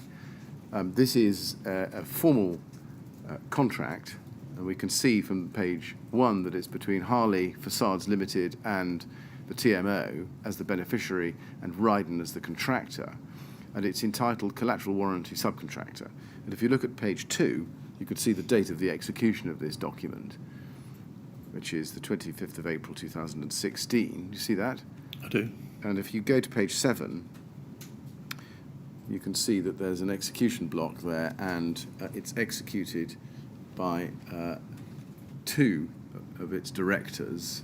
This is a formal contract, and we can see from page 1 that it's between Harley Facades Limited and the TMO as the beneficiary and Ryden as the contractor. and it's entitled Collateral Warranty Subcontractor. And if you look at page 2, you can see the date of the execution of this document, which is the 25th of April 2016. You see that? I do. And if you go to page 7, you can see that there's an execution block there, and it's executed by 2 of its directors.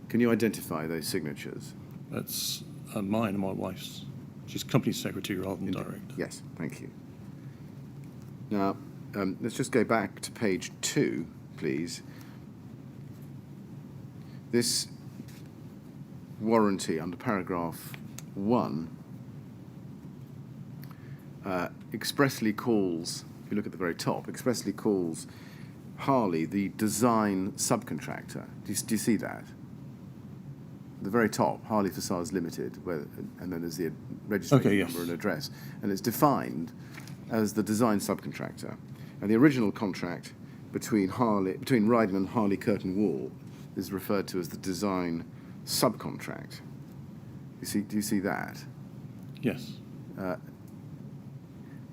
Can you identify those signatures? That's mine and my wife's. She's company secretary rather than director. Yes, thank you. Now, let's just go back to page 2, please. This warranty under paragraph 1 expressly calls, if you look at the very top, expressly calls Harley the design subcontractor. Do you see that? The very top, Harley Facades Limited, and then there's the registration number and address, and it's defined as the design subcontractor. And the original contract between Ryden and Harley Curtain Wall is referred to as the design subcontract. Do you see that? Yes.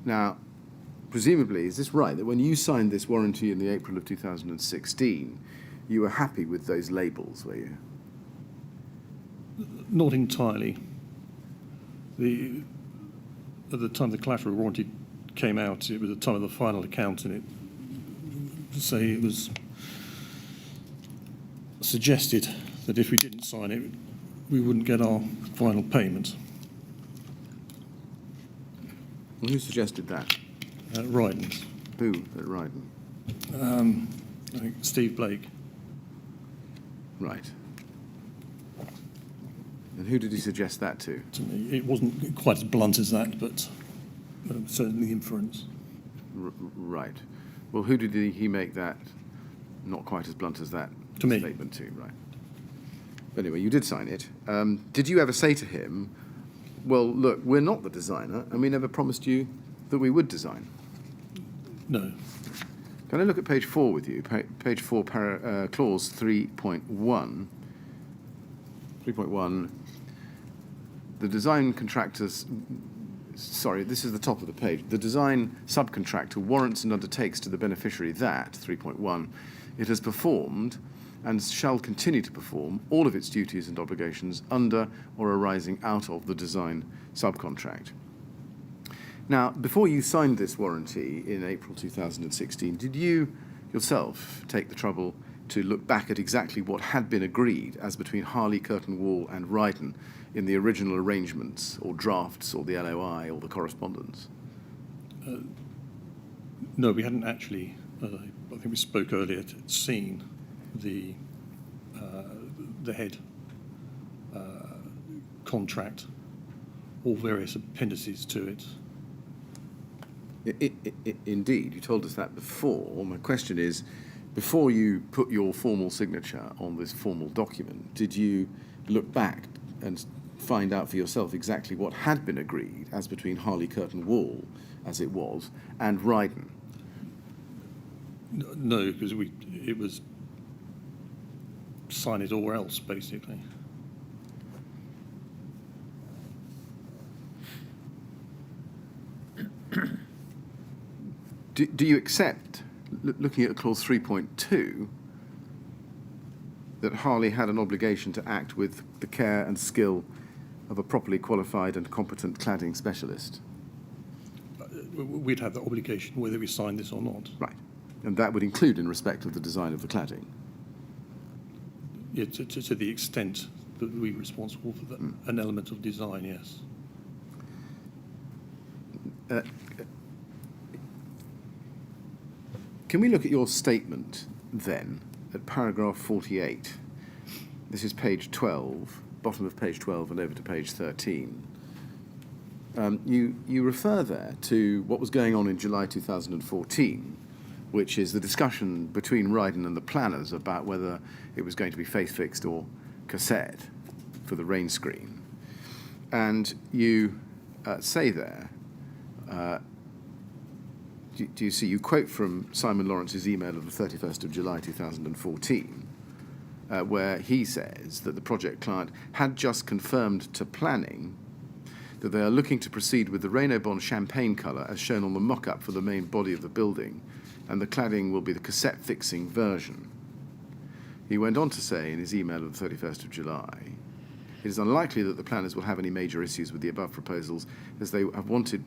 Now, presumably, is this right, that when you signed this warranty in the April of 2016, you were happy with those labels, were you? Not entirely. At the time the collateral warranty came out, it was the time of the final account, and it was suggested that if we didn't sign it, we wouldn't get our final payment. Well, who suggested that? Ryden's. Who at Ryden? I think Steve Blake. Right. And who did he suggest that to? To me, it wasn't quite as blunt as that, but certainly inference. Right. Well, who did he make that not quite as blunt as that To me. statement to? Right. But anyway, you did sign it. Did you ever say to him, well, look, we're not the designer, and we never promised you that we would design? No. Can I look at page 4 with you? Page 4, clause 3.1. 3.1, the design contractors, sorry, this is the top of the page. The design subcontractor warrants and undertakes to the beneficiary that, 3.1, it has performed and shall continue to perform all of its duties and obligations under or arising out of the design subcontract. Now, before you signed this warranty in April 2016, did you yourself take the trouble to look back at exactly what had been agreed as between Harley Curtain Wall and Ryden in the original arrangements or drafts or the LOI or the correspondence? No, we hadn't actually, I think we spoke earlier, seen the head contract or various appendices to it. Indeed, you told us that before. My question is, before you put your formal signature on this formal document, did you look back and find out for yourself exactly what had been agreed as between Harley Curtain Wall, as it was, and Ryden? No, because it was sign it or else, basically. Do you accept, looking at clause 3.2, that Harley had an obligation to act with the care and skill of a properly qualified and competent cladding specialist? We'd have the obligation whether we signed this or not. Right. And that would include in respect of the design of the cladding? Yeah, to the extent that we're responsible for an element of design, yes. Can we look at your statement then at paragraph 48? This is page 12, bottom of page 12 and over to page 13. You refer there to what was going on in July 2014, which is the discussion between Ryden and the planners about whether it was going to be face-fixed or cassette for the rain screen. And you say there, do you see, you quote from Simon Lawrence's email of the 31st of July 2014, where he says that the project client had just confirmed to planning that they are looking to proceed with the Renault-Bond champagne colour as shown on the mock-up for the main body of the building, and the cladding will be the cassette fixing version. He went on to say in his email of the 31st of July, it is unlikely that the planners will have any major issues with the above proposals, as they have wanted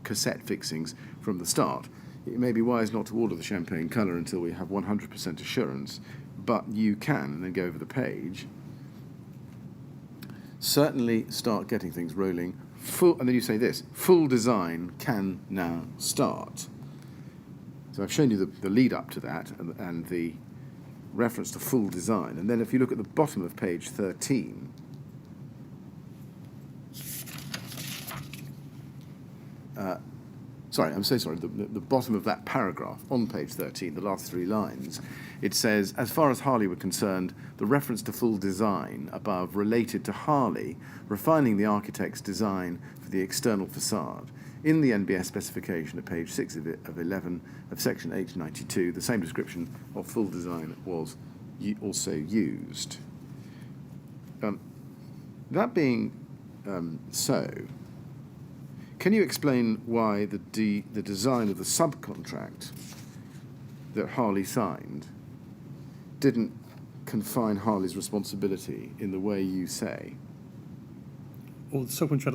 cassette fixings from the start. It may be wise not to order the champagne colour until we have 100% assurance, but you can, and then go over the page, certainly start getting things rolling. And then you say this, full design can now start. So I've shown you the lead up to that and the reference to full design. And then if you look at the bottom of page 13, the bottom of that paragraph on page 13, the last 3 lines, it says, as far as Harley were concerned, the reference to full design above related to Harley refining the architect's design for the external facade. In the NBS specification at page 6 of 11 of section H92, the same description of full design was also used. That being so, can you explain why the design of the subcontract that Harley signed didn't confine Harley's responsibility in the way you say? Or the subcontract,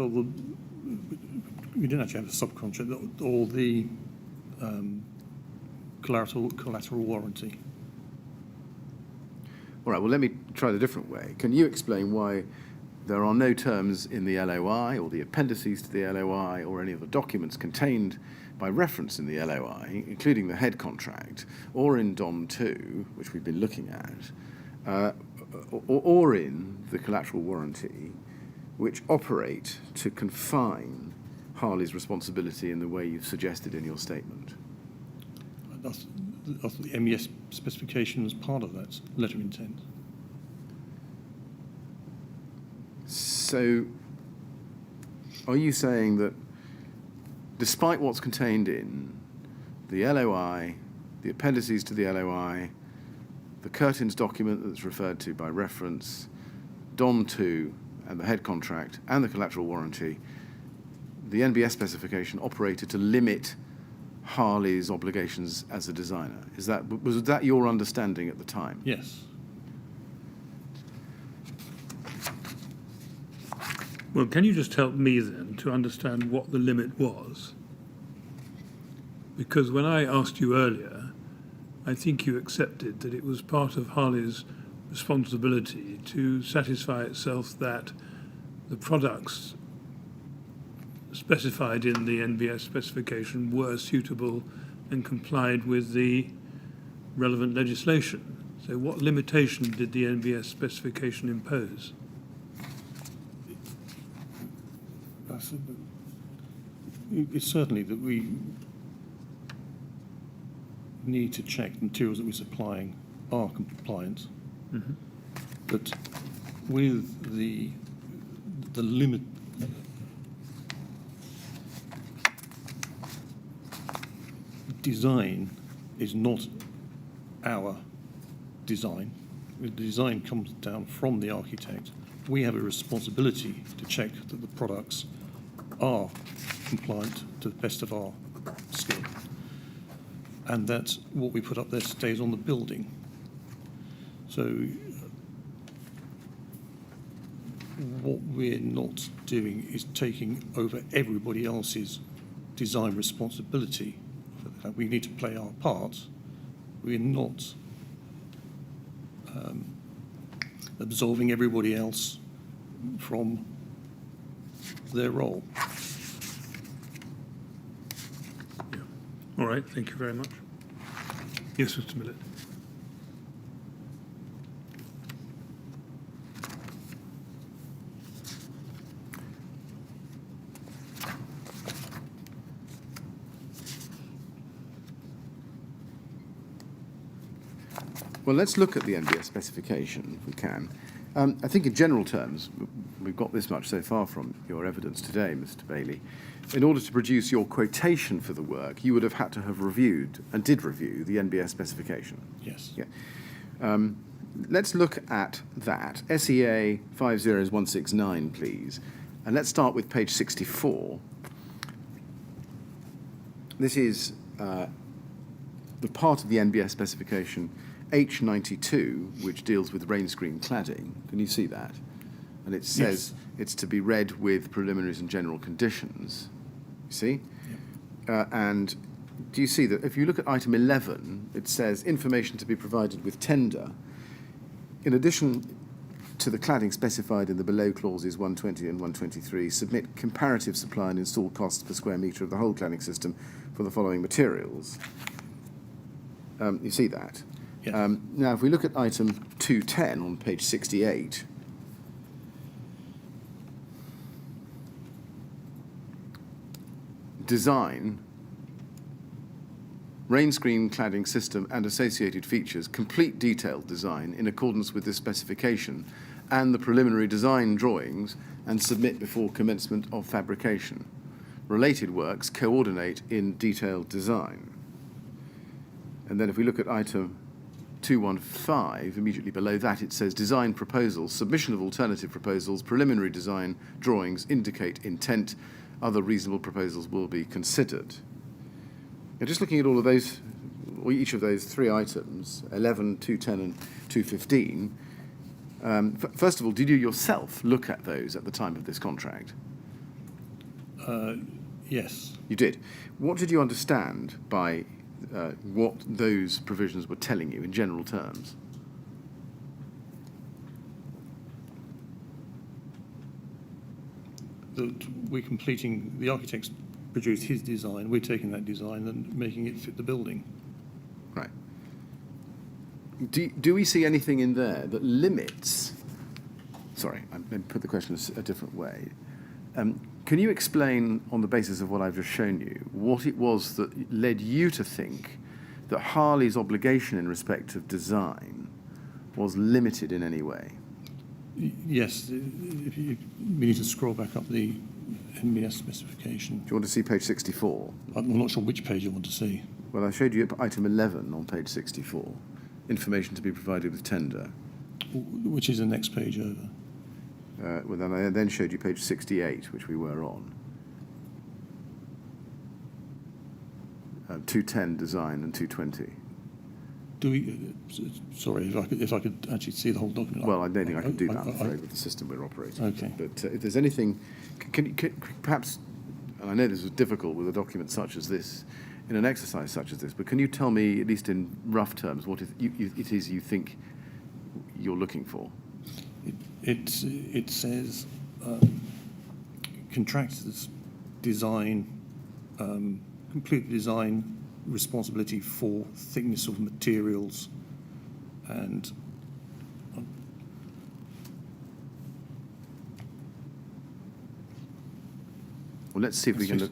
we didn't actually have a subcontract, or the collateral warranty. All right, well, let me try it a different way. Can you explain why there are no terms in the LOI or the appendices to the LOI or any of the documents contained by reference in the LOI, including the head contract, or in DOM 2, which we've been looking at, or in the collateral warranty, which operate to confine Harley's responsibility in the way you've suggested in your statement? That's the MES specification as part of that letter of intent. So, are you saying that despite what's contained in the LOI, the appendices to the LOI, the curtains document that's referred to by reference, DOM 2 and the head contract and the collateral warranty, the NBS specification operated to limit Harley's obligations as a designer? Was that your understanding at the time? Yes. Well, can you just help me then to understand what the limit was? Because when I asked you earlier, I think you accepted that it was part of Harley's responsibility to satisfy itself that the products specified in the NBS specification were suitable and complied with the relevant legislation. So what limitation did the NBS specification impose? It's certainly that we need to check the materials that we're supplying are compliant. Mm-hmm. But with the limit, design is not our design. The design comes down from the architect. We have a responsibility to check that the products are compliant to the best of our skill, and that what we put up there stays on the building. So what we're not doing is taking over everybody else's design responsibility. We need to play our part. We're not absolving everybody else from their role. Yeah. All right, thank you very much. Yes, Mr. Millett. Well, let's look at the NBS specification, if we can. I think in general terms, we've got this much so far from your evidence today, Mr. Bailey. In order to produce your quotation for the work, you would have had to have reviewed, and did review, the NBS specification. Yes. Yeah. Let's look at that. SEA 50169, please. And let's start with page 64. This is the part of the NBS specification H92, which deals with rain screen cladding. Can you see that? And it says it's to be read with preliminaries and general conditions. You see? Yep. And do you see that if you look at item 11, it says information to be provided with tender. In addition to the cladding specified in the below clauses 120 and 123, submit comparative supply and install costs per square metre of the whole cladding system for the following materials. You see that? Yes. Now, if we look at item 210 on page 68, design, rain screen cladding system and associated features, complete detailed design in accordance with this specification and the preliminary design drawings, and submit before commencement of fabrication. Related works coordinate in detailed design. And then if we look at item 215, immediately below that it says design proposals, submission of alternative proposals, preliminary design drawings indicate intent, other reasonable proposals will be considered. Now, just looking at all of those, or each of those three items, 11, 210 and 215, first of all, did you yourself look at those at the time of this contract? Yes. You did. What did you understand by what those provisions were telling you in general terms? That we're completing, the architect's produced his design, we're taking that design and making it fit the building. Right. Do we see anything in there that limits... Sorry, I'm going to put the question a different way. Can you explain, on the basis of what I've just shown you, what it was that led you to think that Harley's obligation in respect of design was limited in any way? Yes, we need to scroll back up the NBS specification. Do you want to see page 64? I'm not sure which page you want to see. Well, I showed you item 11 on page 64, information to be provided with tender. Which is the next page over. Well, then I then showed you page 68, which we were on. 210 design and 220. Do we? Sorry, if I could actually see the whole document. Well, I don't think I can do that, I'm afraid, with the system we're operating. Okay. But if there's anything, can perhaps, and I know this is difficult with a document such as this, in an exercise such as this, but can you tell me, at least in rough terms, what it is you think you're looking for? It says contractors design, complete design responsibility for thickness of materials and well, let's see if we can look.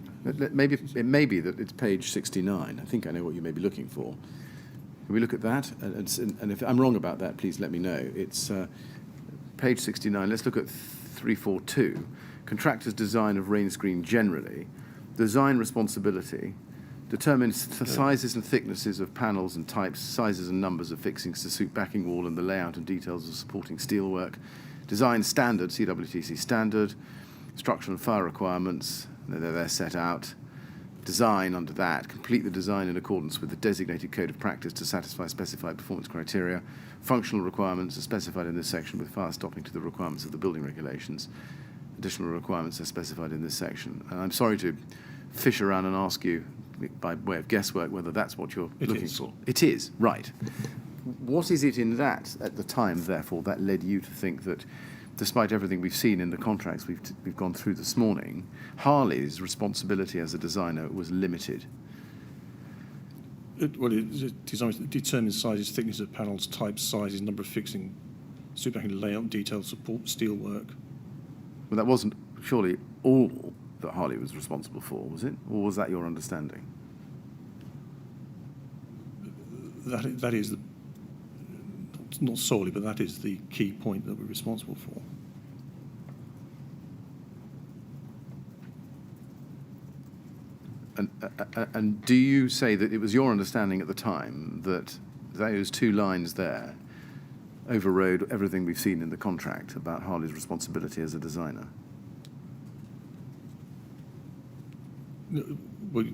Maybe it may be that it's page 69. I think I know what you may be looking for. Can we look at that? And if I'm wrong about that, please let me know. It's page 69. Let's look at 342. Contractor's design of rain screen generally. Design responsibility. Determines the sizes and thicknesses of panels and types, sizes and numbers of fixings to suit backing wall and the layout and details of supporting steelwork. Design standard, CWTC standard. Structural and fire requirements, they're set out. Design under that, complete the design in accordance with the designated code of practice to satisfy specified performance criteria. Functional requirements are specified in this section with fire stopping to the requirements of the building regulations. Additional requirements are specified in this section. And I'm sorry to fish around and ask you, by way of guesswork, whether that's what you're looking for. It is, right. What is it in that, at the time, therefore, that led you to think that, despite everything we've seen in the contracts we've gone through this morning, Harley's responsibility as a designer was limited? It determines sizes, thickness of panels, types, sizes, number of fixing, suit backing, layout, detail, support, steelwork. Well, that wasn't surely all that Harley was responsible for, was it? Or was that your understanding? That is the, not solely, but that is the key point that we're responsible for. And do you say that it was your understanding at the time that those two lines there overrode everything we've seen in the contract about Harley's responsibility as a designer? well,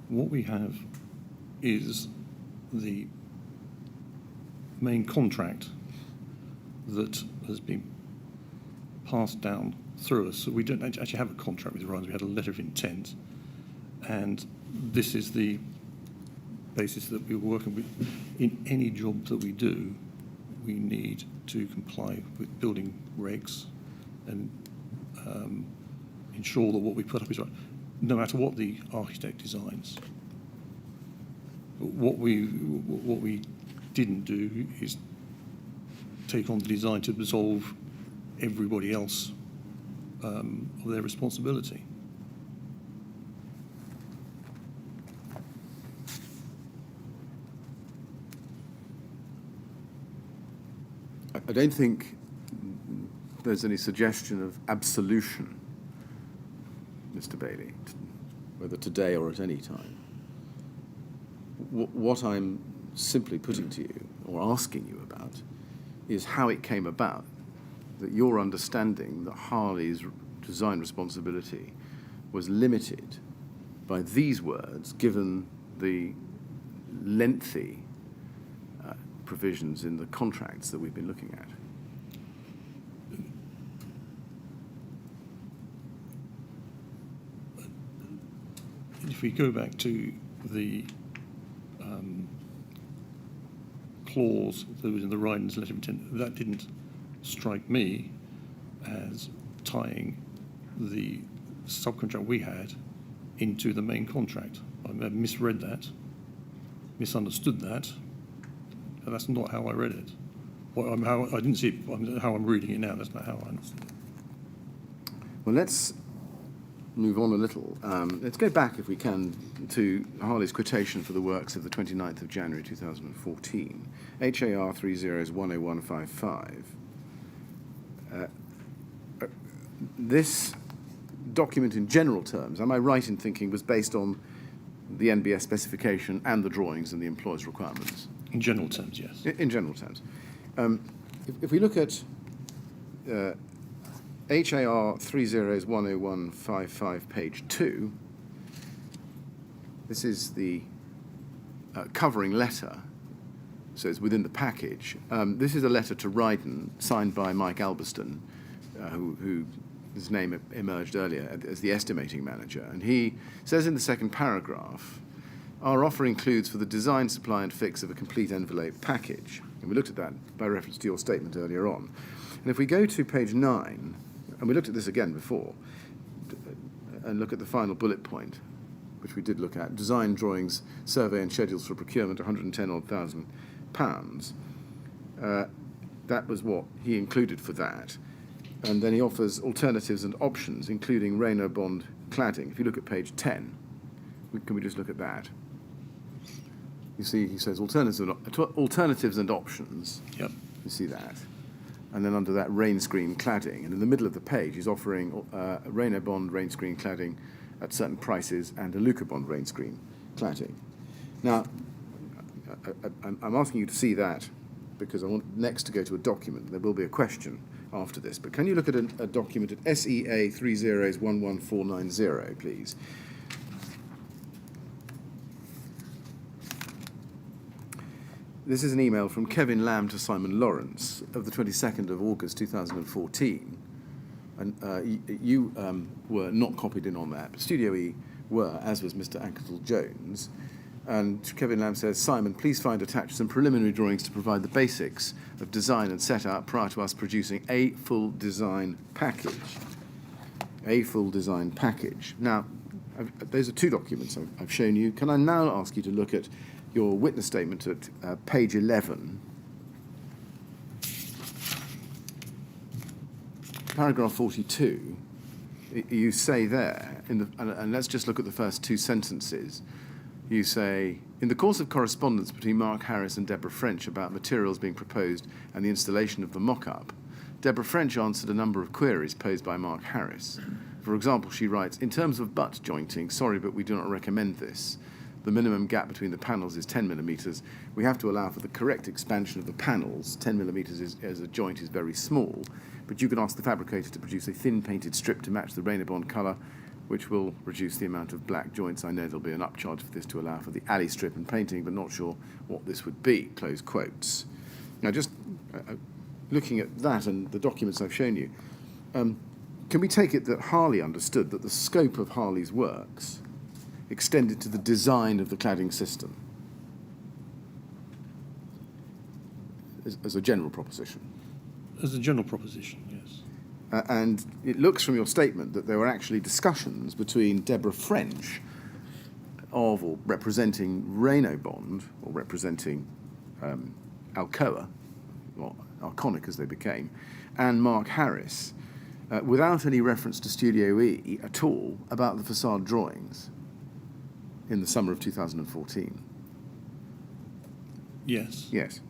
what we have is the main contract that has been passed down through us. So we don't actually have a contract with Ryan's. We had a letter of intent, and this is the basis that we're working with. In any job that we do, we need to comply with building regs and ensure that what we put up is right, no matter what the architect designs. What we didn't do is take on the design to absolve everybody else of their responsibility. I don't think there's any suggestion of absolution, Mr. Bailey, whether today or at any time. What I'm simply putting to you, or asking you about, is how it came about that your understanding that Harley's design responsibility was limited by these words, given the lengthy provisions in the contracts that we've been looking at. If we go back to the clause that was in the Ryan's letter of intent, that didn't strike me as tying the subcontract we had into the main contract. I may have misread that, misunderstood that, and that's not how I read it. I didn't see it, how I'm reading it now, that's not how I understood it. Well, let's move on a little. Let's go back, if we can, to Harley's quotation for the works of the 29th of January 2014, HAR 30010155. This document in general terms, am I right in thinking, was based on the NBS specification and the drawings and the employer's requirements? In general terms, yes. In general terms. If we look at HAR 30010155, page 2, this is the covering letter, so it's within the package. This is a letter to Ryden, signed by Mike Alberston, who his name emerged earlier as the estimating manager. And he says in the second paragraph, our offer includes for the design, supply and fix of a complete envelope package. And we looked at that by reference to your statement earlier on. And if we go to page 9, and we looked at this again before, and look at the final bullet point, which we did look at, design, drawings, survey and schedules for procurement, £110,000. That was what he included for that. And then he offers alternatives and options, including Rayner bond cladding. If you look at page 10, can we just look at that? You see, he says alternatives and options. Yep. You see that. And then under that, rain screen cladding. And in the middle of the page, he's offering Rayner bond rain screen cladding at certain prices and a Luca bond rain screen cladding. Now, I'm asking you to see that because I want next to go to a document. There will be a question after this. But can you look at a document at SEA 3011490, please? This is an email from Kevin Lamb to Simon Lawrence of the 22nd of August 2014. And you were not copied in on that, but Studio E were, as was Mr. Anketel Jones. And Kevin Lamb says, Simon, please find attached some preliminary drawings to provide the basics of design and set out prior to us producing a full design package. A full design package. Now, those are two documents I've shown you. Can I now ask you to look at your witness statement at page 11, paragraph 42, you say there, and let's just look at the first two sentences. You say, in the course of correspondence between Mark Harris and Deborah French about materials being proposed and the installation of the mock-up, Deborah French answered a number of queries posed by Mark Harris. For example, she writes, in terms of butt jointing, sorry, but we do not recommend this. the minimum gap between the panels is 10 millimetres, we have to allow for the correct expansion of the panels. 10 millimetres as a joint is very small, but you can ask the fabricator to produce a thin painted strip to match the Rainabond colour, which will reduce the amount of black joints. I know there'll be an upcharge for this to allow for the alley strip and painting, but not sure what this would be, close quotes. Now, just looking at that and the documents I've shown you, can we take it that Harley understood that the scope of Harley's works extended to the design of the cladding system as a general proposition? As a general proposition, yes. And it looks from your statement that there were actually discussions between Deborah French of or representing Rainabond or representing Alcoa, or Arconic as they became, and Mark Harris, without any reference to Studio E at all about the facade drawings in the summer of 2014. Yes. Yes.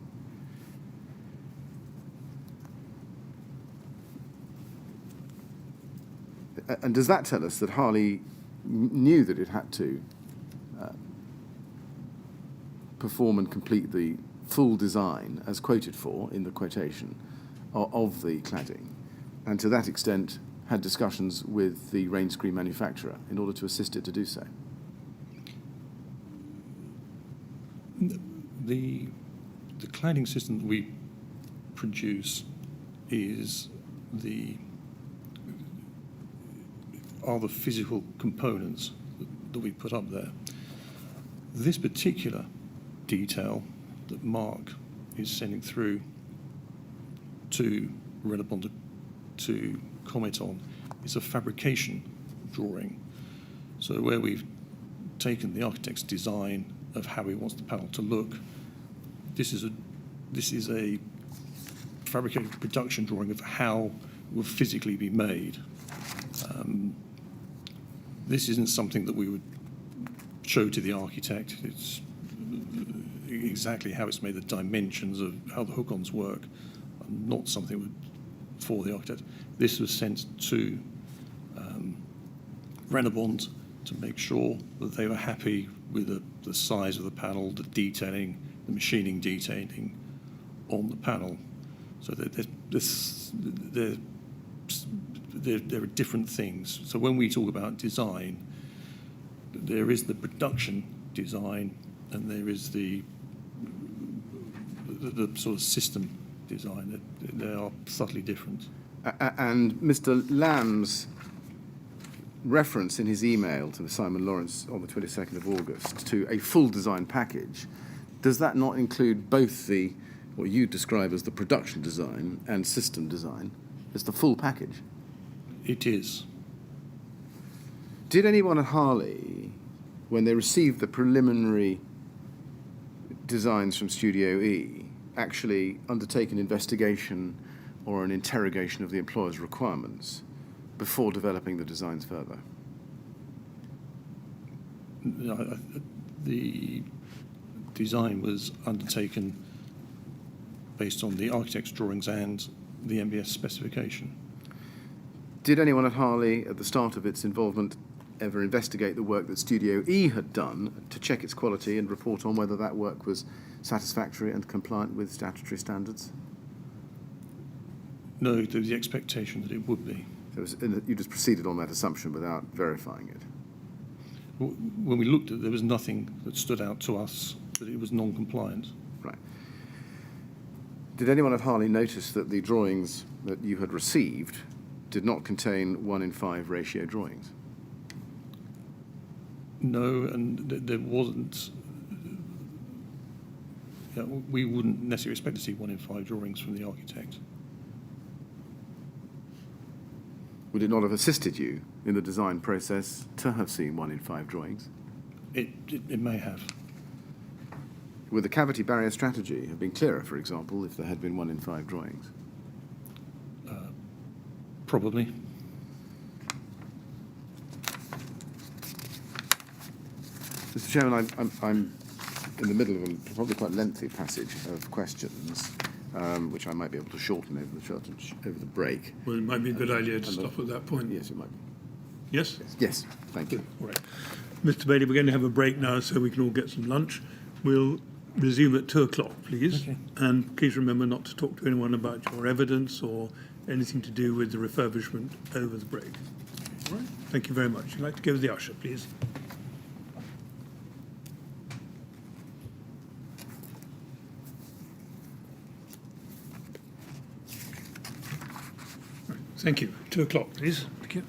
And does that tell us that Harley knew that it had to perform and complete the full design as quoted for in the quotation of the cladding, and to that extent had discussions with the rain screen manufacturer in order to assist it to do so? The cladding system that we produce are the physical components that we put up there. This particular detail that Mark is sending through to Rainabond to comment on is a fabrication drawing. So where we've taken the architect's design of how he wants the panel to look, this is a fabricated production drawing of how it will physically be made. This isn't something that we would show to the architect. It's exactly how it's made, the dimensions of how the hook-ons work, not something for the architect. This was sent to Rainabond to make sure that they were happy with the size of the panel, the detailing, the machining detailing on the panel. So that there are different things. So when we talk about design, there is the production design and there is the sort of system design. They are subtly different. And Mr. Lamb's reference in his email to Simon Lawrence on the 22nd of August to a full design package, does that not include both what you describe as the production design and system design as the full package? It is. Did anyone at Harley, when they received the preliminary designs from Studio E, actually undertake an investigation or an interrogation of the employer's requirements before developing the designs further? The design was undertaken based on the architect's drawings and the MBS specification. Did anyone at Harley, at the start of its involvement, ever investigate the work that Studio E had done to check its quality and report on whether that work was satisfactory and compliant with statutory standards? No, there was the expectation that it would be. So you just proceeded on that assumption without verifying it? When we looked at it, there was nothing that stood out to us that it was non-compliant. Right. Did anyone at Harley notice that the drawings that you had received did not contain 1:5 ratio drawings? No, and there wasn't. We wouldn't necessarily expect to see 1:5 drawings from the architect. Would it not have assisted you in the design process to have seen 1:5 drawings? It may have. Would the cavity barrier strategy have been clearer, for example, if there had been 1:5 drawings? Probably. Mr. Chairman, I'm in the middle of a probably quite lengthy passage of questions, which I might be able to shorten over the break. Well, it might be a good idea to stop at that point. Yes, it might be. Yes? Yes, thank you. All right. Mr. Bailey, we're going to have a break now so we can all get some lunch. We'll resume at 2 o'clock, please. Okay. And please remember not to talk to anyone about your evidence or anything to do with the refurbishment over the break. All right. Thank you very much. I'd like to go with the usher, please. Thank you. 2 o'clock, please. Thank you.